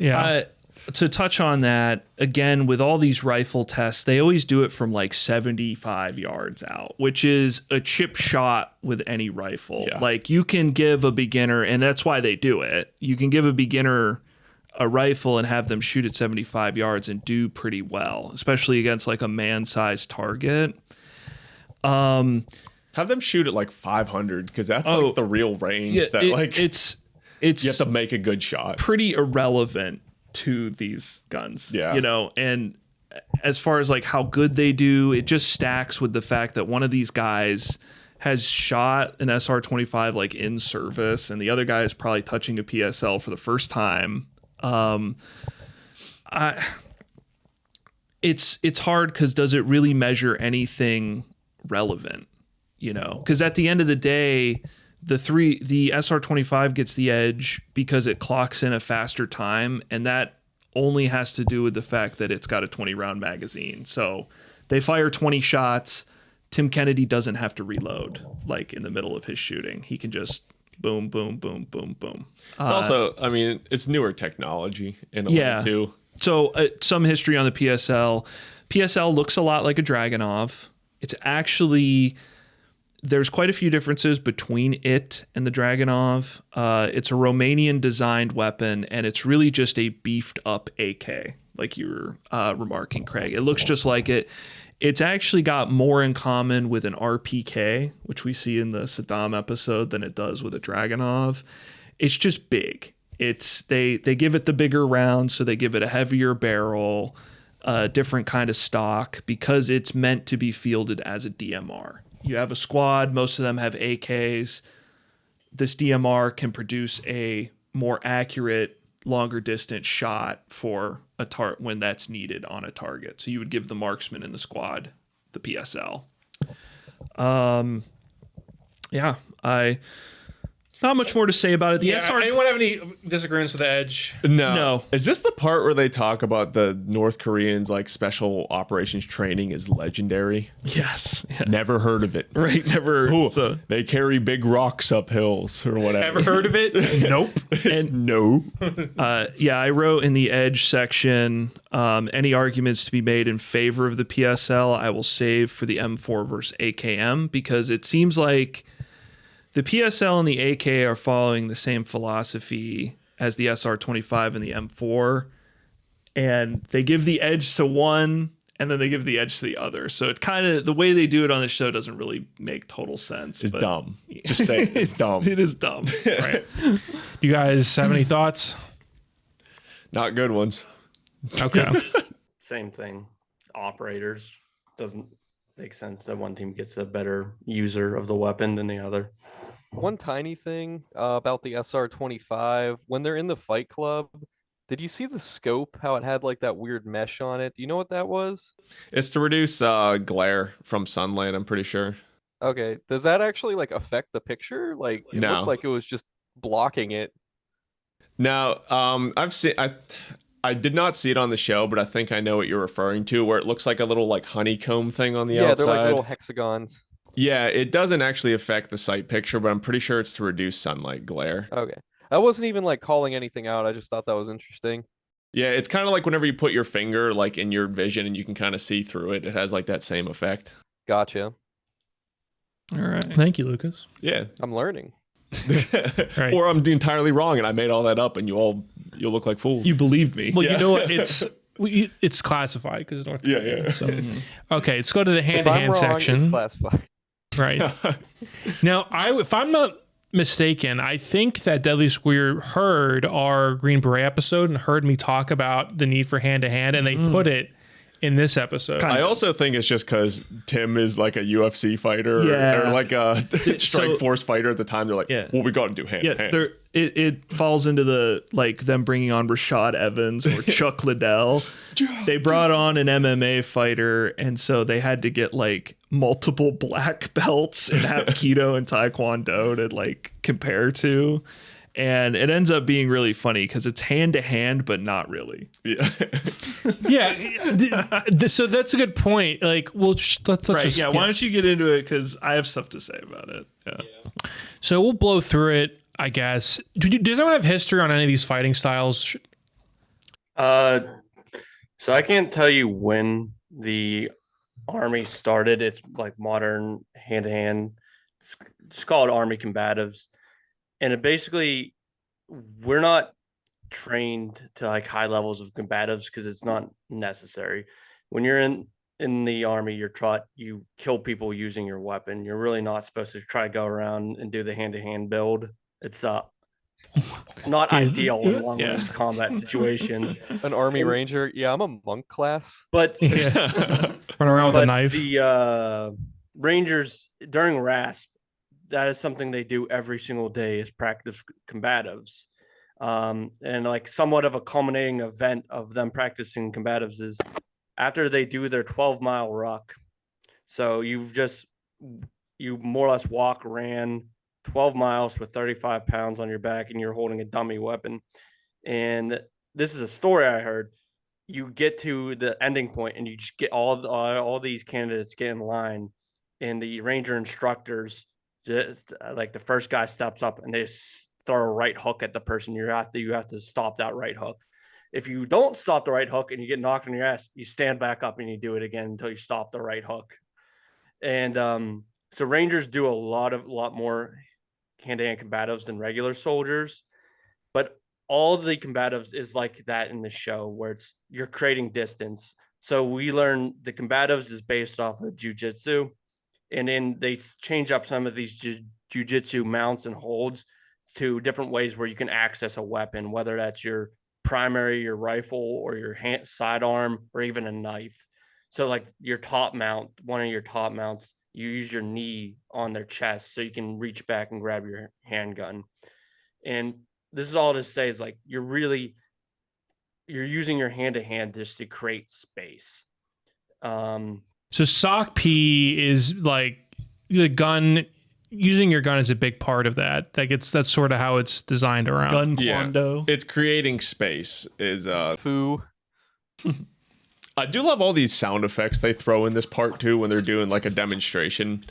To touch on that again, with all these rifle tests, they always do it from like 75 yards out, which is a chip shot with any rifle. Like you can give a beginner, and that's why they do it, you can give a beginner a rifle and have them shoot at 75 yards and do pretty well, especially against like a man-sized target. Have them shoot at like 500, because that's like the real range it's you have to make a good shot. Pretty irrelevant to these guns, you know, and as far as like how good they do, it just stacks with the fact that one of these guys has shot an SR-25 like in service, and the other guy is probably touching a PSL for the first time. It's hard, because does it really measure anything relevant, you know? Because at the end of the day, the SR-25 gets the edge because it clocks in a faster time, and that only has to do with the fact that it's got a 20-round magazine. So they fire 20 shots. Tim Kennedy doesn't have to reload like in the middle of his shooting. He can just boom, boom, boom, boom, boom. Also, I mean, it's newer technology in a way too. So some history on the PSL. PSL looks a lot like a Dragunov. It's actually, there's quite a few differences between it and the Dragunov. It's a Romanian designed weapon, and it's really just a beefed up AK, like you were remarking, Craig. It looks just like it. It's actually got more in common with an RPK, which we see in the Saddam episode, than it does with a Dragunov. It's just big. They give it the bigger round, so they give it a heavier barrel, different kind of stock, because it's meant to be fielded as a DMR. You have a squad, most of them have AKs. This DMR can produce a more accurate, longer distance shot for a when that's needed on a target. So you would give the marksman in the squad the PSL. Not much more to say about it. The SR. Anyone have any disagreements with Edge? No. Is this the part where they talk about the North Koreans like special operations training is legendary? Yes. Yeah. Never heard of it. Right. Never. Ooh, So. they carry big rocks up hills or whatever. Ever heard of it? Nope. And No. I wrote in the Edge section, any arguments to be made in favor of the PSL, I will save for the M4 versus AKM, because it seems like the PSL and the AK are following the same philosophy as the SR-25 and the M4, and they give the edge to one and then they give the edge to the other. So it kind of, the way they do it on the show doesn't really make total sense. It's dumb. Just say it. It's dumb. It is dumb. Right. You guys have any thoughts? Not good ones. Okay. Same thing. Operators doesn't make sense that one team gets a better user of the weapon than the other. One tiny thing about the SR-25, when they're in the Fight Club, did you see the scope, how it had like that weird mesh on it? Do you know what that was? It's to reduce glare from sunlight, I'm pretty sure. Okay, does that actually like affect the picture? Like it No. looked like it was just blocking it. Now, I've seen I did not see it on the show, but I think I know what you're referring to, where it looks like a little like honeycomb thing on the outside. They're like little hexagons. Yeah, it doesn't actually affect the sight picture, but I'm pretty sure it's to reduce sunlight glare. Okay. I wasn't even like calling anything out. I just thought that was interesting. Yeah, it's kind of like whenever you put your finger like in your vision and you can kind of see through it. It has like that same effect. Gotcha. All right. Thank you, Lucas. Yeah. I'm learning. Right. Or I'm entirely wrong and I made all that up and you'll look like fools. You believed me. Well, Yeah. you know what? It's classified because it's North Yeah, Korea. yeah. So. Okay, let's go to the If I'm hand-to-hand wrong, section. it's classified. Right. Now, if I'm not mistaken, I think that Deadliest heard our Green Beret episode and heard me talk about the need for hand-to-hand, and they put it in this episode. I also think it's just because Tim is like a UFC fighter Yeah. or like a strike So- force fighter at the time. They're like, Yeah. well, we got to do hand to Yeah, hand. it falls into the like them bringing on Rashad Evans or Chuck Liddell. They brought on an MMA fighter, and so they had to get like multiple black belts in Hapkido and Taekwondo to like compare to. And it ends up being really funny because it's hand to hand, but not really. Yeah. Yeah. So that's a good point. Like, let's Right. just, Yeah. Why don't you get into it? Because I have stuff to say about it. Yeah. So we'll blow through it, I guess. Does anyone have history on any of these fighting styles? So I can't tell you when the Army started its like modern hand-to-hand. It's called Army Combatives, and it basically we're not trained to like high levels of combatives because it's not necessary. When you're in the Army, you're taught you kill people using your weapon. You're really not supposed to try to go around and do the hand-to-hand build. It's not ideal in long-range combat situations. An Army Ranger. Yeah, I'm a monk class. But Run around with a knife. the Rangers during RASP, that is something they do every single day is practice combatives. And like somewhat of a culminating event of them practicing combatives is after they do their 12-mile ruck. So you more or less ran 12 miles with 35 pounds on your back and you're holding a dummy weapon. And this is a story I heard. You get to the ending point and you just get all these candidates get in line, and the Ranger instructors just like the first guy steps up and they just throw a right hook at the person. You have to stop that right hook. If you don't stop the right hook and you get knocked on your ass, you stand back up and you do it again until you stop the right hook. And so Rangers do a lot more hand-to-hand combatives than regular soldiers, but all the combatives is like that in the show where you're creating distance. So we learn the combatives is based off of jiu-jitsu, and then they change up some of these jiu-jitsu mounts and holds to different ways where you can access a weapon, whether that's your primary, your rifle, or your sidearm, or even a knife. So like your top mount, one of your top mounts, you use your knee on their chest so you can reach back and grab your handgun. And this is all to say is like you're using your hand-to-hand just to create space. So sock P is like the gun using your gun is a big part of that. That's sort of how it's designed around. Gun Kwando. It's creating space is Foo. I do love all these sound effects they throw in this part too when they're doing like a demonstration.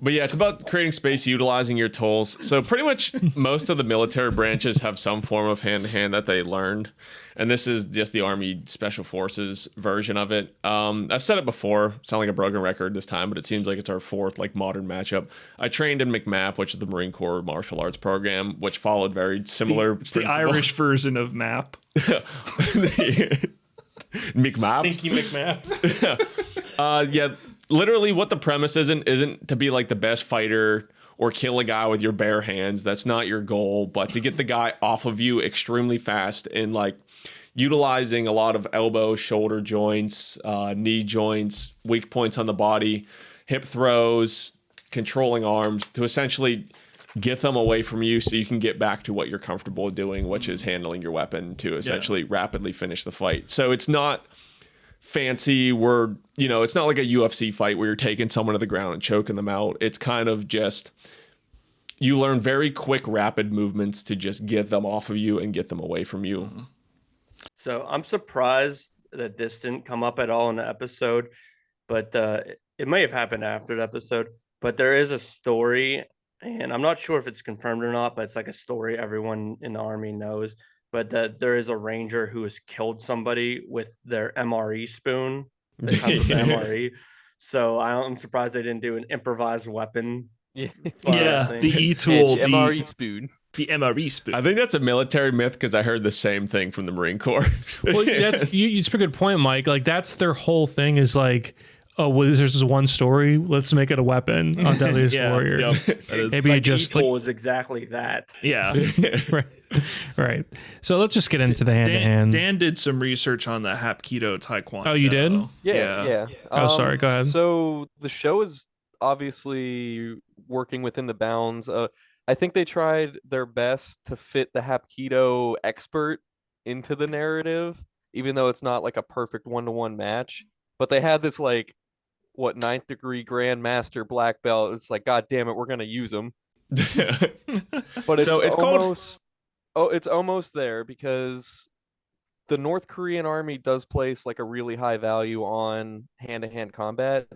But yeah, it's about creating space, utilizing your tools. So pretty much most of the military branches have some form of hand-to-hand that they learned. And this is just the Army Special Forces version of it. I've said it before, sound like a broken record this time, but it seems like it's our fourth like modern matchup. I trained in McMAP, which is the Marine Corps martial arts program, which followed very similar It's the Irish version of MAP. McMAP. Stinky McMap. Yeah, literally what the premise isn't to be like the best fighter or kill a guy with your bare hands. That's not your goal, but to get the guy off of you extremely fast and like utilizing a lot of elbow, shoulder joints, knee joints, weak points on the body, hip throws, controlling arms to essentially get them away from you so you can get back to what you're comfortable doing, which is handling your weapon to essentially rapidly finish the fight. So it's not fancy it's not like a UFC fight where you're taking someone to the ground and choking them out. It's kind of just you learn very quick, rapid movements to just get them off of you and get them away from you. So I'm surprised that this didn't come up at all in the episode, but it may have happened after the episode. But there is a story, and I'm not sure if it's confirmed or not, but it's like a story everyone in the Army knows. But that there is a Ranger who has killed somebody with their MRE spoon. That comes with the MRE. So I'm surprised they didn't do an improvised weapon. Yeah, The E-tool, the MRE spoon. The MRE spoon. I think that's a military myth because I heard the same thing from the Marine Corps. Well, it's a good point, Mike. Like that's their whole thing is like, oh, well, there's this one story. Let's make it a weapon on Deadliest Warrior. Yep. Maybe like it just E-tool is exactly that. Yeah. right. So let's just get into the hand-to-hand. Dan did some research on the Hapkido Taekwondo. Oh, you did? Yeah. Oh, sorry. Go ahead. So the show is obviously working within the bounds. I think they tried their best to fit the Hapkido expert into the narrative, even though it's not like a perfect one-to-one match. But they had this like, ninth degree grandmaster black belt. It's like, God damn it, we're gonna use them. But it's almost there because the North Korean army does place like a really high value on hand-to-hand combat.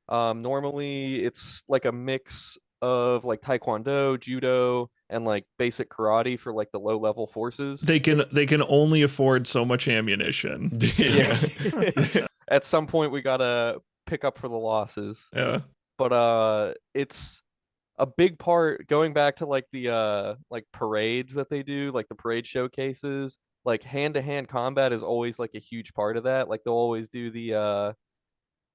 Normally it's like a mix of like taekwondo, judo, and like basic karate for like the low level forces. They can only afford so much ammunition. At some point we gotta pick up for the losses. Yeah. But it's a big part going back to like the like parades that they do, like the parade showcases. Like hand-to-hand combat is always like a huge part of that. Like they'll always do the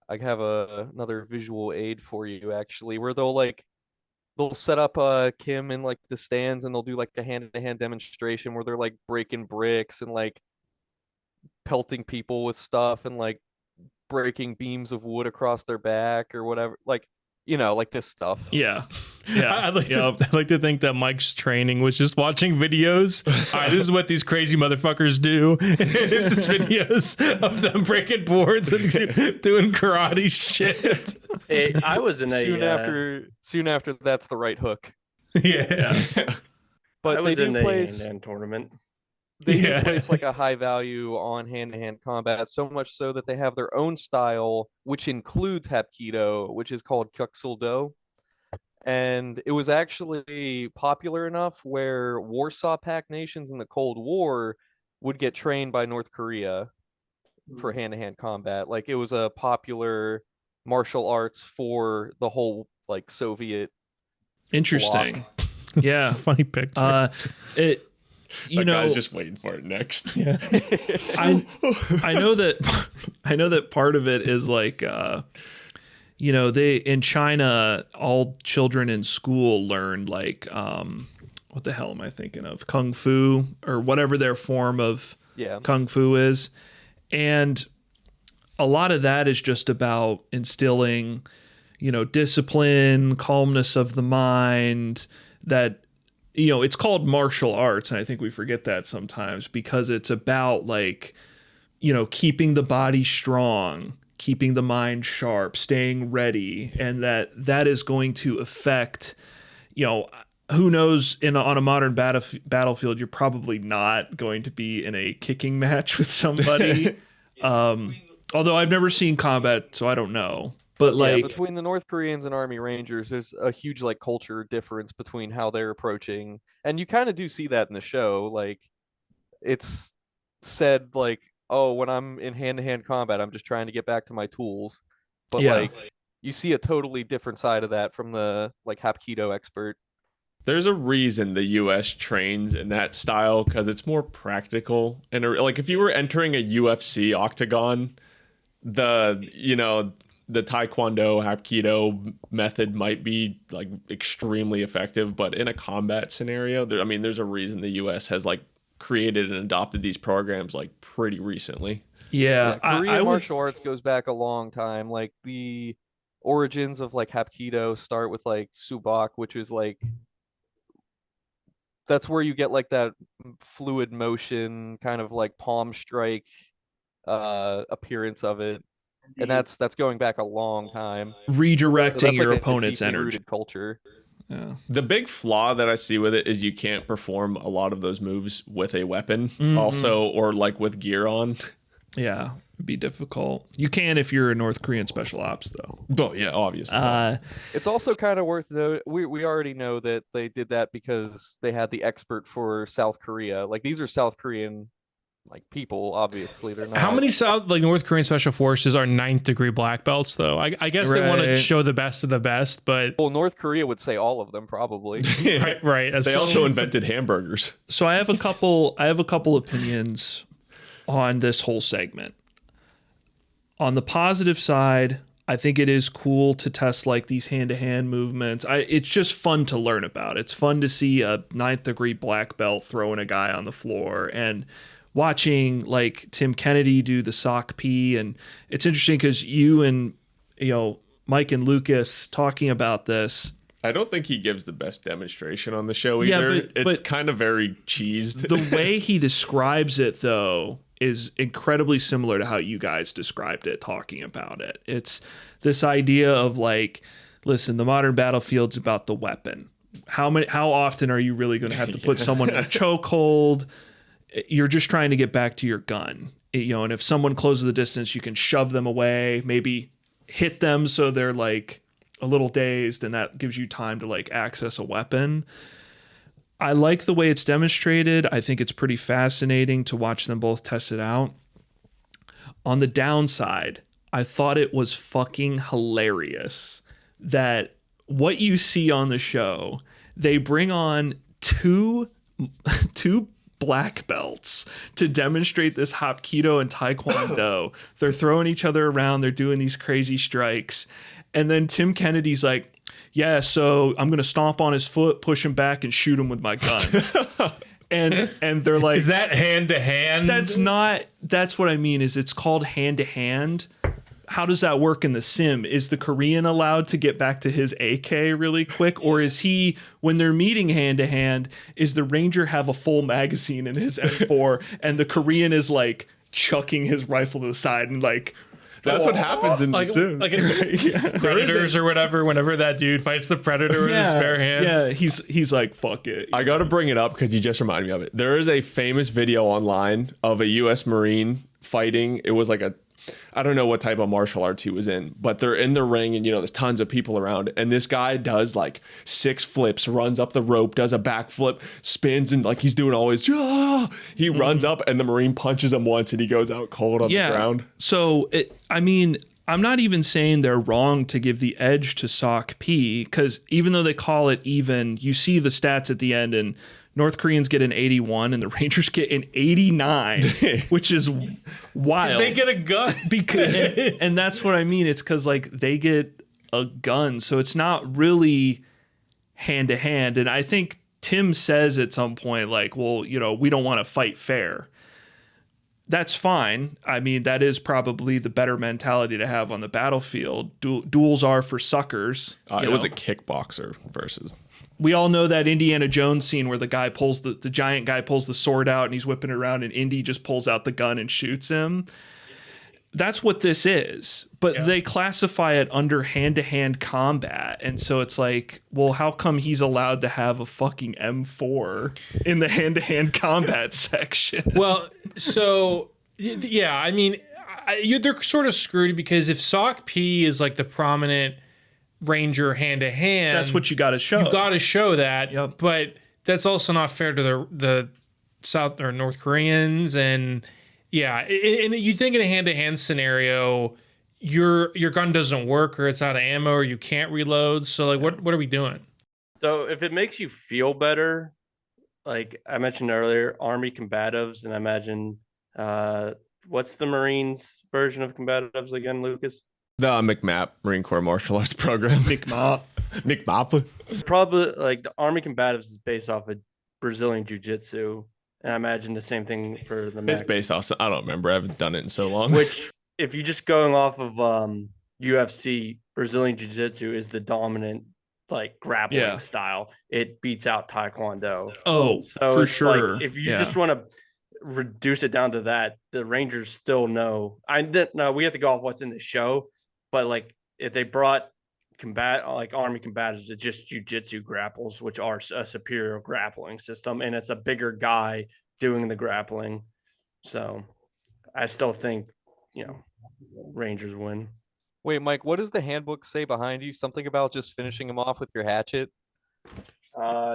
I have another visual aid for you actually, where they'll set up Kim in like the stands and they'll do like a hand-to-hand demonstration where they're like breaking bricks and like pelting people with stuff and like breaking beams of wood across their back or whatever, like like this stuff. Yeah. I'd like to think that Mike's training was just watching videos. All right, this is what these crazy motherfuckers do. It's just videos of them breaking boards and doing karate shit. I was in a soon after that's the right hook. Yeah. But I was they in do a place hand-to-hand tournament. they do place like a high value on hand-to-hand combat, so much so that they have their own style, which includes Hapkido, which is called Kyuksul-do. And it was actually popular enough where Warsaw Pact nations in the Cold War would get trained by North Korea for hand-to-hand combat. Like it was a popular martial arts for the whole like Soviet Interesting. bloc. Yeah. Funny picture. You That know, guy's just waiting for it next. Yeah. I know that part of it is like they in China all children in school learn like what the hell am I thinking of? Kung Fu or whatever their form of Kung Fu is. And a lot of that is just about instilling, discipline, calmness of the mind, that it's called martial arts, and I think we forget that sometimes because it's about like, keeping the body strong, keeping the mind sharp, staying ready, and that is going to affect, who knows, on a modern battlefield, you're probably not going to be in a kicking match with somebody. Although I've never seen combat, so I don't know. But between the North Koreans and Army Rangers, there's a huge culture difference between how they're approaching, and you kind of do see that in the show. It's said oh, when I'm in hand-to-hand combat, I'm just trying to get back to my tools. But you see a totally different side of that from the Hapkido expert. There's a reason the U.S. trains in that style, because it's more practical. And if you were entering a UFC octagon, the Taekwondo, Hapkido method might be extremely effective, but in a combat scenario, there's a reason the U.S. has created and adopted these programs pretty recently. Yeah, Korean martial arts goes back a long time. The origins of Hapkido start with Subak, which is that's where you get that fluid motion, kind of palm strike appearance of it. And that's going back a long time. Redirecting your opponent's energy. Rooted culture. Yeah. The big flaw that I see with it is you can't perform a lot of those moves with a weapon, also, or with gear on. Yeah, it'd be difficult. You can if you're a North Korean special ops, though. Oh yeah, obviously. It's also kind of worth note. We already know that they did that because they had the expert for South Korea. These are South Korean people, obviously. They're not. How many North Korean special forces are 9th degree black belts though? I guess they want to show the best of the best, but North Korea would say all of them probably. right. They also invented hamburgers. So I have a couple opinions on this whole segment. On the positive side, I think it is cool to test these hand-to-hand movements. It's just fun to learn about. It's fun to see a 9th degree black belt throwing a guy on the floor, and watching Tim Kennedy do the sock P. And it's interesting because you and Mike and Lucas talking about this. I don't think he gives the best demonstration on the show either. Yeah, it's kind of very cheesed. The way he describes it, though, is incredibly similar to how you guys described it, talking about it. It's this idea of listen, the modern battlefield's about the weapon. How often are you really going to have to put someone in a chokehold? You're just trying to get back to your gun. And if someone closes the distance, you can shove them away, maybe hit them so they're a little dazed, and that gives you time to access a weapon. I like the way it's demonstrated. I think it's pretty fascinating to watch them both test it out. On the downside, I thought it was fucking hilarious that what you see on the show, they bring on two black belts to demonstrate this Hapkido and Taekwondo. They're throwing each other around. They're doing these crazy strikes. And then Tim Kennedy's yeah, so I'm going to stomp on his foot, push him back, and shoot him with my gun. and they're is that hand to hand? That's what I mean, is it's called hand to hand. How does that work in the sim? Is the Korean allowed to get back to his AK really quick? Or is he, when they're meeting hand to hand, is the Ranger have a full magazine in his M4 and the Korean is chucking his rifle to the side and that's what happens in the sim. In Predators or whatever, whenever that dude fights the Predator with his bare hands. Yeah, he's fuck it. I got to bring it up because you just reminded me of it. There is a famous video online of a U.S. Marine fighting. It was I don't know what type of martial arts he was in, but they're in the ring and, there's tons of people around. And this guy does 6 flips, runs up the rope, does a backflip, spins, and he's doing all his, he runs up and the Marine punches him once and he goes out cold on the ground. So, I'm not even saying they're wrong to give the edge to Sock P, because even though they call it even, you see the stats at the end and North Koreans get an 81 and the Rangers get an 89, which is wild. They get a gun. And that's what I mean. It's because they get a gun, so it's not really hand to hand. And I think Tim says at some point, well, we don't want to fight fair. That's fine. That is probably the better mentality to have on the battlefield. Duels are for suckers. It was a kickboxer versus. We all know that Indiana Jones scene where the guy pulls the giant guy pulls the sword out and he's whipping it around and Indy just pulls out the gun and shoots him. that's what this is, but they classify it under hand-to-hand combat. And so it's like, well, how come he's allowed to have a fucking M4 in the hand-to-hand combat section? Well, so yeah, I mean, they're sort of screwed because if Sock P is like the prominent Ranger hand-to-hand, That's what you got to show. You got to show that, but that's also not fair to the South or North Koreans. And yeah, and you think in a hand-to-hand scenario, your gun doesn't work or it's out of ammo or you can't reload. So like, what are we doing? So if it makes you feel better, like I mentioned earlier, Army combatives, and I imagine what's the Marines version of combatives again, Lucas? The McMap Marine Corps Martial Arts Program. McMap. Probably like the Army combatives is based off of Brazilian Jiu-Jitsu. And I imagine the same thing for the It's based off. I don't remember. I haven't done it in so long. Which, if you're just going off of UFC, Brazilian Jiu-Jitsu is the dominant like grappling style. It beats out Taekwondo. Oh, so for sure. Like, if you just want to reduce it down to that, the Rangers still know. No, we have to go off what's in the show, but like if they brought Army combatives, it's just jiu-jitsu grapples, which are a superior grappling system, and it's a bigger guy doing the grappling. So I still think, Rangers win. Wait, Mike, what does the handbook say behind you? Something about just finishing him off with your hatchet?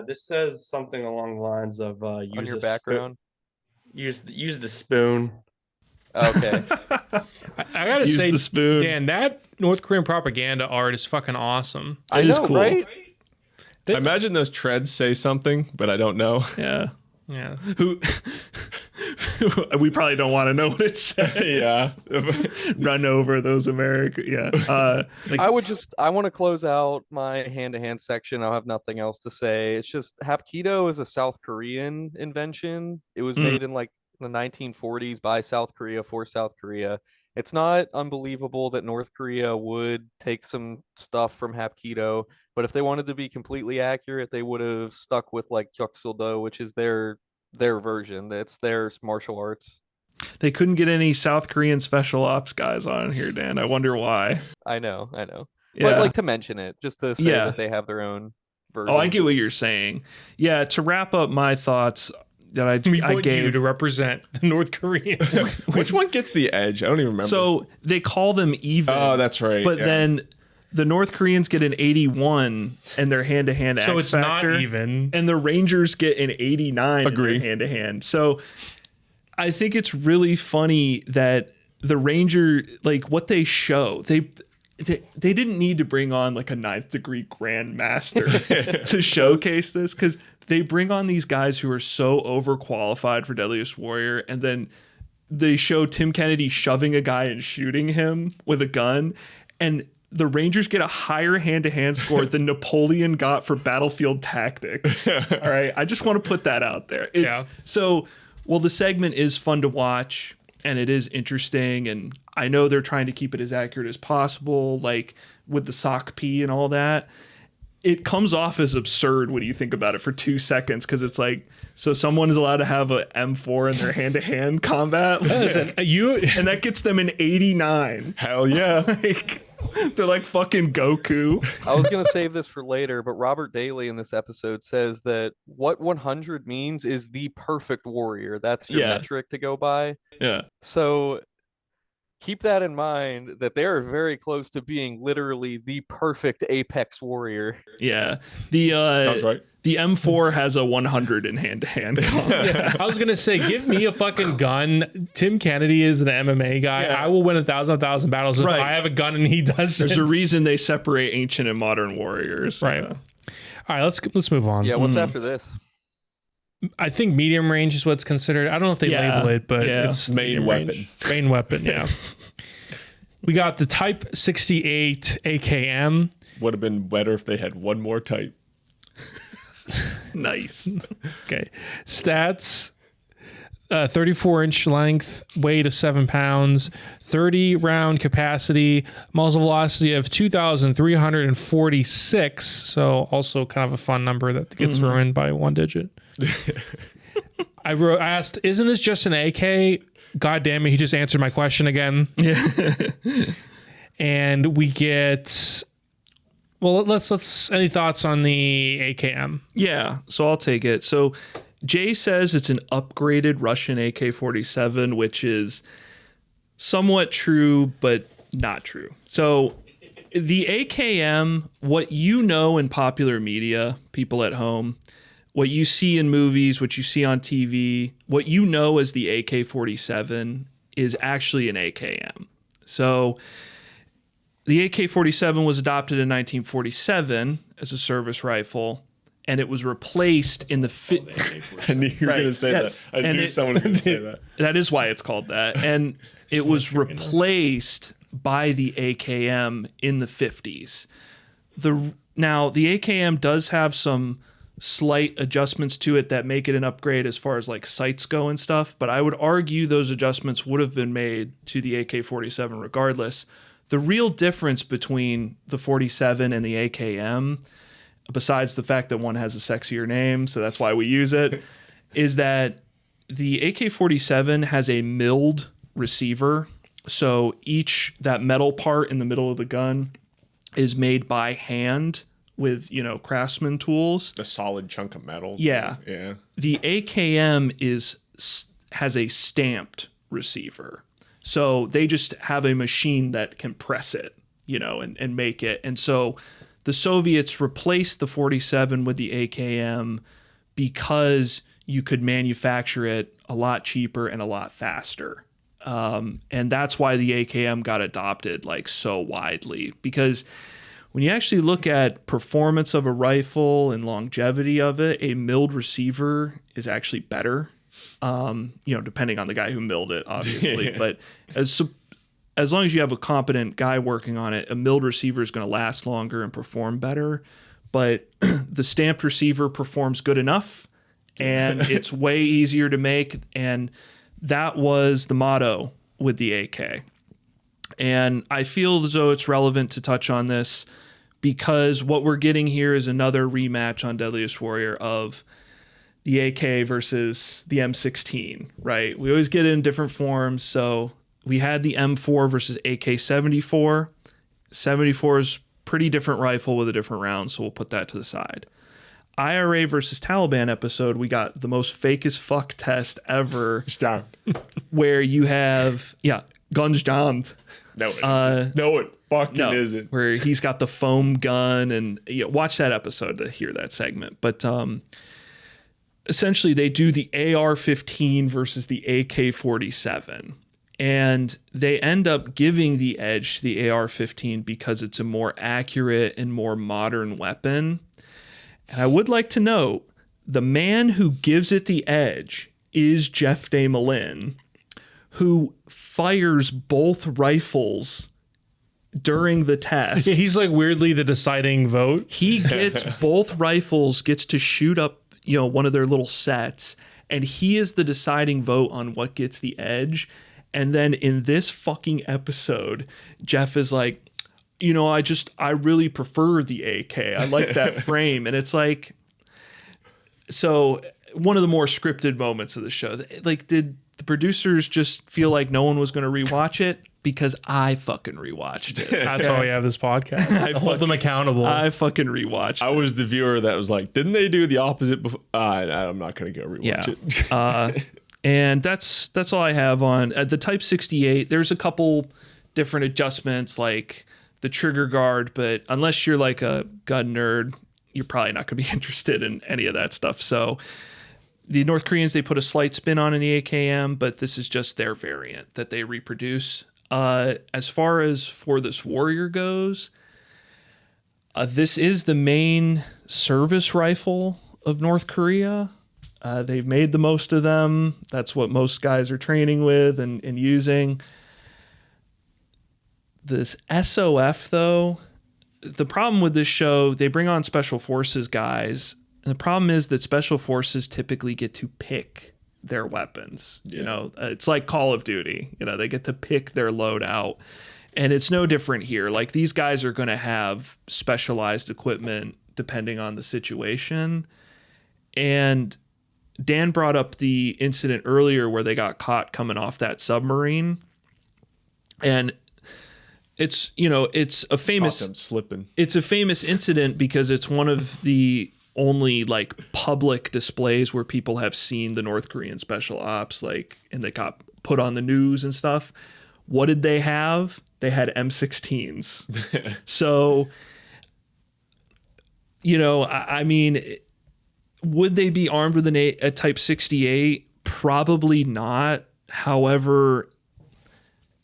This says something along the lines of on your background. Use the spoon. Okay. I gotta say, the spoon. Dan, that North Korean propaganda art is fucking awesome. I know, cool. Right? I imagine those treads say something, but I don't know. Yeah. Yeah. We probably don't want to know what it says. Yeah. Run over those America. Yeah. I want to close out my hand-to-hand section. I'll have nothing else to say. It's just Hapkido is a South Korean invention. It was made in like the 1940s by South Korea for South Korea. It's not unbelievable that North Korea would take some stuff from Hapkido, but if they wanted to be completely accurate, they would have stuck with like Gyeoksuldo, which is their version. That's their martial arts. They couldn't get any South Korean special ops guys on here, Dan. I wonder why. I know. Yeah. But like to mention it, just to say that they have their own version. Oh, I get what you're saying. Yeah, to wrap up my thoughts that I gave you to represent the North Koreans. Which one gets the edge? I don't even remember. So they call them even. Oh, that's right. But then the North Koreans get an 81 and their hand-to-hand so X it's factor, not even. And the Rangers get an 89 in their hand-to-hand. So I think it's really funny that the Ranger, like what they show, they didn't need to bring on like a 9th degree grandmaster to showcase this, because they bring on these guys who are so overqualified for Deadliest Warrior, and then they show Tim Kennedy shoving a guy and shooting him with a gun, and the Rangers get a higher hand-to-hand score than Napoleon got for Battlefield Tactics. All right, I just want to put that out there. So, well, the segment is fun to watch and it is interesting, and I know they're trying to keep it as accurate as possible, like with the sock P and all that. It comes off as absurd when you think about it for 2 seconds, because it's like, so someone is allowed to have a M4 in their hand-to-hand combat, and that gets them an 89. Hell yeah. They're like fucking Goku. I was going to save this for later, but Robert Daly in this episode says that what 100 means is the perfect warrior. That's your metric to go by. Yeah. So keep that in mind, that they are very close to being literally the perfect apex warrior. Yeah. Sounds right. The M4 has a 100 in hand-to-hand combat. I was going to say, give me a fucking gun. Tim Kennedy is an MMA guy. Yeah. I will win 1,000 battles if I have a gun and he doesn't. There's a reason they separate ancient and modern warriors. Right. All right, let's move on. Yeah, what's after this? I think medium range is what's considered. I don't know if they label it, but it's main weapon. Main weapon, yeah. We got the Type 68 AKM. Would have been better if they had one more type. Nice. Okay. Stats: 34-inch length, weight of 7 pounds, 30 round capacity, muzzle velocity of 2,346. So also kind of a fun number that gets ruined by one digit. I asked, isn't this just an AK? God damn it, he just answered my question again. And we get, well, let's any thoughts on the AKM? Yeah, so I'll take it. So Jay says it's an upgraded Russian AK-47, which is somewhat true, but not true. So the AKM, what you know in popular media, people at home, what you see in movies, what you see on TV, what you know as the AK-47 is actually an AKM. So the AK-47 was adopted in 1947 as a service rifle, and it was replaced in the... I knew you were going to say that. I knew someone was going to say that. That is why it's called that. And it was replaced by the AKM in the 50s. Now, the AKM does have some slight adjustments to it that make it an upgrade as far as like sights go and stuff, but I would argue those adjustments would have been made to the AK-47 regardless. The real difference between the 47 and the AKM, besides the fact that one has a sexier name, so that's why we use it, is that the AK-47 has a milled receiver. So that metal part in the middle of the gun is made by hand with, craftsman tools. A solid chunk of metal. Yeah. Yeah. The AKM has a stamped receiver. So they just have a machine that can press it, and make it. And so the Soviets replaced the 47 with the AKM because you could manufacture it a lot cheaper and a lot faster. And that's why the AKM got adopted like so widely, because when you actually look at performance of a rifle and longevity of it, a milled receiver is actually better. Depending on the guy who milled it, obviously. Yeah. But as long as you have a competent guy working on it, a milled receiver is going to last longer and perform better. But the stamped receiver performs good enough, and it's way easier to make. And that was the motto with the AK. And I feel as though it's relevant to touch on this because what we're getting here is another rematch on Deadliest Warrior of the AK versus the M16, right? We always get it in different forms. So we had the M4 versus AK-74. 74 is pretty different rifle with a different round, so we'll put that to the side. IRA versus Taliban episode, we got the most fake as fuck test ever. Where you have, guns jammed. No, it isn't. No, it fucking isn't. Where he's got the foam gun, and watch that episode to hear that segment. But essentially, they do the AR-15 versus the AK-47. And they end up giving the edge to the AR-15 because it's a more accurate and more modern weapon. And I would like to note, the man who gives it the edge is Jeff Desmoulins, who fires both rifles during the test. He's like weirdly the deciding vote. He gets both rifles, gets to shoot up, one of their little sets, and he is the deciding vote on what gets the edge. And then in this fucking episode, Jeff is like, I really prefer the AK. I like that frame. And it's like, so one of the more scripted moments of the show, like, did the producers just feel like no one was going to rewatch it? Because I fucking rewatched it. That's why we have this podcast. I hold them accountable. I fucking rewatched I was the viewer that was like, didn't they do the opposite before? I'm not going to go rewatch it. And that's all I have on the Type 68. There's a couple different adjustments like the trigger guard, but unless you're like a gun nerd, you're probably not going to be interested in any of that stuff. So the North Koreans, they put a slight spin on in the AKM, but this is just their variant that they reproduce. As far as For This Warrior goes, this is the main service rifle of North Korea. They've made the most of them. That's what most guys are training with and using. This SOF, though, the problem with this show, they bring on Special Forces guys. And the problem is that Special Forces typically get to pick their weapons. Yeah. It's like Call of Duty. They get to pick their loadout. And it's no different here. Like, these guys are going to have specialized equipment depending on the situation. And Dan brought up the incident earlier where they got caught coming off that submarine. And it's, you know, it's a famous incident because it's one of the only like public displays where people have seen the North Korean special ops, like, and they got put on the news and stuff. What did they have? They had M16s. So, you know, I mean, would they be armed with a Type 68? Probably not. However,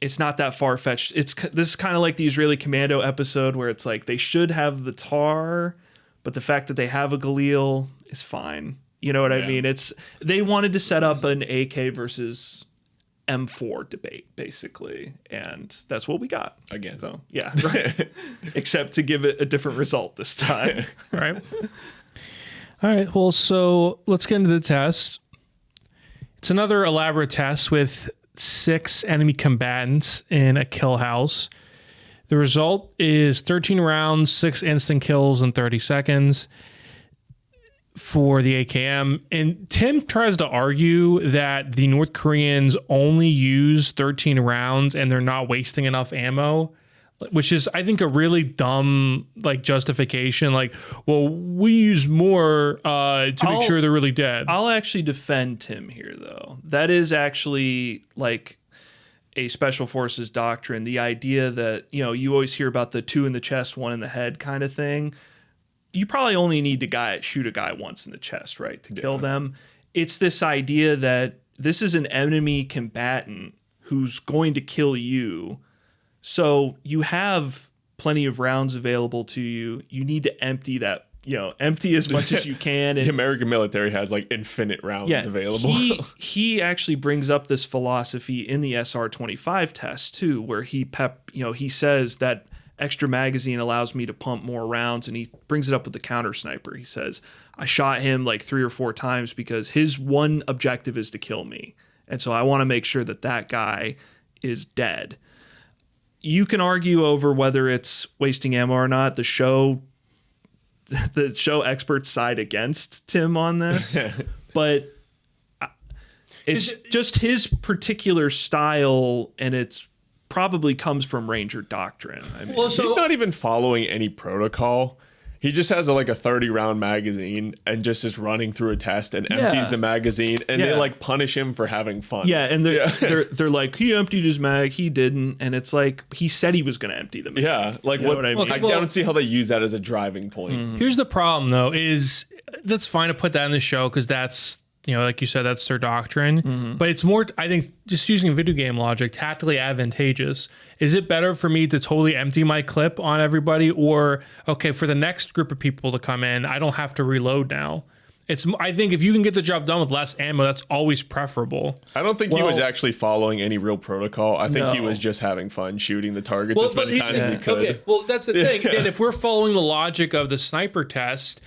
it's not that far-fetched. This is kind of like the Israeli Commando episode where it's like they should have the TAR, but the fact that they have a Galil is fine. You know what I mean? They wanted to set up an AK versus M4 debate, basically, and that's what we got again. So yeah, right. Except to give it a different result this time. Right. All right. Well, so let's get into the test. It's another elaborate test with 6 enemy combatants in a kill house. The result is 13 rounds, 6 instant kills in 30 seconds for the AKM. And Tim tries to argue that the North Koreans only use 13 rounds and they're not wasting enough ammo, which is, I think, a really dumb like justification. Like, well, we use more to make sure they're really dead. I'll actually defend Tim here, though. That is actually like a special forces doctrine. The idea that, you know, you always hear about the 2 in the chest, 1 in the head kind of thing. You probably only need to shoot a guy once in the chest, right, to kill them. It's this idea that this is an enemy combatant who's going to kill you. So you have plenty of rounds available to you. You need to empty that, you know, empty as much as you can. And the American military has like infinite rounds available. He actually brings up this philosophy in the SR-25 test too, where he says that extra magazine allows me to pump more rounds, and he brings it up with the counter sniper. He says, I shot him like 3 or 4 times because his one objective is to kill me. And so I want to make sure that that guy is dead. You can argue over whether it's wasting ammo or not. The show experts side against Tim on this, but it's just his particular style, and it's probably comes from Ranger doctrine. I mean, he's not even following any protocol. He just has a 30-round magazine and just is running through a test and empties the magazine, and they like punish him for having fun. Yeah, and they're like, he emptied his mag, he didn't, and it's like he said he was going to empty the mag. Yeah, like what I mean? I don't see how they use that as a driving point. Mm-hmm. Here's the problem, though: is that's fine to put that in the show because that's, you know, like you said, that's their doctrine. Mm-hmm. But it's more, I think, just using video game logic, tactically advantageous. Is it better for me to totally empty my clip on everybody, or okay, for the next group of people to come in, I don't have to reload now? I think if you can get the job done with less ammo, that's always preferable. I don't think he was actually following any real protocol. I think he was just having fun shooting the targets as many times as he could. Okay, well, that's the thing. And if we're following the logic of the sniper test,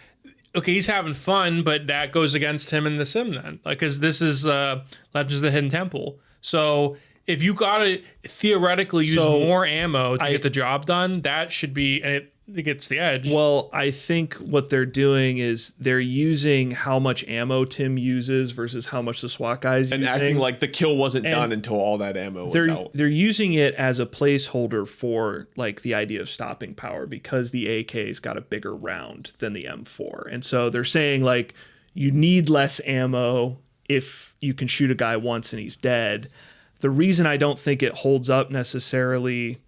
okay, he's having fun, but that goes against him in the sim then. Like, because this is Legends of the Hidden Temple. So if you got to theoretically use more ammo to get the job done, that should be, and it gets the edge. Well, I think what they're doing is they're using how much ammo Tim uses versus how much the SWAT guys and using. Acting like the kill wasn't done until all that ammo was out. They're using it as a placeholder for like the idea of stopping power because the AK's got a bigger round than the M4. And so they're saying like you need less ammo if you can shoot a guy once and he's dead. The reason I don't think it holds up necessarily,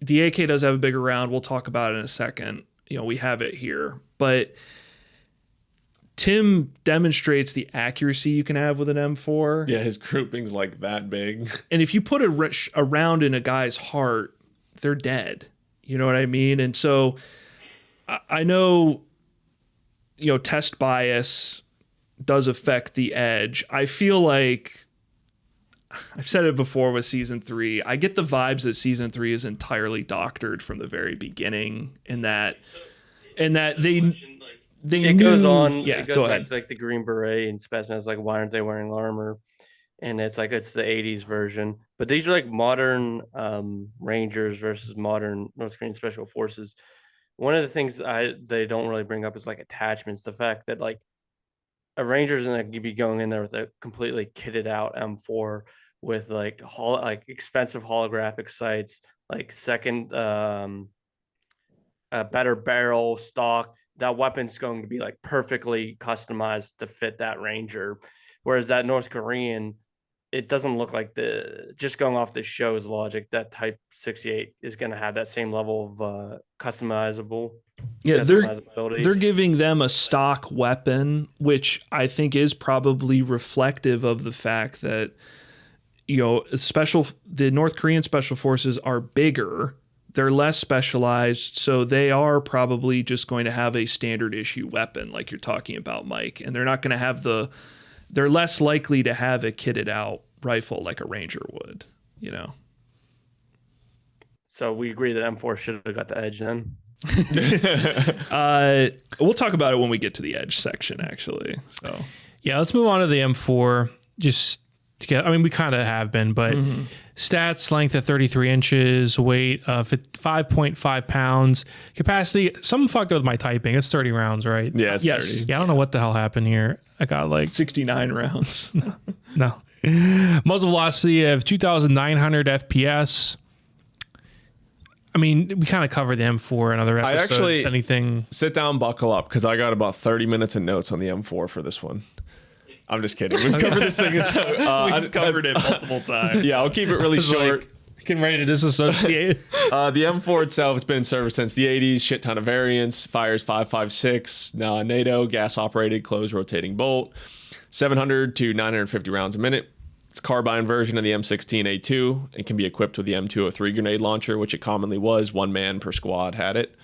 the AK does have a bigger round. We'll talk about it in a second. You know, we have it here. But Tim demonstrates the accuracy you can have with an M4. Yeah, his grouping's like that big. And if you put a round in a guy's heart, they're dead. You know what I mean? And so I know, you know, test bias does affect the edge. I feel like I've said it before with season 3. I get the vibes that season 3 is entirely doctored from the very beginning, in that they it goes on. Yeah, it goes go back ahead. to like the Green Beret and Spetsnaz, like, why aren't they wearing armor? And it's like it's the 80s version. But these are like modern Rangers versus modern North Korean Special Forces. One of the things they don't really bring up is like attachments. The fact that like a Ranger's gonna be going in there with a completely kitted out M4 with like expensive holographic sights, like second a better barrel stock. That weapon's going to be like perfectly customized to fit that Ranger. Whereas that North Korean, it doesn't look like just going off the show's logic, that Type 68 is going to have that same level of customizable. Yeah, they're giving them a stock weapon, which I think is probably reflective of the fact that, you know, the North Korean special forces are bigger. They're less specialized, so they are probably just going to have a standard issue weapon like you're talking about, Mike. And they're not going to have they're less likely to have a kitted out rifle like a Ranger would, you know. So we agree that M4 should have got the edge then. We'll talk about it when we get to the edge section, actually. So yeah, let's move on to the M4. I mean, we kind of have been, but stats: length of 33 inches, weight of 5.5 pounds, capacity. Something fucked up with my typing. It's 30 rounds, right? Yeah, it's 30. Yeah, I don't know what the hell happened here. I got like 69 rounds. No. Muzzle velocity of 2,900 FPS. I mean, we kind of covered the M4 in other episodes. I actually anything. Sit down, buckle up, because I got about 30 minutes of notes on the M4 for this one. I'm just kidding. We've covered this thing. We've covered it multiple times. Yeah, I'll keep it really short. Getting ready to disassociate. The M4 itself has been in service since the 80s. Shit ton of variants. Fires 5.56. NATO gas operated closed rotating bolt. 700 to 950 rounds a minute. It's a carbine version of the M16A2. It can be equipped with the M203 grenade launcher, which it commonly was. One man per squad had it.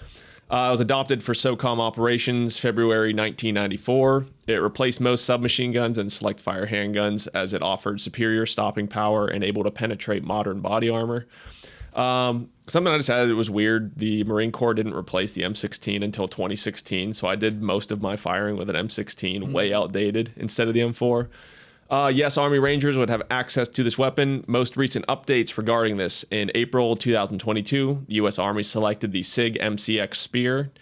It was adopted for SOCOM operations February 1994. It replaced most submachine guns and select fire handguns as it offered superior stopping power and able to penetrate modern body armor. Something I just added, it was weird. The Marine Corps didn't replace the M16 until 2016, so I did most of my firing with an M16, way outdated, instead of the M4. Yes, Army Rangers would have access to this weapon. Most recent updates regarding this: in April 2022, the U.S. Army selected the SIG MCX Spear,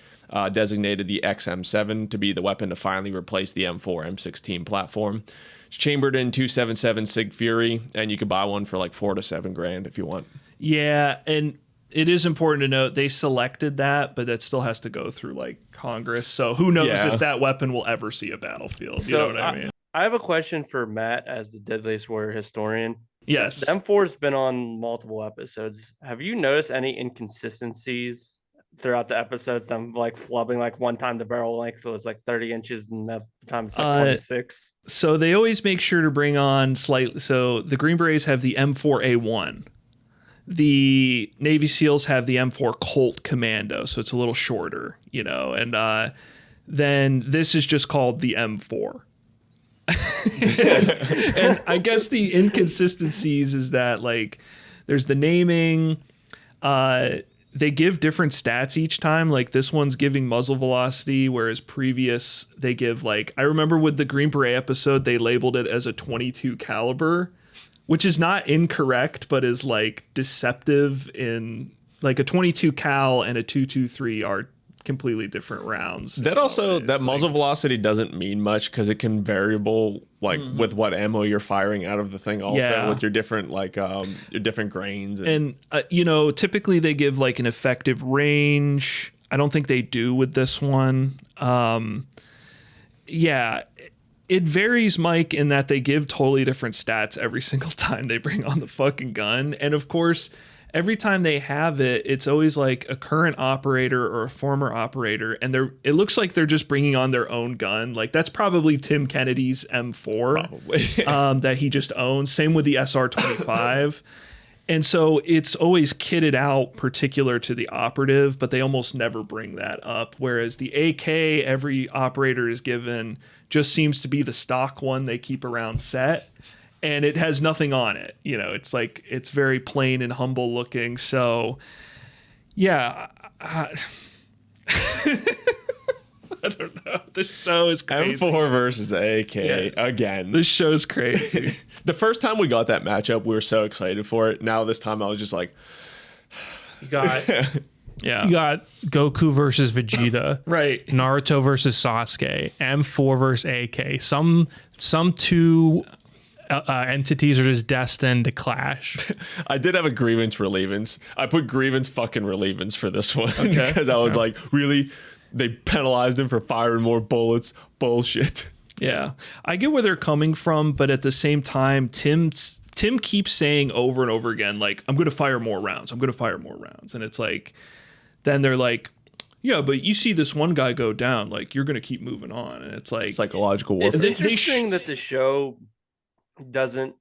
designated the XM7 to be the weapon to finally replace the M4 M16 platform. It's chambered in 277 SIG Fury, and you could buy one for like $4,000 to $7,000 if you want. Yeah, and it is important to note they selected that, but that still has to go through like Congress. So who knows if that weapon will ever see a battlefield? You know what I mean? I have a question for Matt as the Deadliest Warrior historian. Yes. The M4's been on multiple episodes. Have you noticed any inconsistencies throughout the episodes? I'm like flubbing, like one time the barrel length was like 30 inches and the time it's like 26. So they always make sure to bring on slightly. So the Green Berets have the M4A1. The Navy SEALs have the M4 Colt Commando, so it's a little shorter, you know, and then this is just called the M4. And I guess the inconsistencies is that like there's the naming, they give different stats each time. Like this one's giving muzzle velocity, whereas previous they give like, I remember with the Green Beret episode they labeled it as a 22 caliber, which is not incorrect but is like deceptive. In like a 22 cal and a 223 are completely different rounds. That also, that muzzle velocity doesn't mean much because it can variable like with what ammo you're firing out of the thing also, with your different like your different grains. And you know, typically they give like an effective range. I don't think they do with this one. Yeah, it varies, Mike, in that they give totally different stats every single time they bring on the fucking gun. And of course, every time they have it, it's always like a current operator or a former operator, and it looks like they're just bringing on their own gun. Like that's probably Tim Kennedy's M4 that he just owns. Same with the SR-25. And so it's always kitted out particular to the operative, but they almost never bring that up. Whereas the AK every operator is given just seems to be the stock one they keep around set. And it has nothing on it. You know, it's like, it's very plain and humble looking. So, yeah. I don't know. This show is crazy. M4 versus AK again. This show's crazy. The first time we got that matchup, we were so excited for it. Now this time I was just like... You got Yeah. You got Goku versus Vegeta. Right. Naruto versus Sasuke. M4 versus AK. Some two entities are just destined to clash. I did have a grievance relievance. I put grievance fucking relievance for this one because I was like, really? They penalized him for firing more bullets? Bullshit. Yeah. I get where they're coming from, but at the same time, Tim keeps saying over and over again, like, I'm going to fire more rounds. I'm going to fire more rounds. And it's like, then they're like, yeah, but you see this one guy go down, like, you're going to keep moving on. And it's like psychological warfare. It's interesting that the show doesn't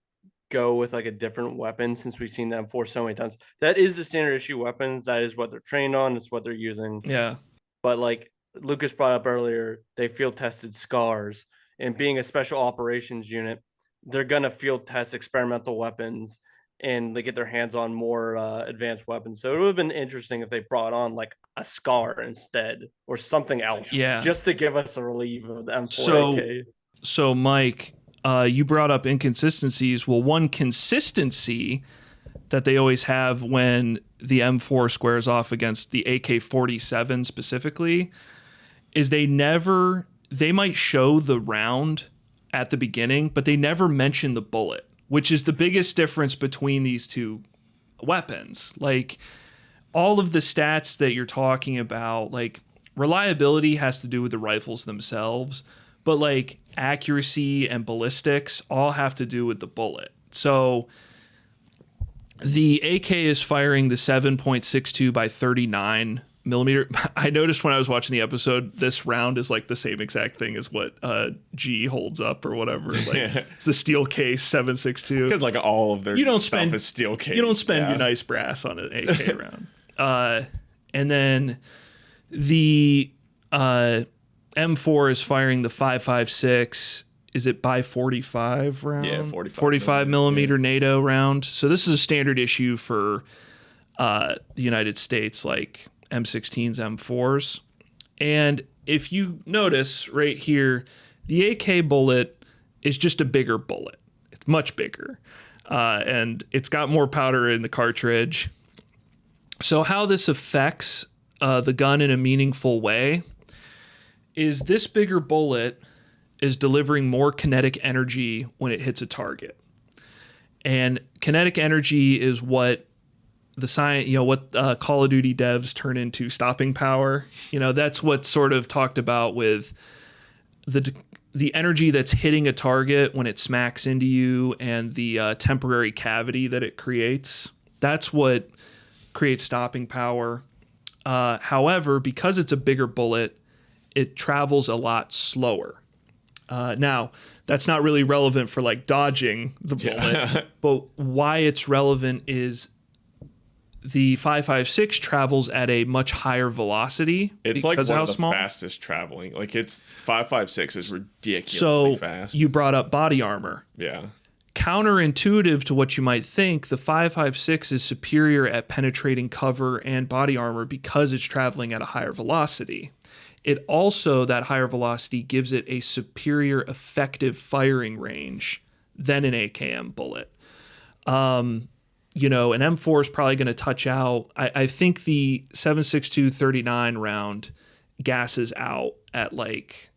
go with like a different weapon since we've seen them for so many times. That is the standard issue weapon. That is what they're trained on. It's what they're using. Yeah. But like Lucas brought up earlier, they field tested scars, and being a special operations unit, they're gonna field test experimental weapons and they get their hands on more advanced weapons. So it would have been interesting if they brought on like a scar instead or something else. Yeah. Just to give us a relief of the M4AK. So Mike, you brought up inconsistencies. Well, one consistency that they always have when the M4 squares off against the AK-47 specifically is they might show the round at the beginning, but they never mention the bullet, which is the biggest difference between these two weapons. Like, all of the stats that you're talking about, like, reliability has to do with the rifles themselves, but like accuracy and ballistics all have to do with the bullet. So the AK is firing the 7.62 by 39 millimeter. I noticed when I was watching the episode, this round is like the same exact thing as what G holds up or whatever. Like it's the steel case 7.62. Because like all of their stuff is steel case. You don't spend your nice brass on an AK round. And then the M4 is firing the 5.56. Is it by 45 round? Yeah, 45 millimeter NATO round. So this is a standard issue for the United States, like M16s, M4s. And if you notice right here, the AK bullet is just a bigger bullet. It's much bigger. And it's got more powder in the cartridge. So how this affects the gun in a meaningful way is this bigger bullet is delivering more kinetic energy when it hits a target. And kinetic energy is what the science, what Call of Duty devs turn into stopping power. That's what's sort of talked about with the energy that's hitting a target when it smacks into you and the temporary cavity that it creates. That's what creates stopping power. However, because it's a bigger bullet, it travels a lot slower. Now, that's not really relevant for like dodging the bullet, but why it's relevant is the 5.56 travels at a much higher velocity. It's like one of the fastest traveling. Like it's 5.56 is ridiculously fast. So you brought up body armor. Yeah. Counterintuitive to what you might think, the 5.56 is superior at penetrating cover and body armor because it's traveling at a higher velocity. It also, that higher velocity gives it a superior effective firing range than an AKM bullet. An M4 is probably going to touch out. I think the 7.62 round gasses out at like,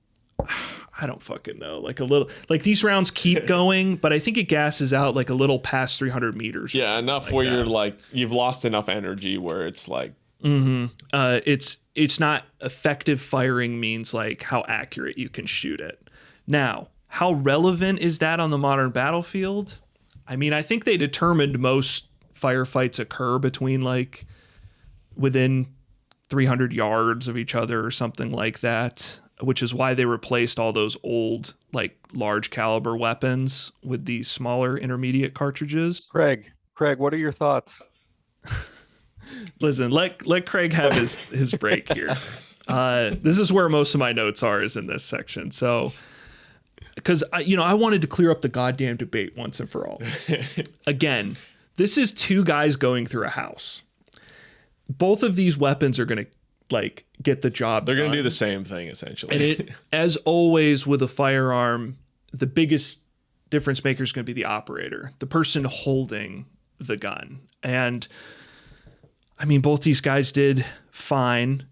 I don't fucking know, like a little, like these rounds keep going, but I think it gasses out like a little past 300 meters. Yeah, enough where you're like, you've lost enough energy where it's like. It's not effective firing means like how accurate you can shoot it. Now, how relevant is that on the modern battlefield? I mean, I think they determined most firefights occur between like within 300 yards of each other or something like that, which is why they replaced all those old like large caliber weapons with these smaller intermediate cartridges. Craig, what are your thoughts? Listen, let Craig have his break here. This is where most of my notes are, is in this section. So, because I wanted to clear up the goddamn debate once and for all. Again, this is two guys going through a house. Both of these weapons are going to like get the job. They're going to do the same thing essentially. And it, as always with a firearm, the biggest difference maker is going to be the operator, the person holding the gun. And I mean, both these guys did fine.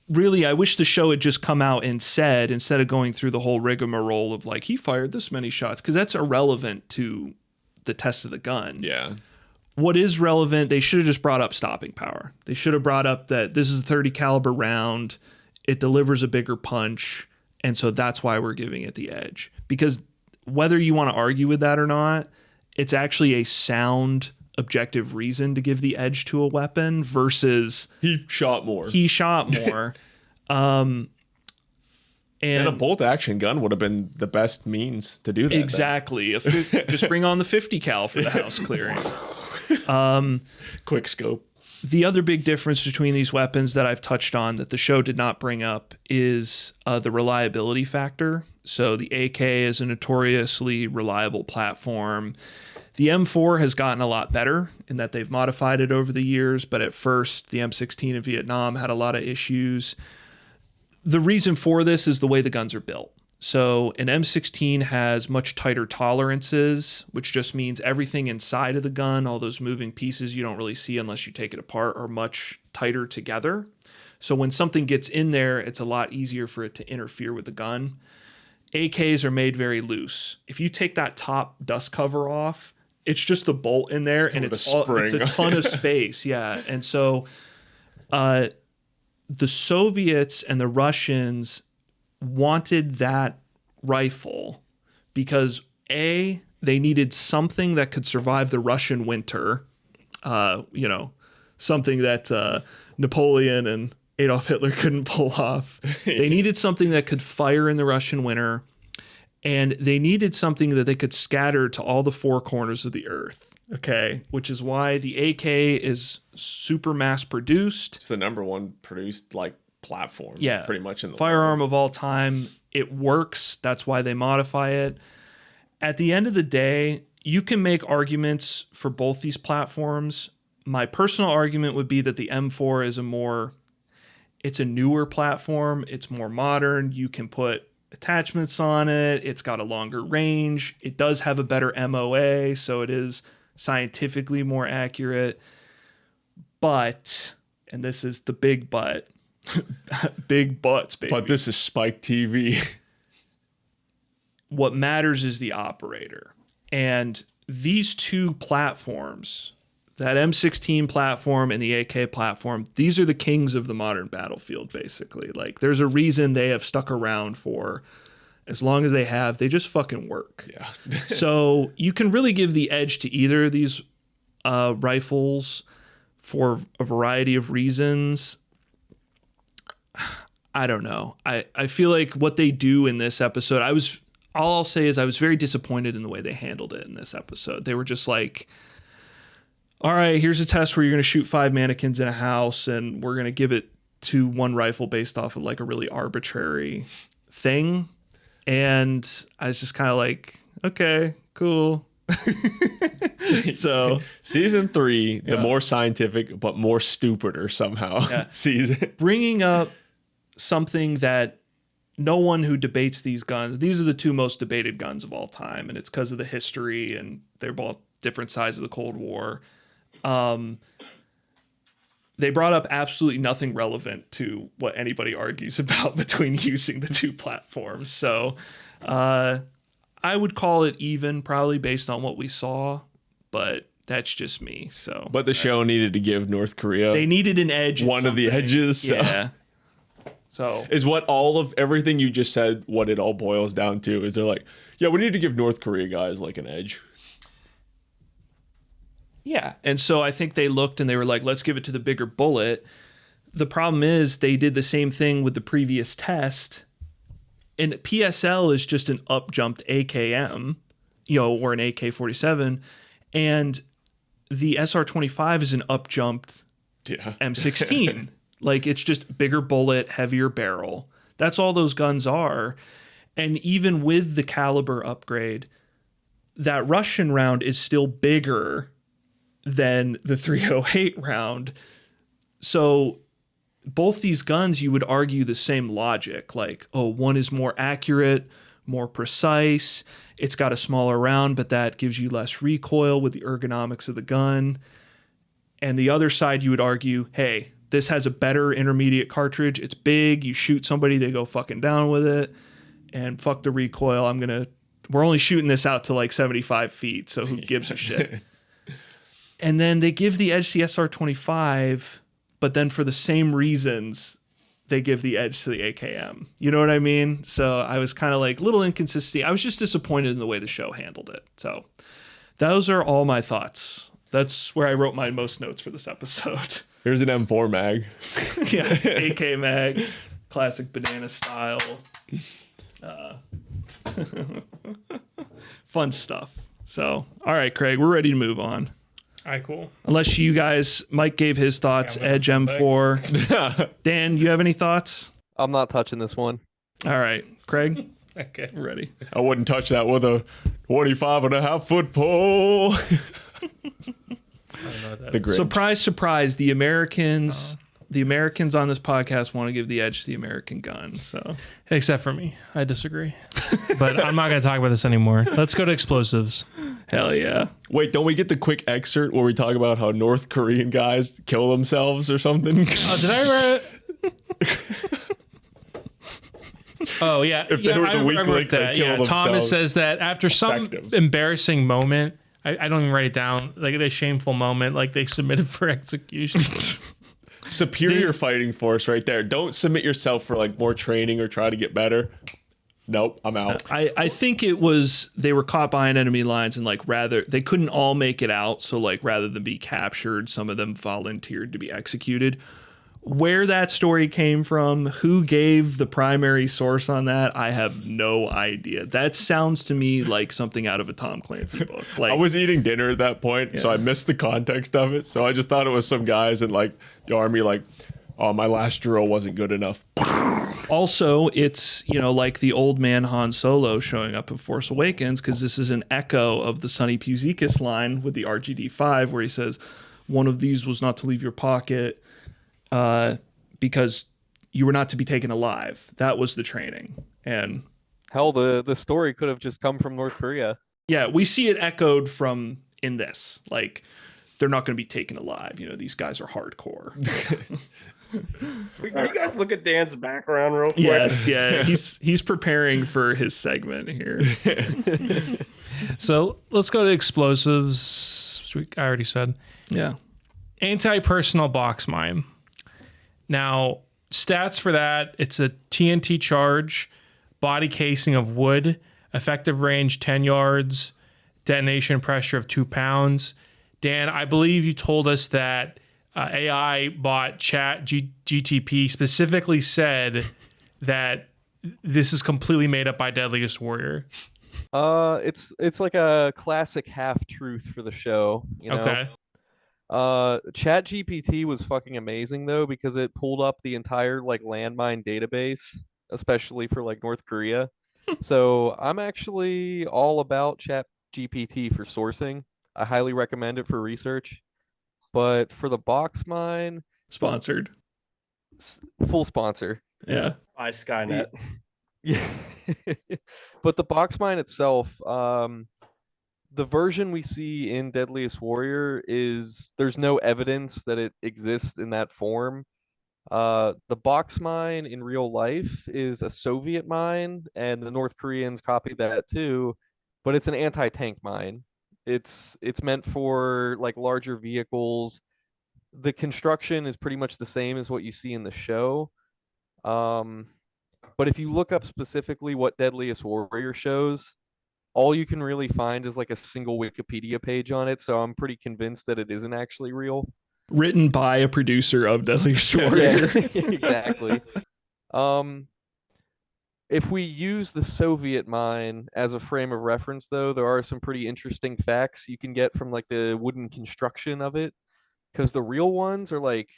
Really, I wish the show had just come out and said, instead of going through the whole rigmarole of like, he fired this many shots, because that's irrelevant to the test of the gun. Yeah. What is relevant, they should have just brought up stopping power. They should have brought up that this is a 30 caliber round. It delivers a bigger punch. And so that's why we're giving it the edge. Because whether you want to argue with that or not, it's actually a sound, objective reason to give the edge to a weapon versus he shot more. And a bolt action gun would have been the best means to do that. Exactly. Just bring on the 50 cal for the house clearing. Quick scope. The other big difference between these weapons that I've touched on that the show did not bring up is the reliability factor. So the AK is a notoriously reliable platform. The M4 has gotten a lot better in that they've modified it over the years, but at first the M16 in Vietnam had a lot of issues. The reason for this is the way the guns are built. So an M16 has much tighter tolerances, which just means everything inside of the gun, all those moving pieces you don't really see unless you take it apart, are much tighter together. So when something gets in there, it's a lot easier for it to interfere with the gun. AKs are made very loose. If you take that top dust cover off, it's just a bolt in there and it's a ton of space. Yeah. And so the Soviets and the Russians wanted that rifle because they needed something that could survive the Russian winter, something that Napoleon and Adolf Hitler couldn't pull off. They needed something that could fire in the Russian winter, and they needed something that they could scatter to all the four corners of the earth. Okay, which is why the AK is super mass produced. It's the number one produced platform. Yeah, pretty much in the firearm of all time. It works. That's why they modify it. At the end of the day, you can make arguments for both these platforms. My personal argument would be that the M4 is it's a newer platform. It's more modern. You can put attachments on it. It's got a longer range. It does have a better MOA, so it is scientifically more accurate. But, and this is the big but, big butts, baby. But this is Spike TV. What matters is the operator. And these two platforms, that M16 platform and the AK platform, these are the kings of the modern battlefield, basically. There's a reason they have stuck around for as long as they have. They just fucking work. Yeah. So you can really give the edge to either of these rifles for a variety of reasons. I don't know. I feel like what they do in this episode, all I'll say is I was very disappointed in the way they handled it in this episode. They were just like, all right, here's a test where you're going to shoot 5 mannequins in a house, and we're going to give it to one rifle based off of a really arbitrary thing. And I was just kind of like, okay, cool. So season 3, the more scientific but more stupider somehow season. Bringing up something that no one who debates these guns, these are the two most debated guns of all time, and it's because of the history, and they're both different sides of the Cold War. They brought up absolutely nothing relevant to what anybody argues about between using the two platforms. So I would call it even, probably based on what we saw, but that's just me. So, but the show needed to give North Korea, they needed an edge, one of the edges. So. Yeah. So is what all of everything you just said, what it all boils down to is they're like, yeah, we need to give North Korea guys an edge. Yeah. And so I think they looked and they were like, let's give it to the bigger bullet. The problem is they did the same thing with the previous test. And PSL is just an up-jumped AKM, or an AK-47. And the SR-25 is an up-jumped M16. It's just bigger bullet, heavier barrel. That's all those guns are. And even with the caliber upgrade, that Russian round is still bigger than the 308 round. So both these guns, you would argue the same logic. One is more accurate, more precise. It's got a smaller round, but that gives you less recoil with the ergonomics of the gun. And the other side, you would argue, hey, this has a better intermediate cartridge. It's big. You shoot somebody, they go fucking down with it. And fuck the recoil. We're only shooting this out to like 75 feet. So who gives a shit? And then they give the edge to the SR-25, but then for the same reasons, they give the edge to the AKM. You know what I mean? So I was kind of like, little inconsistency. I was just disappointed in the way the show handled it. So those are all my thoughts. That's where I wrote my most notes for this episode. Here's an M4 mag. Yeah, AK mag, classic banana style. Fun stuff. So, all right, Craig, we're ready to move on. All right, cool. Unless you guys, Mike gave his thoughts, Edge M4. Dan, you have any thoughts? I'm not touching this one. All right, Craig, Okay. we're ready. I wouldn't touch that with a 25.5-foot pole. I don't know what that The is. grid. Surprise, surprise, the Americans on this podcast want to give the edge to the American gun. So Except for me. I disagree. But I'm not going to talk about this anymore. Let's go to explosives. hell yeah. Wait, don't we get the quick excerpt where we talk about how North Korean guys kill themselves or something? Oh, did I read it? Oh, yeah. If they yeah, were the weak I wrote link, they that. kill Yeah, Thomas themselves. says that after some Effective. embarrassing moment, I don't even write it down, like a shameful moment, like they submitted for execution. Superior fighting force right there. Don't submit yourself for like more training or try to get better. Nope, I'm out. I think it was they were caught behind enemy lines and like they couldn't all make it out. So like rather than be captured, some of them volunteered to be executed. Where that story came from, who gave the primary source on that, I have no idea. That sounds to me like something out of a Tom Clancy book. Like, I was eating dinner at that point, so I missed the context of it. So I just thought it was some guys in like the army, like, oh, my last drill wasn't good enough. also, it's, like the old man Han Solo showing up in Force Awakens, because this is an echo of the Sonny Puzikis line with the RGD5, where he says, one of these was not to leave your pocket. Because you were not to be taken alive. That was the training. And Hell, the story could have just come from North Korea. yeah, we see it echoed from in this. Like, they're not going to be taken alive. These guys are hardcore. Can you guys look at Dan's background real quick? Yes, yeah. He's preparing for his segment here. So let's go to explosives. I already said. Yeah. Anti-personal box mine. Now, stats for that, it's a TNT charge, body casing of wood, effective range 10 yards, detonation pressure of 2 pounds. Dan, I believe you told us that AI bot GTP specifically said that this is completely made up by Deadliest Warrior. It's like a classic half truth for the show. Okay. ChatGPT was fucking amazing though, because it pulled up the entire like landmine database, especially for like North Korea. So I'm actually all about ChatGPT for sourcing. I highly recommend it for research. But for the box mine, Sponsored. full sponsor. Yeah. By Skynet. Yeah. But the box mine itself, the version we see in Deadliest Warrior is there's no evidence that it exists in that form. The box mine in real life is a Soviet mine, and the North Koreans copied that too, but it's an anti-tank mine. It's meant for like larger vehicles. The construction is pretty much the same as what you see in the show. But if you look up specifically what Deadliest Warrior shows, all you can really find is like a single Wikipedia page on it, so I'm pretty convinced that it isn't actually real. Written by a producer of Deadliest Warrior. Yeah, exactly. If we use the Soviet mine as a frame of reference, though, there are some pretty interesting facts you can get from like the wooden construction of it, because the real ones are like,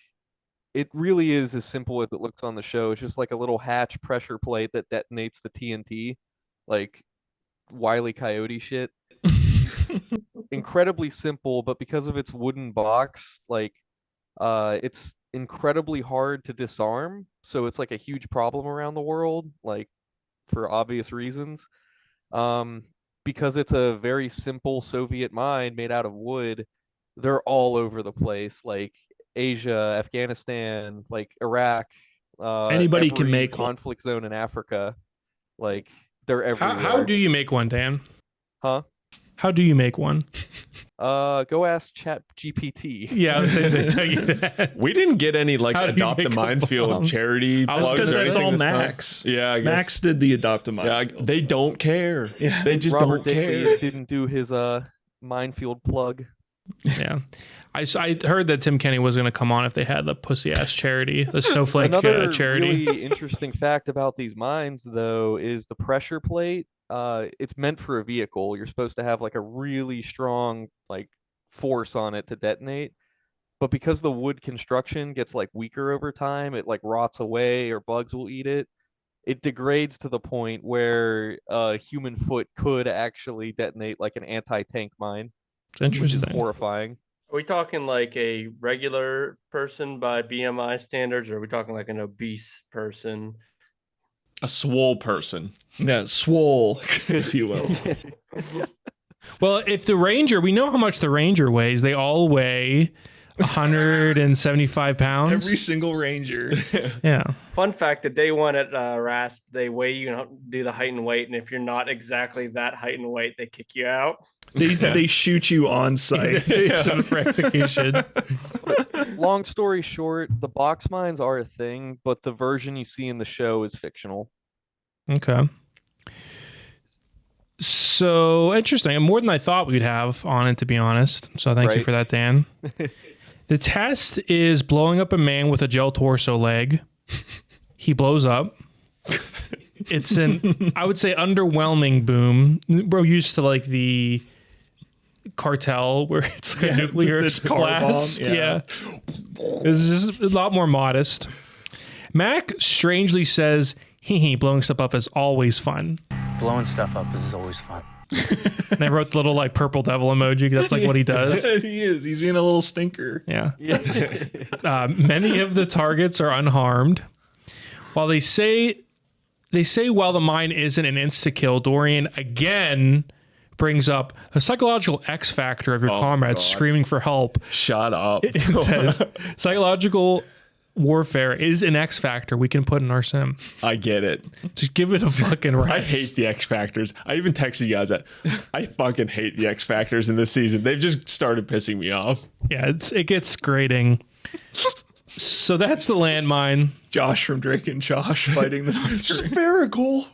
it really is as simple as it looks on the show. It's just like a little hatch pressure plate that detonates the TNT, like Wile E. Coyote shit. It's incredibly simple, but because of its wooden box, like it's incredibly hard to disarm, so it's like a huge problem around the world, like for obvious reasons. Because it's a very simple Soviet mine made out of wood, they're all over the place, like Asia, Afghanistan, like Iraq, Anybody can every make one. conflict zone in Africa. Like they're everywhere. How do you make one, Dan? Huh? How do you make one? Go ask Chat GPT. Yeah, I was saying they tell you that. We didn't get any like How do you Adopt a make a Minefield bomb? charity I was plugs Because or that's anything all this time. Max. Yeah, I guess. Max did the Adopt a Yeah, Minefield. they don't care. Yeah. They just Robert don't Dickley care. didn't do his minefield plug. Yeah. I heard that Tim Kenny was going to come on if they had the pussy ass charity, the snowflake Another charity. really interesting fact about these mines, though, is the pressure plate. It's meant for a vehicle. You're supposed to have like a really strong like force on it to detonate. But because the wood construction gets like weaker over time, it like rots away or bugs will eat it. It degrades to the point where a human foot could actually detonate like an anti-tank mine, It's which is interesting. horrifying. Are we talking like a regular person by BMI standards, or are we talking like an obese person? A swole person. Yeah, swole, if you will. Well, if the Ranger, we know how much the Ranger weighs. They all weigh 175 pounds. Every single Ranger. Yeah. Fun fact: the day one at RASP, they weigh you and do the height and weight, and if you're not exactly that height and weight, they kick you out. They shoot you on site. So for execution. Long story short, the box mines are a thing, but the version you see in the show is fictional. Okay. So interesting. And more than I thought we'd have on it, to be honest. So thank you Right. for that, Dan. The test is blowing up a man with a gel torso leg. He blows up. It's an, I would say, underwhelming boom. We're used to like the cartel where it's like a nuclear this car bomb, blast. yeah. Yeah. This is just a lot more modest. Mac strangely says, hee, blowing stuff up is always fun. Blowing stuff up is always fun. And I wrote the little like purple devil emoji. 'Cause that's like what he does. He is. He's being a little stinker. Yeah. Many of the targets are unharmed. While they say while the mine isn't an insta-kill, Dorian again brings up a psychological X factor of your comrades God. screaming for help. Shut up. It says psychological warfare is an X factor we can put in our sim. I get it. Just give it a fucking rest. I hate the X Factors. I even texted you guys that I fucking hate the X Factors in this season. They've just started pissing me off. Yeah, it gets grating. So that's the landmine. Josh from Drake and Josh fighting the Spherical.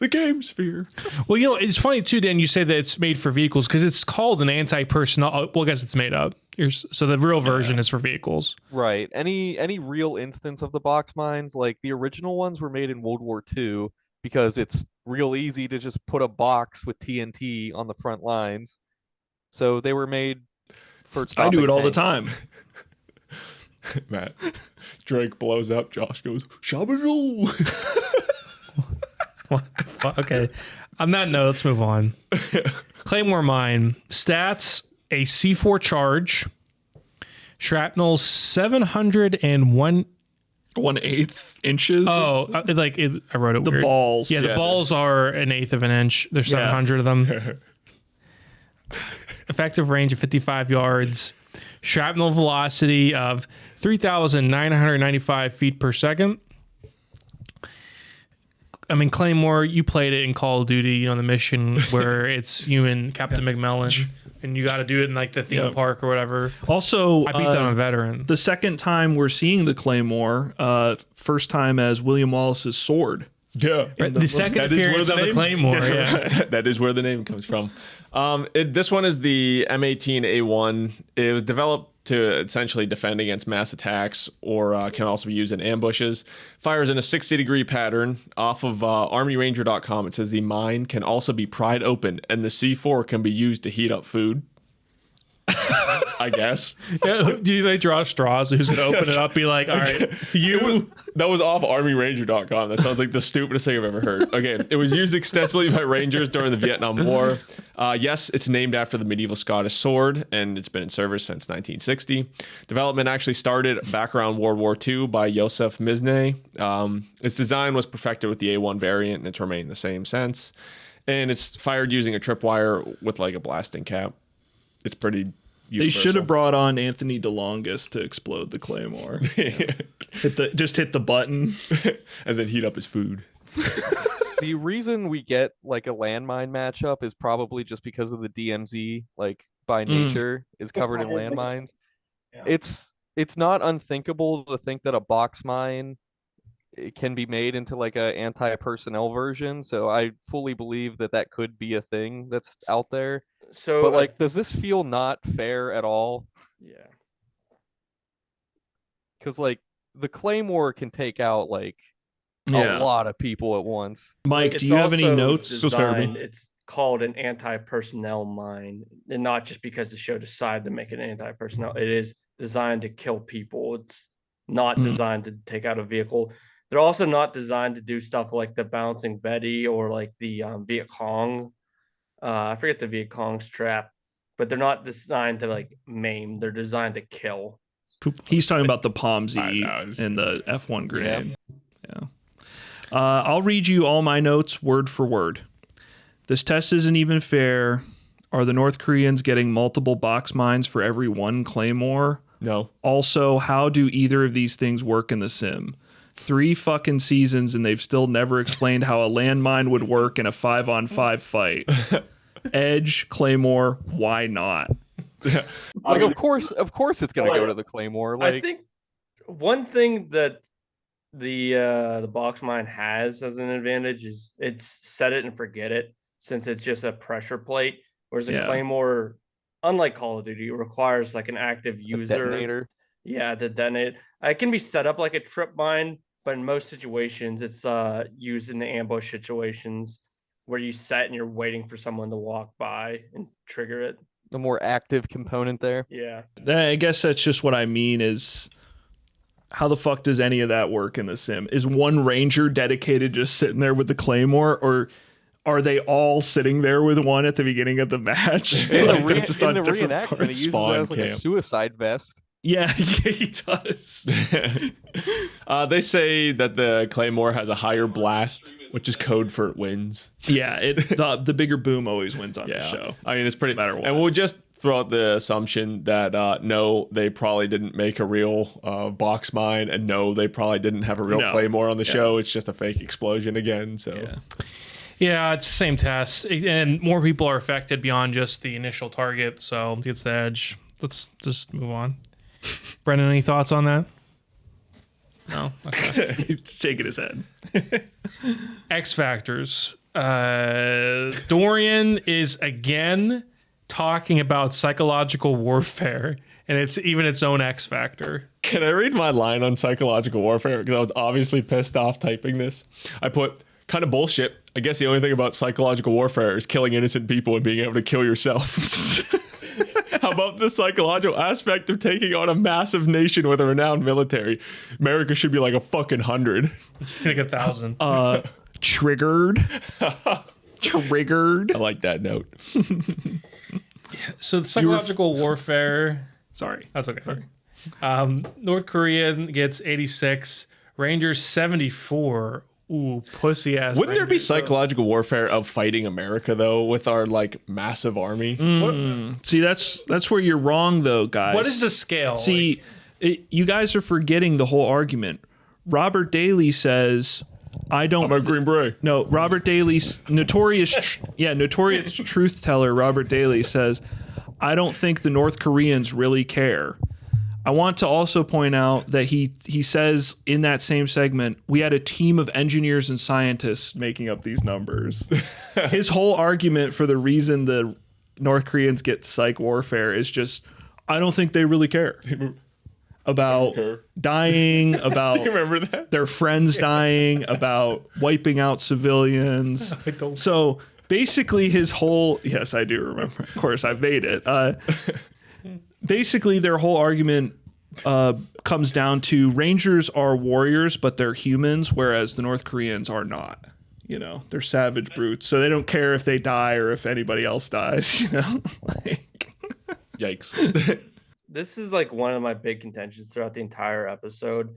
The game sphere. Well, you know, it's funny too, Dan, you say that it's made for vehicles because it's called an anti-personnel. Well, I guess it's made up. So the real version is for vehicles. Right. Any real instance of the box mines, like the original ones were made in World War II because it's real easy to just put a box with TNT on the front lines. So they were made for I stopping do it all the tanks. time. Matt, Drake blows up. Josh goes, Shabadoo. What the fuck? Okay. On that note, let's move on. Claymore mine. Stats, a C4 charge. Shrapnel 701. 1/8 inches. Oh, I wrote it the weird. balls. Yeah, the Yeah. balls are 1/8 of an inch. There's 700 of them. Effective range of 55 yards. Shrapnel velocity of 3,995 feet per second. I mean, Claymore, you played it in Call of Duty, you know, the mission where it's you and Captain McMillan, and you got to do it in like the theme park or whatever. Also, I beat that on a veteran. the second time we're seeing the Claymore, first time as William Wallace's sword. Yeah. The second That is where appearance the of the name- Claymore, yeah. That is where the name comes from. This one is the M18A1. It was developed to essentially defend against mass attacks or can also be used in ambushes. Fires in a 60-degree pattern. Off of ArmyRanger.com, it says the mine can also be pried open and the C4 can be used to heat up food. I guess. Yeah, do you like draw straws? Who's going to open it up? Be like, all right, you. That was off ArmyRanger.com. That sounds like the stupidest thing I've ever heard. Okay, it was used extensively by Rangers during the Vietnam War. Yes, it's named after the medieval Scottish sword, and it's been in service since 1960. Development actually started back around World War II by Josef Mizne. Its design was perfected with the A1 variant, and it's remained the same since. And it's fired using a tripwire with like a blasting cap. It's pretty They should have brought on Anthony DeLongis to explode the Claymore. Hit the button and then heat up his food. The reason we get like a landmine matchup is probably just because of the DMZ, like by nature, is covered in landmines. Yeah. It's not unthinkable to think that a box mine can be made into like a anti-personnel version. So I fully believe that could be a thing that's out there. So, but like, does this feel not fair at all? Yeah. Because like the Claymore can take out like a lot of people at once. Mike, do you have any notes? It's called an anti-personnel mine, and not just because the show decided to make it anti-personnel. It is designed to kill people. It's not designed to take out a vehicle. They're also not designed to do stuff like the bouncing Betty or like the Viet Cong. I forget the Viet Cong's trap, but they're not designed to like maim. They're designed to kill. He's talking about the Palm Z and the F1 grenade. Yeah. I'll read you all my notes word for word. This test isn't even fair. Are the North Koreans getting multiple box mines for every one Claymore? No. Also, how do either of these things work in the sim? 3 fucking seasons and they've still never explained how a landmine would work in a 5-on-5 fight. Edge, Claymore, why not? Like, of course it's gonna go to the Claymore. Like, I think one thing that the box mine has as an advantage is it's set it and forget it, since it's just a pressure plate, whereas a Claymore, unlike Call of Duty, requires like an active user detonator. Yeah, to detonate. It can be set up like a trip mine, but in most situations it's used in the ambush situations where you set and you're waiting for someone to walk by and trigger it. The more active component there. Yeah. I guess that's just what I mean is, how the fuck does any of that work in the sim? Is one ranger dedicated just sitting there with the Claymore, or are they all sitting there with one at the beginning of the match? In the reenactment, he uses it as like a suicide vest. Yeah, he does. They say that the Claymore has a higher blast, which is code for it wins. Yeah, the bigger boom always wins on the show. I mean, it's pretty matter what. And we'll just throw out the assumption that no, they probably didn't make a real box mine, and no, they probably didn't have a real Claymore on the show. It's just a fake explosion again. So. Yeah, it's the same test, and more people are affected beyond just the initial target, so it gets the edge. Let's just move on. Brendan, any thoughts on that? No? Okay. He's shaking his head. X Factors. Dorian is again talking about psychological warfare, and it's even its own X Factor. Can I read my line on psychological warfare? Because I was obviously pissed off typing this. I put, kind of bullshit. I guess the only thing about psychological warfare is killing innocent people and being able to kill yourself. How about the psychological aspect of taking on a massive nation with a renowned military? America should be like a fucking 100. Like 1,000. Triggered. Triggered. I like that note. So the psychological warfare. Sorry. That's okay. Sorry. North Korean gets 86. Rangers 74. Ooh, pussy ass. Wouldn't there be psychological warfare of fighting America though, with our like massive army? See, that's where you're wrong though, guys. What is the scale? See, you guys are forgetting the whole argument. Robert Daly says, "I don't." I'm a Green Beret. No, Robert Daly's notorious truth teller. Robert Daly says, "I don't think the North Koreans really care." I want to also point out that he says in that same segment, we had a team of engineers and scientists making up these numbers. His whole argument for the reason the North Koreans get psych warfare is just, I don't think they really care about dying, about Do you remember that? their friends dying, about wiping out civilians. So basically his whole, yes, I do remember. Of course, I've made it. Basically, their whole argument comes down to Rangers are warriors, but they're humans, whereas the North Koreans are not. You know, they're savage brutes, so they don't care if they die or if anybody else dies. You know, Yikes. This is like one of my big contentions throughout the entire episode.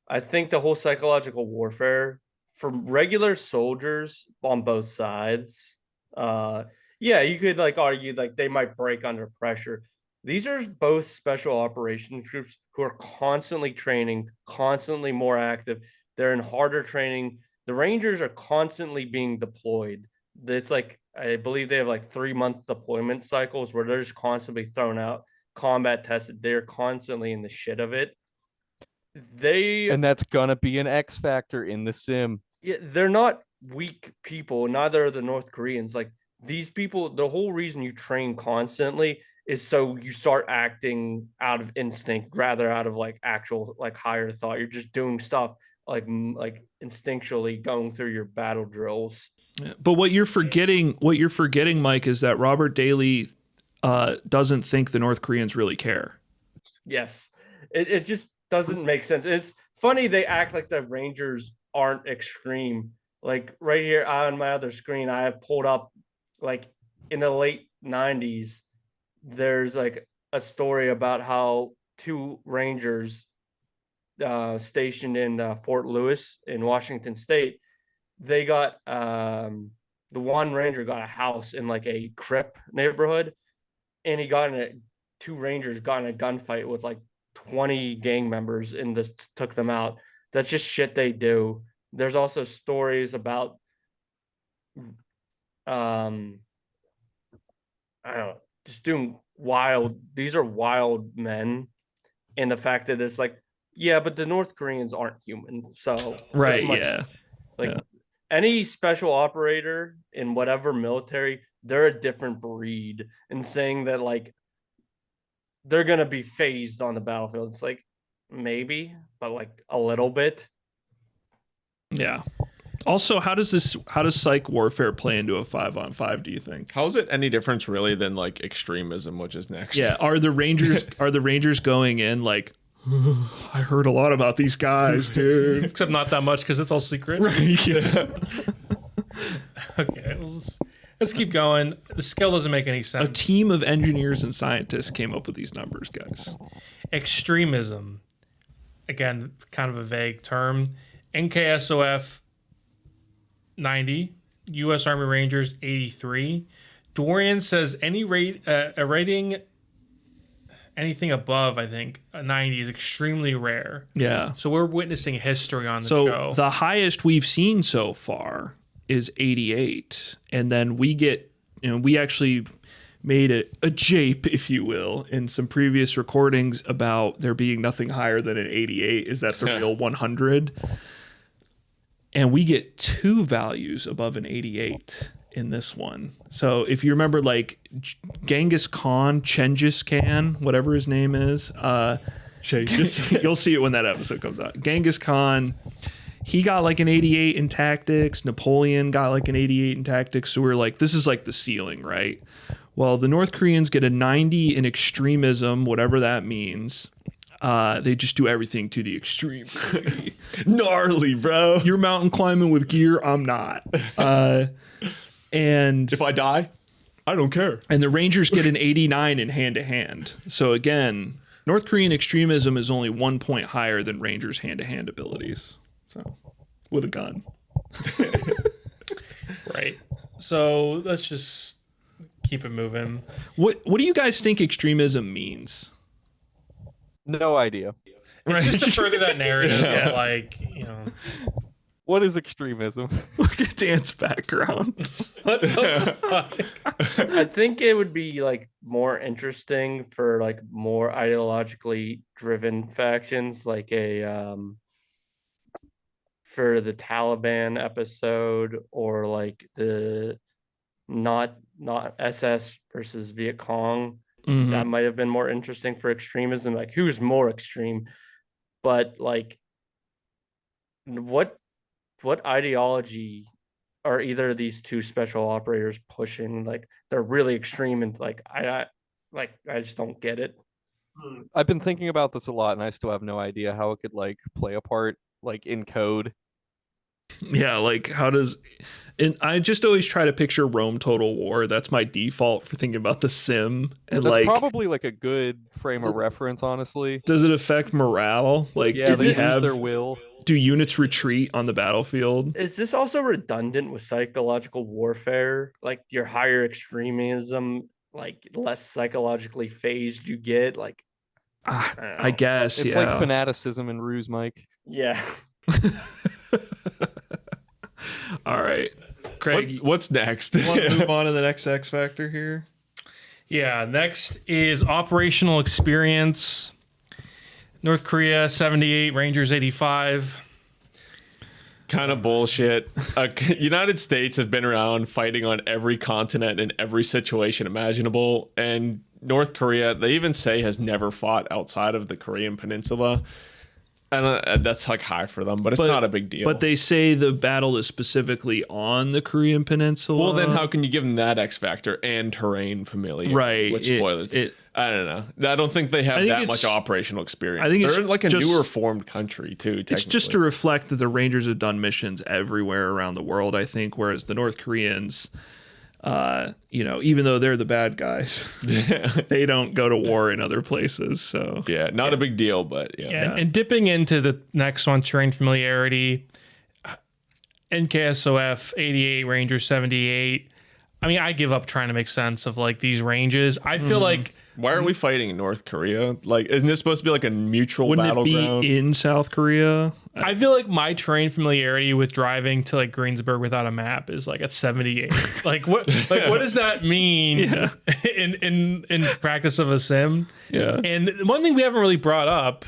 I think the whole psychological warfare for regular soldiers on both sides. You could like argue like they might break under pressure. These are both special operations groups who are constantly training, constantly more active. They're in harder training. The Rangers are constantly being deployed. It's like, I believe they have like 3-month deployment cycles where they're just constantly thrown out, combat tested. They're constantly in the shit of it. And that's gonna be an X factor in the sim. Yeah, they're not weak people. Neither are the North Koreans. Like, these people, the whole reason you train constantly is so you start acting out of instinct rather out of like actual like higher thought. You're just doing stuff like instinctually going through your battle drills. Yeah. But what you're forgetting, Mike, is that Robert Daly doesn't think the North Koreans really care. Yes, it just doesn't make sense. It's funny they act like the Rangers aren't extreme. Like right here on my other screen, I have pulled up like in the late 90s, there's like a story about how 2 Rangers stationed in Fort Lewis in Washington State, they got the one Ranger got a house in like a Crip neighborhood, and he got in a 2 Rangers got in a gunfight with like 20 gang members and this took them out. That's just shit they do. There's also stories about I don't know, just doing wild. These are wild men, and the fact that it's like, yeah, but the North Koreans aren't human, so right, yeah, like yeah. Any special operator in whatever military, they're a different breed, and saying that like they're gonna be phased on the battlefield, it's like maybe, but like a little bit. Yeah. Also, how does psych warfare play into a 5-on-5, do you think? How is it any different really than like extremism, which is next? Yeah, are the Rangers going in like, I heard a lot about these guys, dude. Except not that much because it's all secret. Right, yeah. Okay, let's keep going. The scale doesn't make any sense. A team of engineers and scientists came up with these numbers, guys. Extremism. Again, kind of a vague term. NKSOF 90, U.S. Army Rangers 83. Dorian says any a rating anything above, I think, a 90 is extremely rare. Yeah. So we're witnessing history on the show. So the highest we've seen so far is 88, and then we get, we actually made a jape, if you will, in some previous recordings about there being nothing higher than an 88. Is that the real 100? And we get 2 values above an 88 in this one. So if you remember, like Genghis Khan, Chengis Khan, whatever his name is, you'll see it when that episode comes out. Genghis Khan, he got like an 88 in tactics. Napoleon got like an 88 in tactics. So we're like, this is like the ceiling, right? Well, the North Koreans get a 90 in extremism, whatever that means. They just do everything to the extreme. Gnarly, bro. You're mountain climbing with gear. I'm not. And if I die, I don't care. And the Rangers get an 89 in hand-to-hand. So again, North Korean extremism is only 1 point higher than Rangers hand-to-hand abilities. So with a gun. Right. So let's just keep it moving. What do you guys think extremism means? No idea. It's just to further that narrative of like, what is extremism? Look at Dan's background. What the fuck? I think it would be like more interesting for like more ideologically driven factions, like a for the Taliban episode, or like the not SS versus Viet Cong. Mm-hmm. That might have been more interesting for extremism. Like, who's more extreme? But like, what ideology are either of these 2 special operators pushing? Like, they're really extreme, and like I just don't get it. I've been thinking about this a lot, and I still have no idea how it could like play a part, like in code. Yeah, like how does, and I just always try to picture Rome Total War. That's my default for thinking about the sim. And that's like probably like a good frame of reference, honestly. Does it affect morale? Like, yeah, does they he have their will? Do units retreat on the battlefield? Is this also redundant with psychological warfare? Like your higher extremism, like less psychologically phased you get. Like I guess It's yeah. like fanaticism and ruse, Mike. yeah. All right, Craig, What's next? you want to move on to the next X Factor here? Yeah, next is operational experience. North Korea 78, Rangers 85. Kind of bullshit. United States have been around fighting on every continent in every situation imaginable, and North Korea, they even say, has never fought outside of the Korean Peninsula. And that's like high for them, but it's not a big deal. But they say the battle is specifically on the Korean Peninsula. Well, then how can you give them that X factor and terrain familiar? Right. Which spoilers. I don't know. I don't think they have that much operational experience. I think they're it's like a just, newer formed country too. It's just to reflect that the Rangers have done missions everywhere around the world, I think, whereas the North Koreans, even though they're the bad guys, they don't go to war in other places. So yeah, not a big deal, but yeah. And dipping into the next one, terrain familiarity, NKSOF 88, Rangers 78. I mean, I give up trying to make sense of like these ranges. I feel like why are we fighting in North Korea? Like, isn't this supposed to be like a mutual wouldn't battleground? it be in South Korea? I feel like my terrain familiarity with driving to like Greensburg without a map is like at 78. Like what does that mean in practice of a sim? Yeah. And one thing we haven't really brought up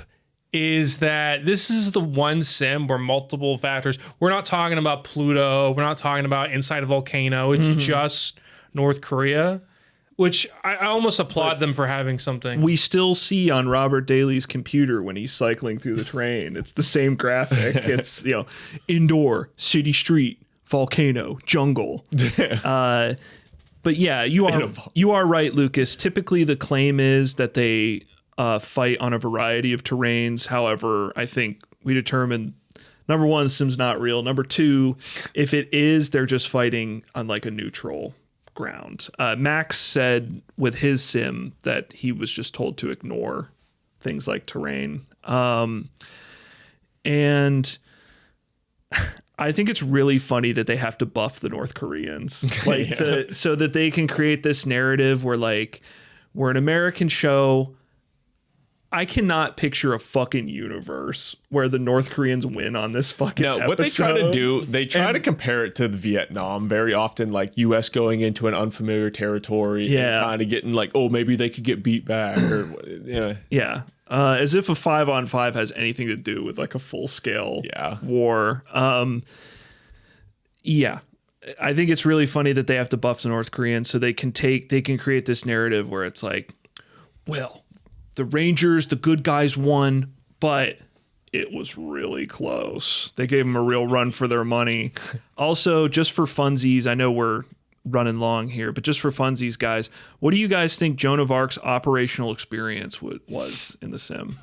is that this is the one sim where multiple factors. We're not talking about Pluto. We're not talking about inside a volcano. It's just North Korea, which I almost applaud them for having something. We still see on Robert Daly's computer when he's cycling through the terrain. It's the same graphic. It's, indoor, city street, volcano, jungle. But yeah, you are right, Lucas. Typically the claim is that they fight on a variety of terrains. However, I think we determined, number one, sim's not real. Number two, if it is, they're just fighting on like a neutral ground. Max said with his sim that he was just told to ignore things like terrain. And I think it's really funny that they have to buff the North Koreans so that they can create this narrative where like we're an American show. I cannot picture a fucking universe where the North Koreans win on this fucking episode. What they try to do, they try to compare it to Vietnam very often, like U.S. going into an unfamiliar territory and kind of getting like, oh, maybe they could get beat back. As if a 5-on-5 has anything to do with like a full-scale war. I think it's really funny that they have to buff the North Koreans so they can create this narrative where it's like, well, the Rangers, the good guys won, but it was really close. They gave them a real run for their money. Also, just for funsies, I know we're running long here, but just for funsies, guys, what do you guys think Joan of Arc's operational experience was in the sim?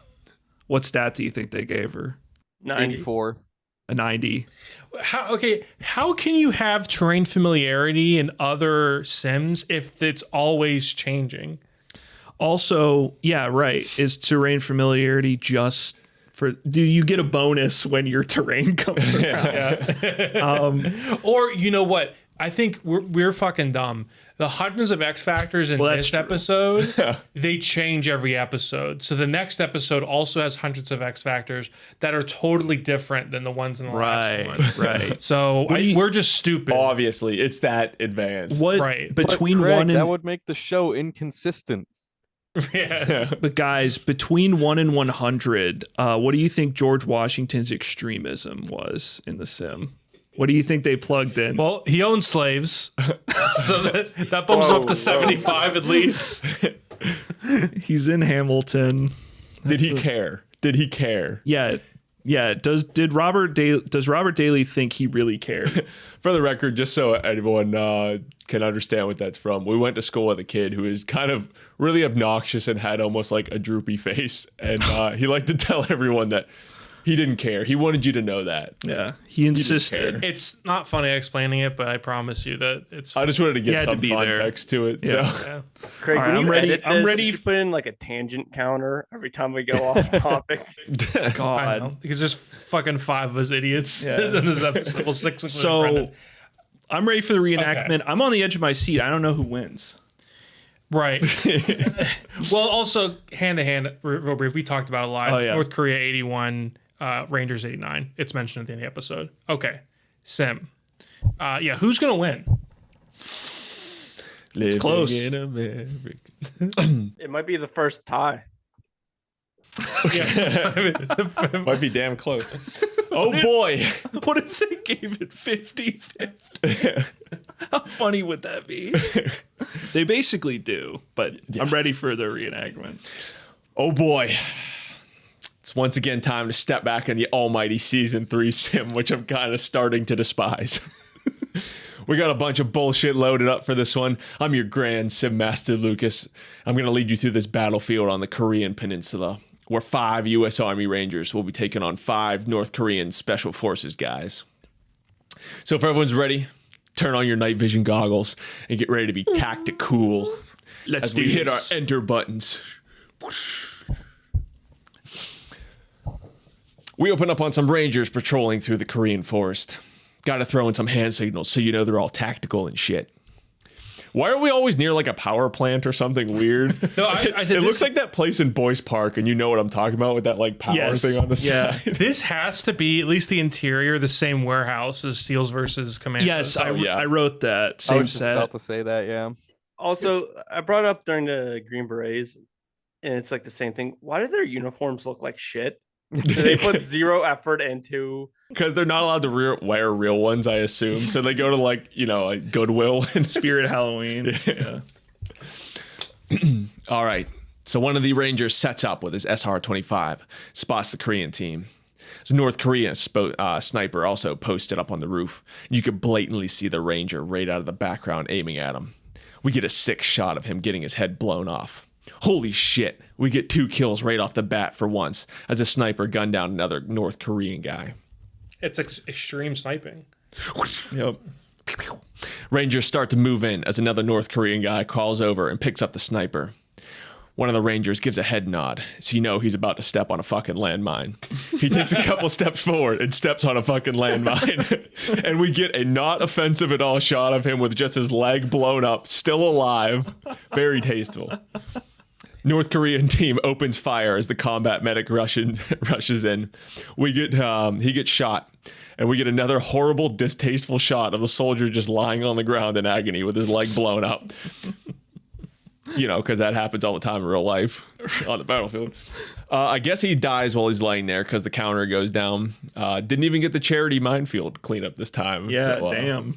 What stat do you think they gave her? 94. A 90. How can you have terrain familiarity in other sims if it's always changing? Also, is terrain familiarity just for, do you get a bonus when your terrain comes around? Or you know what? I think we're fucking dumb. The hundreds of X Factors in this episode, they change every episode. So the next episode also has hundreds of X Factors that are totally different than the ones in the last one. Right. So we're just stupid. Obviously, it's that advanced. Between Craig, 1 and that would make the show inconsistent. But guys, between 1 and 100, what do you think George Washington's extremism was in the sim? What do you think they plugged in? Well, he owns slaves, so that bumps up to 75 at least. He's in Hamilton. Did he care? Yeah. Does Robert Daly think he really cared? For the record, just so everyone can understand what that's from, we went to school with a kid who is kind of really obnoxious and had almost like a droopy face, and he liked to tell everyone that he didn't care. He wanted you to know that. Yeah, he insisted. It's not funny explaining it, but I promise you that it's. I just wanted to give some context to it. Yeah. So. Craig, right, I'm ready. I'm ready to put in like a tangent counter every time we go off topic. God, because there's fucking 5 of us idiots in this episode. Well, 6. So I'm ready for the reenactment. Okay. I'm on the edge of my seat. I don't know who wins. Right. Well, also hand to hand, real brief. We talked about it a lot. Oh, yeah. North Korea 81, Rangers 89. It's mentioned at the end of the episode. Okay, Sim. Yeah, who's gonna win? It's close. In America. It might be the first tie. Might be damn close. Oh boy. What if they gave it 50-50? How funny would that be? They basically do, but I'm ready for the reenactment. Oh boy. It's once again time to step back in the almighty season 3 sim, which I'm kind of starting to despise. We got a bunch of bullshit loaded up for this one. I'm your grand sim master, Lucas. I'm going to lead you through this battlefield on the Korean Peninsula, where 5 U.S. Army Rangers will be taking on 5 North Korean Special Forces guys. So if everyone's ready, turn on your night vision goggles and get ready to be tactical. Let's as we do hit this. our enter buttons. We open up on some Rangers patrolling through the Korean forest. Gotta throw in some hand signals so you know they're all tactical and shit. Why are we always near like a power plant or something weird? No, I said it looks like that place in Boyce Park, and you know what I'm talking about with that like power Yes. thing on the Yeah. side. This has to be, at least the interior, the same warehouse as Steels versus Commandos. Yes, yeah. I wrote that. I Same was just set. about to say that, yeah. Also, I brought up during the Green Berets, and it's like the same thing. Why do their uniforms look like shit? They put zero effort into. Because they're not allowed to wear real ones, I assume. So they go to like, like Goodwill and Spirit Halloween. Yeah. All right. So one of the Rangers sets up with his SR-25, spots the Korean team. There's a North Korean sniper also posted up on the roof. You could blatantly see the Ranger right out of the background aiming at him. We get a sick shot of him getting his head blown off. Holy shit. We get 2 kills right off the bat for once as a sniper gunned down another North Korean guy. It's extreme sniping. Yep. Rangers start to move in as another North Korean guy crawls over and picks up the sniper. One of the Rangers gives a head nod, so you know he's about to step on a fucking landmine. He takes a couple steps forward and steps on a fucking landmine. And we get a not offensive at all shot of him with just his leg blown up, still alive. Very tasteful. North Korean team opens fire as the combat medic rushes in. We get he gets shot, and we get another horrible, distasteful shot of the soldier just lying on the ground in agony with his leg blown up. Because that happens all the time in real life on the battlefield. I guess he dies while he's laying there because the counter goes down. Didn't even get the charity minefield cleanup this time. Yeah, so, damn.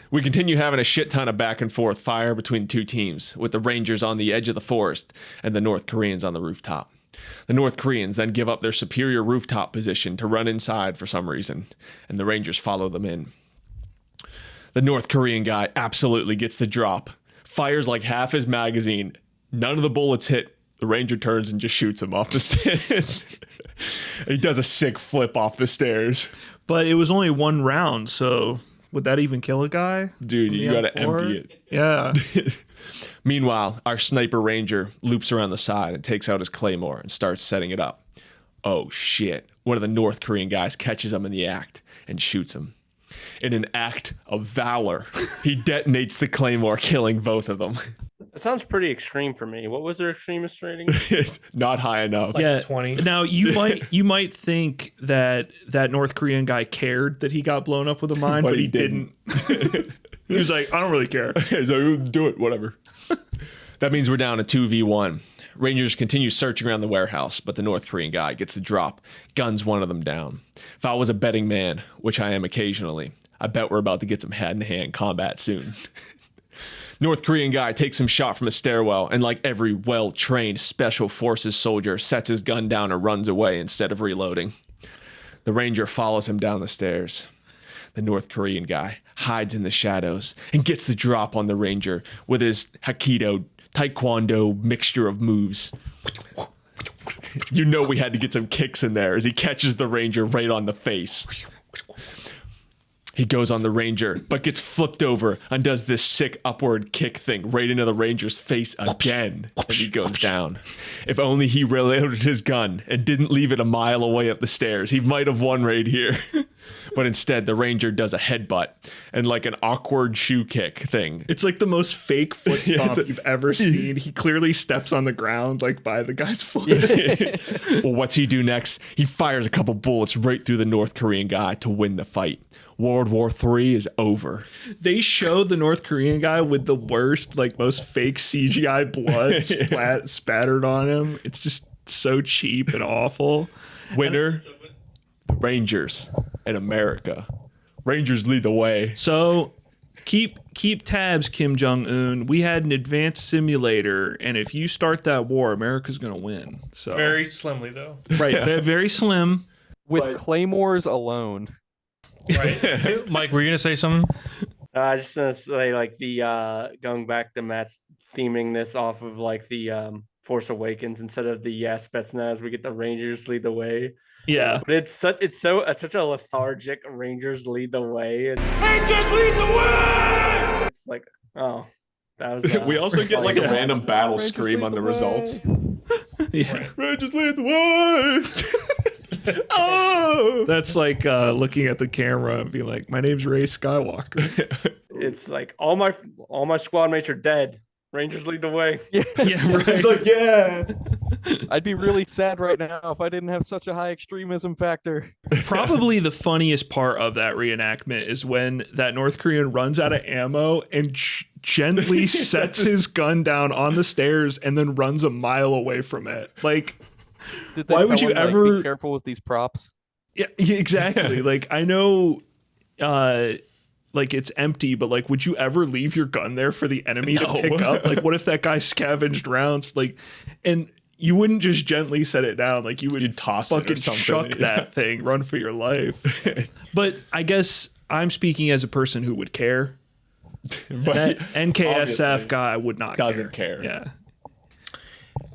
We continue having a shit ton of back and forth fire between 2 teams, with the Rangers on the edge of the forest and the North Koreans on the rooftop. The North Koreans then give up their superior rooftop position to run inside for some reason, and the Rangers follow them in. The North Korean guy absolutely gets the drop, fires like half his magazine. None of the bullets hit. The Ranger turns and just shoots him off the stairs. He does a sick flip off the stairs. But it was only 1 round, so would that even kill a guy? Dude, you gotta empty it. Yeah. Meanwhile, our sniper Ranger loops around the side and takes out his claymore and starts setting it up. Oh shit. One of the North Korean guys catches him in the act and shoots him. In an act of valor, he detonates the claymore, killing both of them. That sounds pretty extreme for me. What was their extremist rating? Not high enough. Like 20. Now you might think that North Korean guy cared that he got blown up with a mine, but he didn't. He was like, I don't really care. He's like, do it, whatever. That means we're down to 2v1. Rangers continue searching around the warehouse, but the North Korean guy gets the drop, guns one of them down. If I was a betting man, which I am occasionally, I bet we're about to get some hand-to-hand combat soon. North Korean guy takes some shot from a stairwell, and like every well-trained Special Forces soldier, sets his gun down and runs away instead of reloading. The Ranger follows him down the stairs. The North Korean guy hides in the shadows and gets the drop on the Ranger with his Hapkido Taekwondo mixture of moves. You know we had to get some kicks in there as he catches the Ranger right on the face. He goes on the Ranger, but gets flipped over and does this sick upward kick thing right into the Ranger's face again, and he goes down. If only he reloaded his gun and didn't leave it a mile away up the stairs, he might have won right here. but instead the Ranger does a headbutt and like an awkward shoe kick thing. It's like the most fake foot stomp you've ever seen. He clearly steps on the ground like by the guy's foot. Well, what's he do next? He fires a couple bullets right through the North Korean guy to win the fight. World War III is over. They showed the North Korean guy with the worst, like most fake CGI blood spattered on him. It's just so cheap and awful. Winner, the Rangers and America. Rangers lead the way. So keep tabs, Kim Jong-un. We had an advanced simulator, and if you start that war, America's going to win. So Very slimly, though. right, they're very slim. With claymores alone. Right. Mike, were you going to say something? I just gonna say like the going back to Matt's theming this off of like the Force Awakens instead of the Spetsnaz, we get the Rangers lead the way. Yeah. But it's such a lethargic Rangers lead the way. Rangers lead the way. It's like, oh, that was. We also get like a random battle Rangers scream lead on the the results. Yeah. Rangers lead the way. Oh, that's like looking at the camera and being like, "My name's Ray Skywalker." It's like all my squad mates are dead. Rangers lead the way. Yeah, right. It's like, yeah. I'd be really sad right now if I didn't have such a high extremism factor. Probably the funniest part of that reenactment is when that North Korean runs out of ammo and gently sets his gun down on the stairs and then runs a mile away from it. Like, Did they why would tell you him, like, ever be careful with these props? Yeah, exactly. Like, I know like it's empty, but like, would you ever leave your gun there for the enemy to pick up? Like, what if that guy scavenged rounds? Like, and you wouldn't just gently set it down. Like, you'd toss it or fucking something. chuck that thing, run for your life. But I guess I'm speaking as a person who would care. That NKSF guy would not doesn't care. Yeah.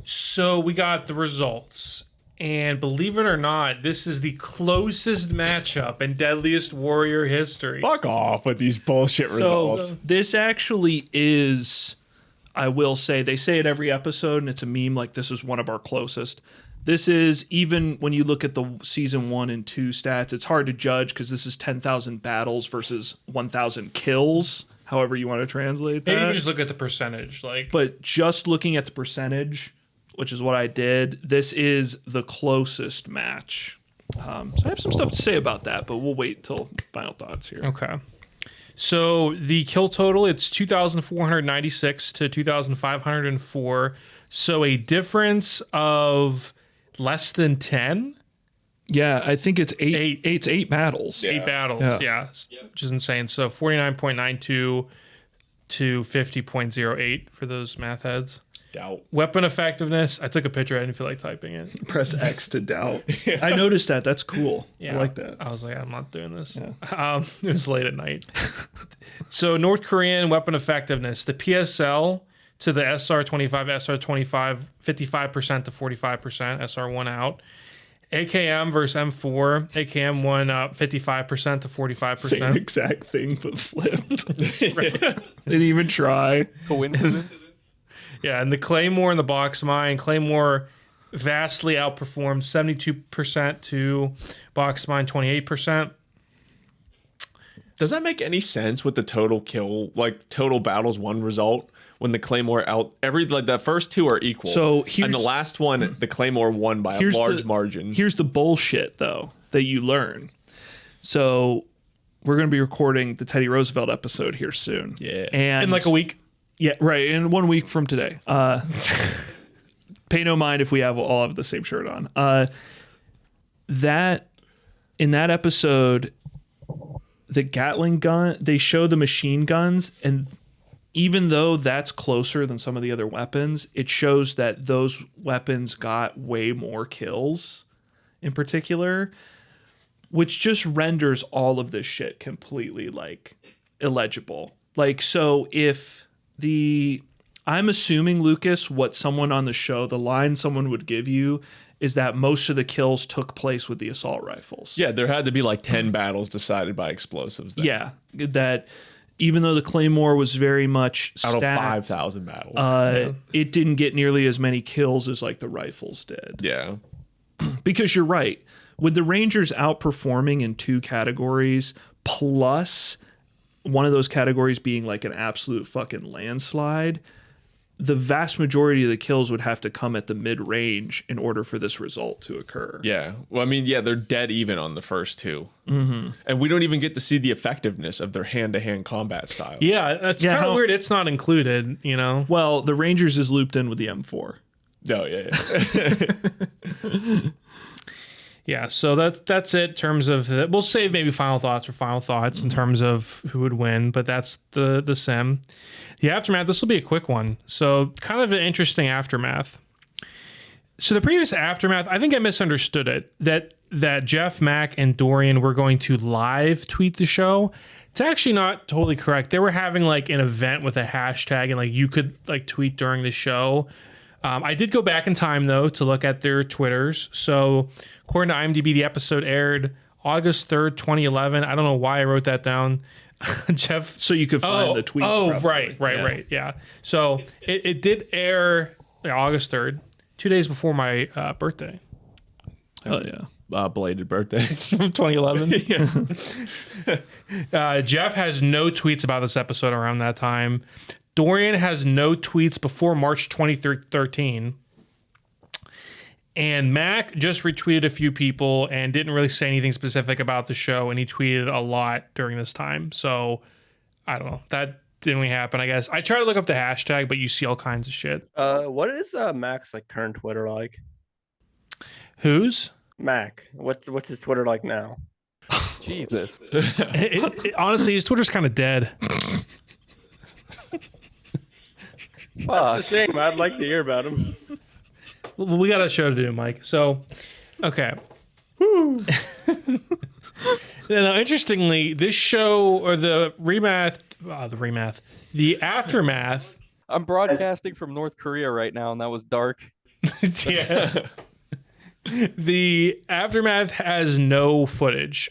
So we got the results. And believe it or not, this is the closest matchup in Deadliest Warrior history. Fuck off with these bullshit results. So this actually is, I will say, they say it every episode, and it's a meme like this is one of our closest. This is, even when you look at the season 1 and 2 stats, it's hard to judge because this is 10,000 battles versus 1,000 kills, however you want to translate that. Maybe you just look at the percentage. But just looking at the percentage, which is what I did, this is the closest match. So I have some stuff to say about that, but we'll wait till final thoughts here. Okay. So the kill total, it's 2,496 to 2,504. So a difference of less than 10? Yeah, I think it's eight battles. Yeah. 8 battles, yeah. Which is insane. So 49.92 to 50.08 for those math heads. Doubt. Weapon effectiveness, I took a picture. I didn't feel like typing it. Press X to doubt. I noticed that. That's cool. Yeah, I like that. I was like, I'm not doing this. Yeah. It was late at night. So North Korean weapon effectiveness, the PSL to the SR-25, SR-25, 55% to 45%, SR1 out. AKM versus M4, AKM won up 55% to 45%. Same exact thing, but flipped. Didn't even try. Coincidence? Yeah, and the Claymore and the box mine, Claymore vastly outperformed 72% to box mine 28%. Does that make any sense with the total kill, like total battles won result? When the Claymore out, the first two are equal. So and the last one, the Claymore won by a large margin. Here's the bullshit though that you learn. So we're going to be recording the Teddy Roosevelt episode here soon. Yeah, and in like a week. Yeah, right. In 1 week from today. Pay no mind if we all have the same shirt on. That in that episode, the Gatling gun, they show the machine guns, and even though that's closer than some of the other weapons, it shows that those weapons got way more kills in particular, which just renders all of this shit completely like illegible. Like, so I'm assuming, Lucas, what someone on the show, the line someone would give you is that most of the kills took place with the assault rifles. Yeah, there had to be like 10 battles decided by explosives. Then. Yeah, that even though the Claymore was very much out stacked, of 5,000 battles, it didn't get nearly as many kills as like the rifles did. Yeah. Because you're right. with the Rangers outperforming in 2 categories, plus one of those categories being like an absolute fucking landslide, the vast majority of the kills would have to come at the mid-range in order for this result to occur. Yeah. Well, I mean, yeah, they're dead even on the first 2. Mm-hmm. And we don't even get to see the effectiveness of their hand-to-hand combat style. Yeah, that's kind of weird. It's not included, you know? Well, the Rangers is looped in with the M4. Oh, yeah. Yeah, so that's it in terms of we'll save maybe final thoughts in terms of who would win, but that's the sim. The aftermath, this will be a quick one. So kind of an interesting aftermath. So the previous aftermath, I think I misunderstood it, that Jeff, Mac, and Dorian were going to live tweet the show. It's actually not totally correct. They were having like an event with a hashtag and like you could like tweet during the show. I did go back in time, though, to look at their Twitters. So, according to IMDb, the episode aired August 3rd, 2011. I don't know why I wrote that down. Jeff. So you could find the tweets. Oh, probably. right. Yeah. So, it did air August 3rd, 2 days before my birthday. Oh, yeah. Belated birthday. It's from 2011. Jeff has no tweets about this episode around that time. Dorian has no tweets before March 2013. And Mac just retweeted a few people and didn't really say anything specific about the show. And he tweeted a lot during this time. So, I don't know. That didn't really happen, I guess. I tried to look up the hashtag, but you see all kinds of shit. What is Mac's like current Twitter like? Whose? Mac. What's his Twitter like now? Jesus. Honestly, his Twitter's kind of dead. That's a shame. I'd like to hear about him. Well, we got a show to do, Mike. So, okay. Now, interestingly, this show or the aftermath. I'm broadcasting from North Korea right now, and that was dark. Yeah. The aftermath has no footage.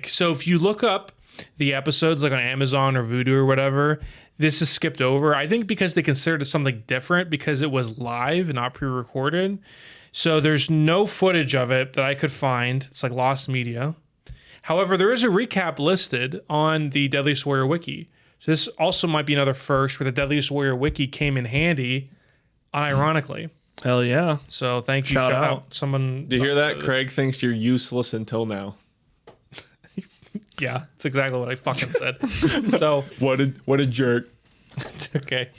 So if you look up the episodes like on Amazon or Vudu or whatever, this is skipped over. I think because they considered it something different because it was live and not pre-recorded. So there's no footage of it that I could find. It's like lost media. However, there is a recap listed on the Deadliest Warrior Wiki. So this also might be another first where the Deadliest Warrior Wiki came in handy, unironically. Hell yeah. So thank you. Shout out. Someone. Do you hear that? Craig thinks you're useless until now. Yeah, that's exactly what I fucking said. So what a jerk. Okay.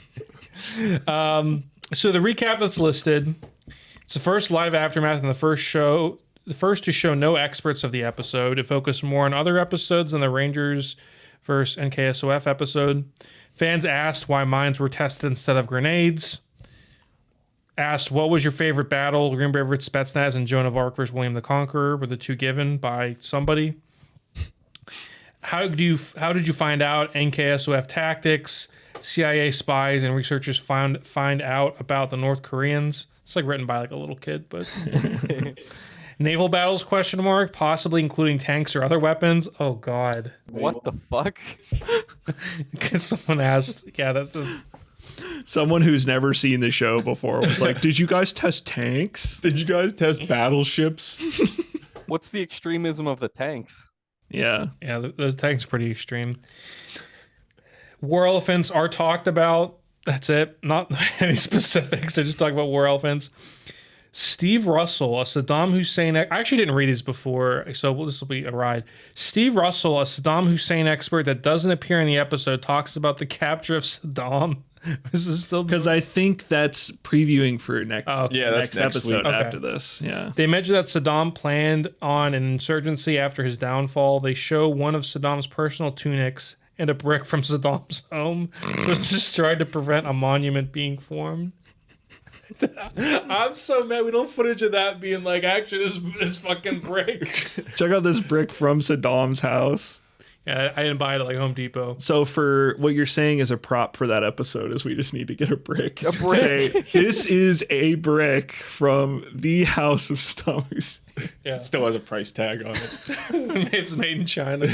So the recap that's listed, it's the first live aftermath and the first to show no experts of the episode. It focused more on other episodes than the Rangers versus NKSOF episode. Fans asked why mines were tested instead of grenades. Asked what was your favorite battle? Green River Spetsnaz and Joan of Arc versus William the Conqueror were the two given by somebody. How did you find out NKSOF tactics? CIA spies and researchers find out about the North Koreans. It's like written by like a little kid, but naval battles ? Possibly including tanks or other weapons. Oh God! What the fuck? Because someone asked. Yeah, someone who's never seen the show before was like, "Did you guys test tanks? Did you guys test battleships?" What's the extremism of the tanks? Yeah, those tanks are pretty extreme. War elephants are talked about. That's it. Not any specifics. They're just talking about war elephants. Steve Russell, a Saddam Hussein... I actually didn't read these before, so this will be a ride. Steve Russell, a Saddam Hussein expert that doesn't appear in the episode, talks about the capture of Saddam. This is still... Because I think that's previewing for next episode week. After this. Yeah. They mentioned that Saddam planned on an insurgency after his downfall. They show one of Saddam's personal tunics and a brick from Saddam's home was destroyed to prevent a monument being formed. I'm so mad we don't footage of that being like, actually, this fucking brick. Check out this brick from Saddam's house. Yeah, I didn't buy it at like Home Depot. So for what you're saying is a prop for that episode is we just need to get a brick. A brick. Say, this is a brick from the house of Saddam Hussein. Yeah. Still has a price tag on it. It's made in China.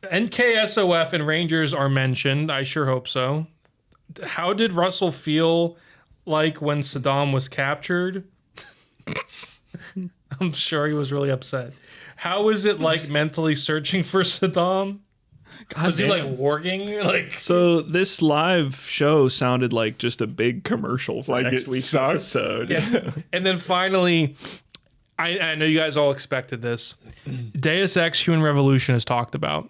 NKSOF and Rangers are mentioned. I sure hope so. How did Russell feel like when Saddam was captured? I'm sure he was really upset. How was it like mentally searching for Saddam? Was he like warging? Like, so this live show sounded like just a big commercial for Like next it week's sucked. episode. yeah. And then finally, I know you guys all expected this. Deus Ex Human Revolution is talked about.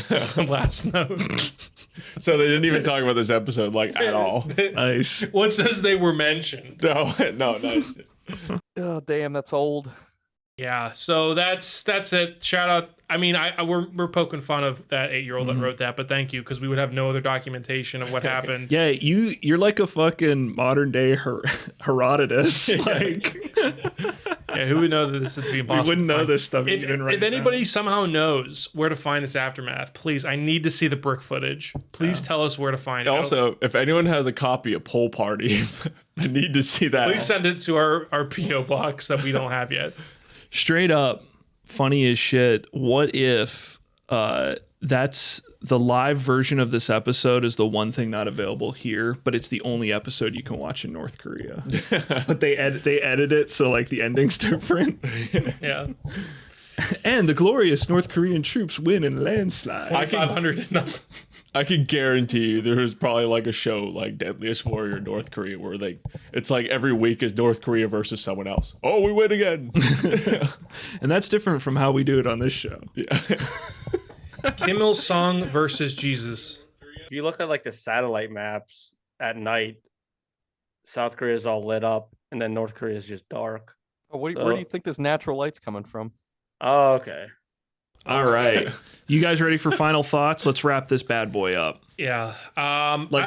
That's the last note. So they didn't even talk about this episode like at all. Nice. Well, it says they were mentioned. No, nice. Oh, damn, that's old. Yeah, so that's it. Shout out. I mean, we're poking fun of that 8-year-old that wrote that, but thank you, because we would have no other documentation of what happened. Yeah, you're like a fucking modern day Herodotus. Like, Yeah, who would know that this would be impossible? we wouldn't to know find? this stuff If, even right if anybody somehow knows where to find this aftermath, please, I need to see the brick footage. Please tell us where to find it. Also, if anyone has a copy of Pool Party, I need to see that. Please send it to our P.O. box that we don't have yet. Straight up, funny as shit. What if that's the live version of this episode is the one thing not available here, but it's the only episode you can watch in North Korea. But they edit it so like the ending's different. Yeah. And the glorious North Korean troops win in a landslide. 500 to nothing. I can guarantee you there was probably like a show like Deadliest Warrior in North Korea where it's like every week is North Korea versus someone else. Oh, we win again. And that's different from how we do it on this show. Yeah. Kim Il Sung versus Jesus. If you look at like the satellite maps at night, South Korea is all lit up, and then North Korea is just dark. Oh, where do you think this natural light's coming from? Oh, okay. All right. You guys ready for final thoughts? Let's wrap this bad boy up. Yeah.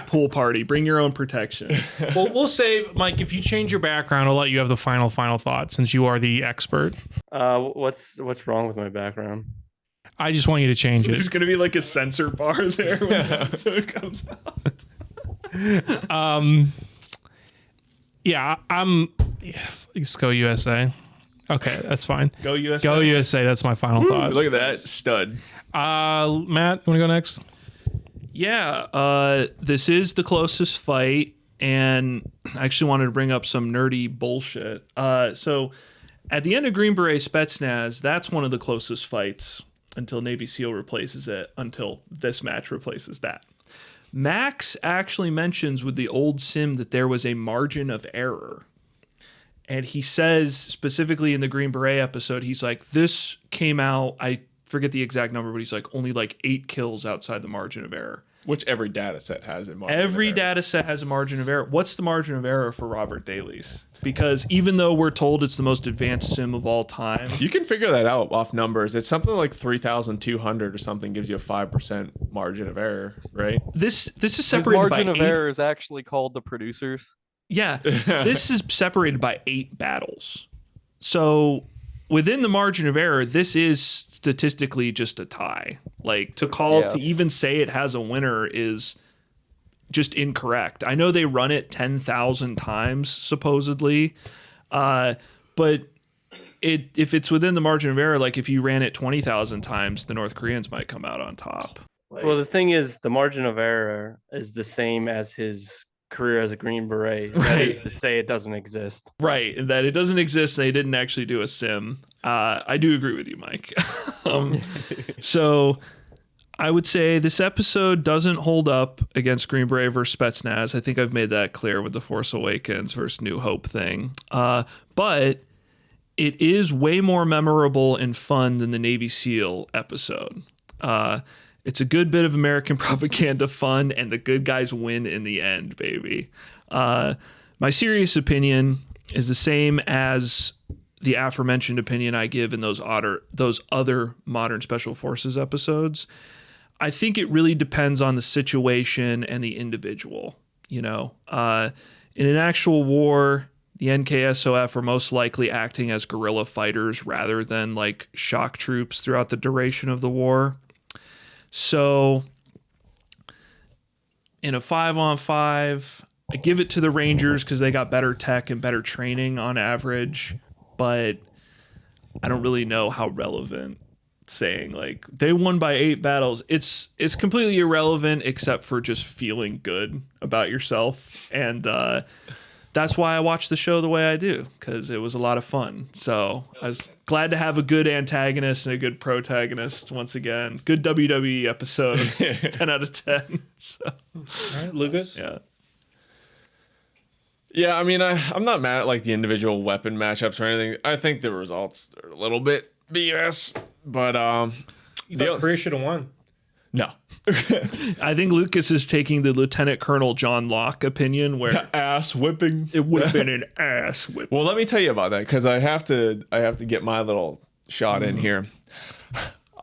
Pool party. Bring your own protection. Well, we'll save, Mike, if you change your background, I'll let you have the final thought since you are the expert. What's wrong with my background? I just want you to change There's it. going to be like a censor bar there so it comes out. Let's go USA. Okay, that's fine. Go USA. Go USA. That's my final thought. Look at that stud. Matt, you want to go next? Yeah, this is the closest fight, and I actually wanted to bring up some nerdy bullshit. So at the end of Green Beret Spetsnaz, that's one of the closest fights until Navy SEAL replaces it, until this match replaces that. Max actually mentions with the old sim that there was a margin of error. And he says specifically in the Green Beret episode, he's like, this came out, I forget the exact number, but he's like only like 8 kills outside the margin of error. Which every data set has in margin Every of error. data set has a margin of error. What's the margin of error for Robert Daly's? Because even though we're told it's the most advanced sim of all time, You can figure that out off numbers. It's something like 3,200 or something gives you a 5% margin of error, right? this is His separated margin by of 8. error is actually called the producers. Yeah, this is separated by 8 battles. So within the margin of error, this is statistically just a tie. Like to even say it has a winner is just incorrect. I know they run it 10,000 times supposedly, but if it's within the margin of error, like if you ran it 20,000 times, the North Koreans might come out on top. Well, the thing is, the margin of error is the same as his career as a Green Beret. That Right. is to say it doesn't exist. Right, and that it doesn't exist. They didn't actually do a sim. I do agree with you, Mike. So I would say this episode doesn't hold up against Green Beret versus Spetsnaz. I think I've made that clear with the Force Awakens versus New Hope thing. But it is way more memorable and fun than the Navy SEAL episode. It's a good bit of American propaganda fun, and the good guys win in the end, baby. My serious opinion is the same as the aforementioned opinion I give in those other modern special forces episodes. I think it really depends on the situation and the individual. You know, in an actual war, the NKSOF are most likely acting as guerrilla fighters rather than like shock troops throughout the duration of the war. So in a 5-on-5, I give it to the Rangers because they got better tech and better training on average, but I don't really know how relevant saying like they won by 8 battles. It's completely irrelevant except for just feeling good about yourself, and that's why I watched the show the way I do, because it was a lot of fun. So I was glad to have a good antagonist and a good protagonist once again. Good WWE episode, 10 out of 10. So. All right, Lucas? Yeah. Yeah, I mean, I'm not mad at like the individual weapon matchups or anything. I think the results are a little bit BS, but Korea should have won. No. I think Lucas is taking the Lieutenant Colonel John Locke opinion, where ass whipping. it would have been an ass whip. Well, let me tell you about that, because I have to get my little shot in here.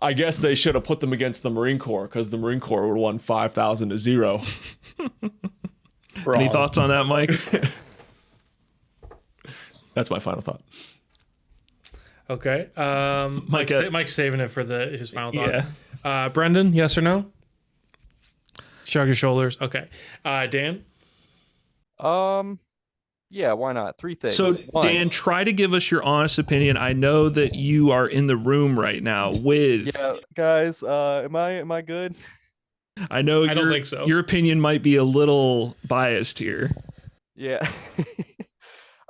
I guess they should have put them against the Marine Corps, because the Marine Corps would have won 5,000-0. Any thoughts on that, Mike? That's my final thought. Okay. Mike's saving it for his final thoughts. Yeah. Brendan, yes or no? Shrug your shoulders. Okay. Dan? Yeah, why not? 3 things. So, One, Dan, try to give us your honest opinion. I know that you are in the room right now with. Yeah, guys, am I good? I know I don't think so. Your opinion might be a little biased here. Yeah.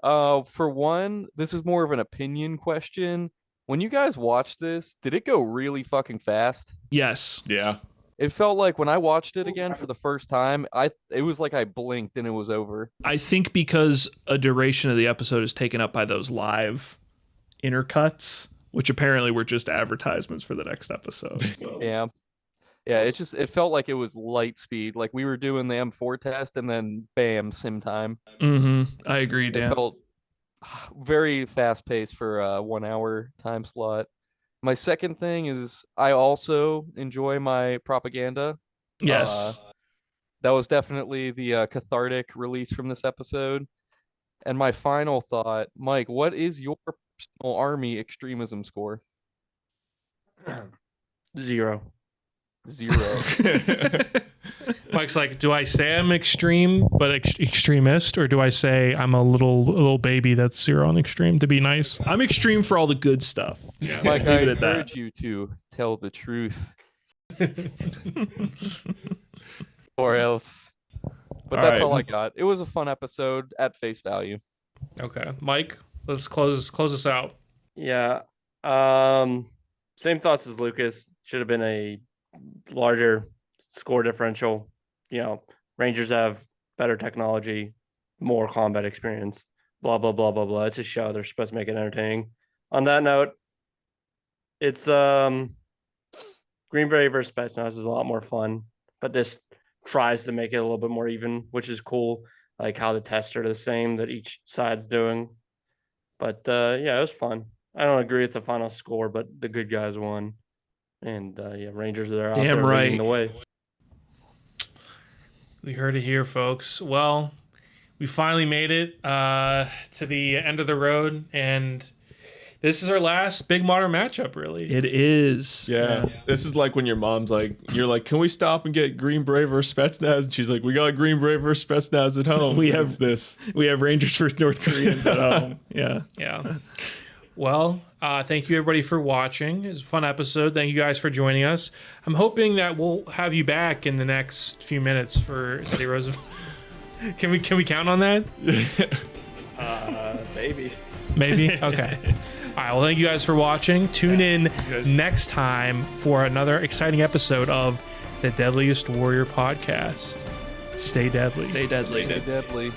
For one, this is more of an opinion question. When you guys watched this, did it go really fucking fast? Yes. Yeah. It felt like when I watched it again for the first time, it was like I blinked and it was over. I think because a duration of the episode is taken up by those live intercuts, which apparently were just advertisements for the next episode. So. Yeah. Yeah, it felt like it was light speed. Like we were doing the M4 test and then bam, sim time. I agree, Dan. It felt very fast paced for a 1 hour time slot. My second thing is I also enjoy my propaganda. Yes. That was definitely the cathartic release from this episode. And my final thought, Mike, what is your personal army extremism score? 0. 0. Mike's like, do I say I'm extreme but extremist, or do I say I'm a little baby that's 0 on extreme to be nice? I'm extreme for all the good stuff. Yeah. Mike, Leave I it at that. encourage you to tell the truth. Or else. But that's all I got. It was a fun episode at face value. Okay, Mike, let's close us out. Yeah. Same thoughts as Lucas. Should have been a larger score differential. You know, Rangers have better technology, more combat experience, blah, blah, blah, blah, blah. It's a show. They're supposed to make it entertaining. On that note, it's Green Beret versus Spetsnaz is a lot more fun, but this tries to make it a little bit more even, which is cool. Like how the tests are the same that each side's doing. But yeah, it was fun. I don't agree with the final score, but the good guys won. And yeah, Rangers are out there leading the way. We heard it here, folks. Well, we finally made it to the end of the road, and this is our last big modern matchup, really. It is. Yeah. This is like when your mom's like, you're like, can we stop and get Green Beret versus Spetsnaz? And she's like, we got Green Beret versus Spetsnaz at home. We have Rangers versus North Koreans at home. Yeah. Yeah. Well, thank you everybody for watching. It was a fun episode. Thank you guys for joining us. I'm hoping that we'll have you back in the next few minutes for Teddy Roosevelt. Can we count on that? Maybe. Maybe? Okay. All right. Well, thank you guys for watching. Tune in next time for another exciting episode of the Deadliest Warrior podcast. Stay deadly. Stay deadly. Stay deadly.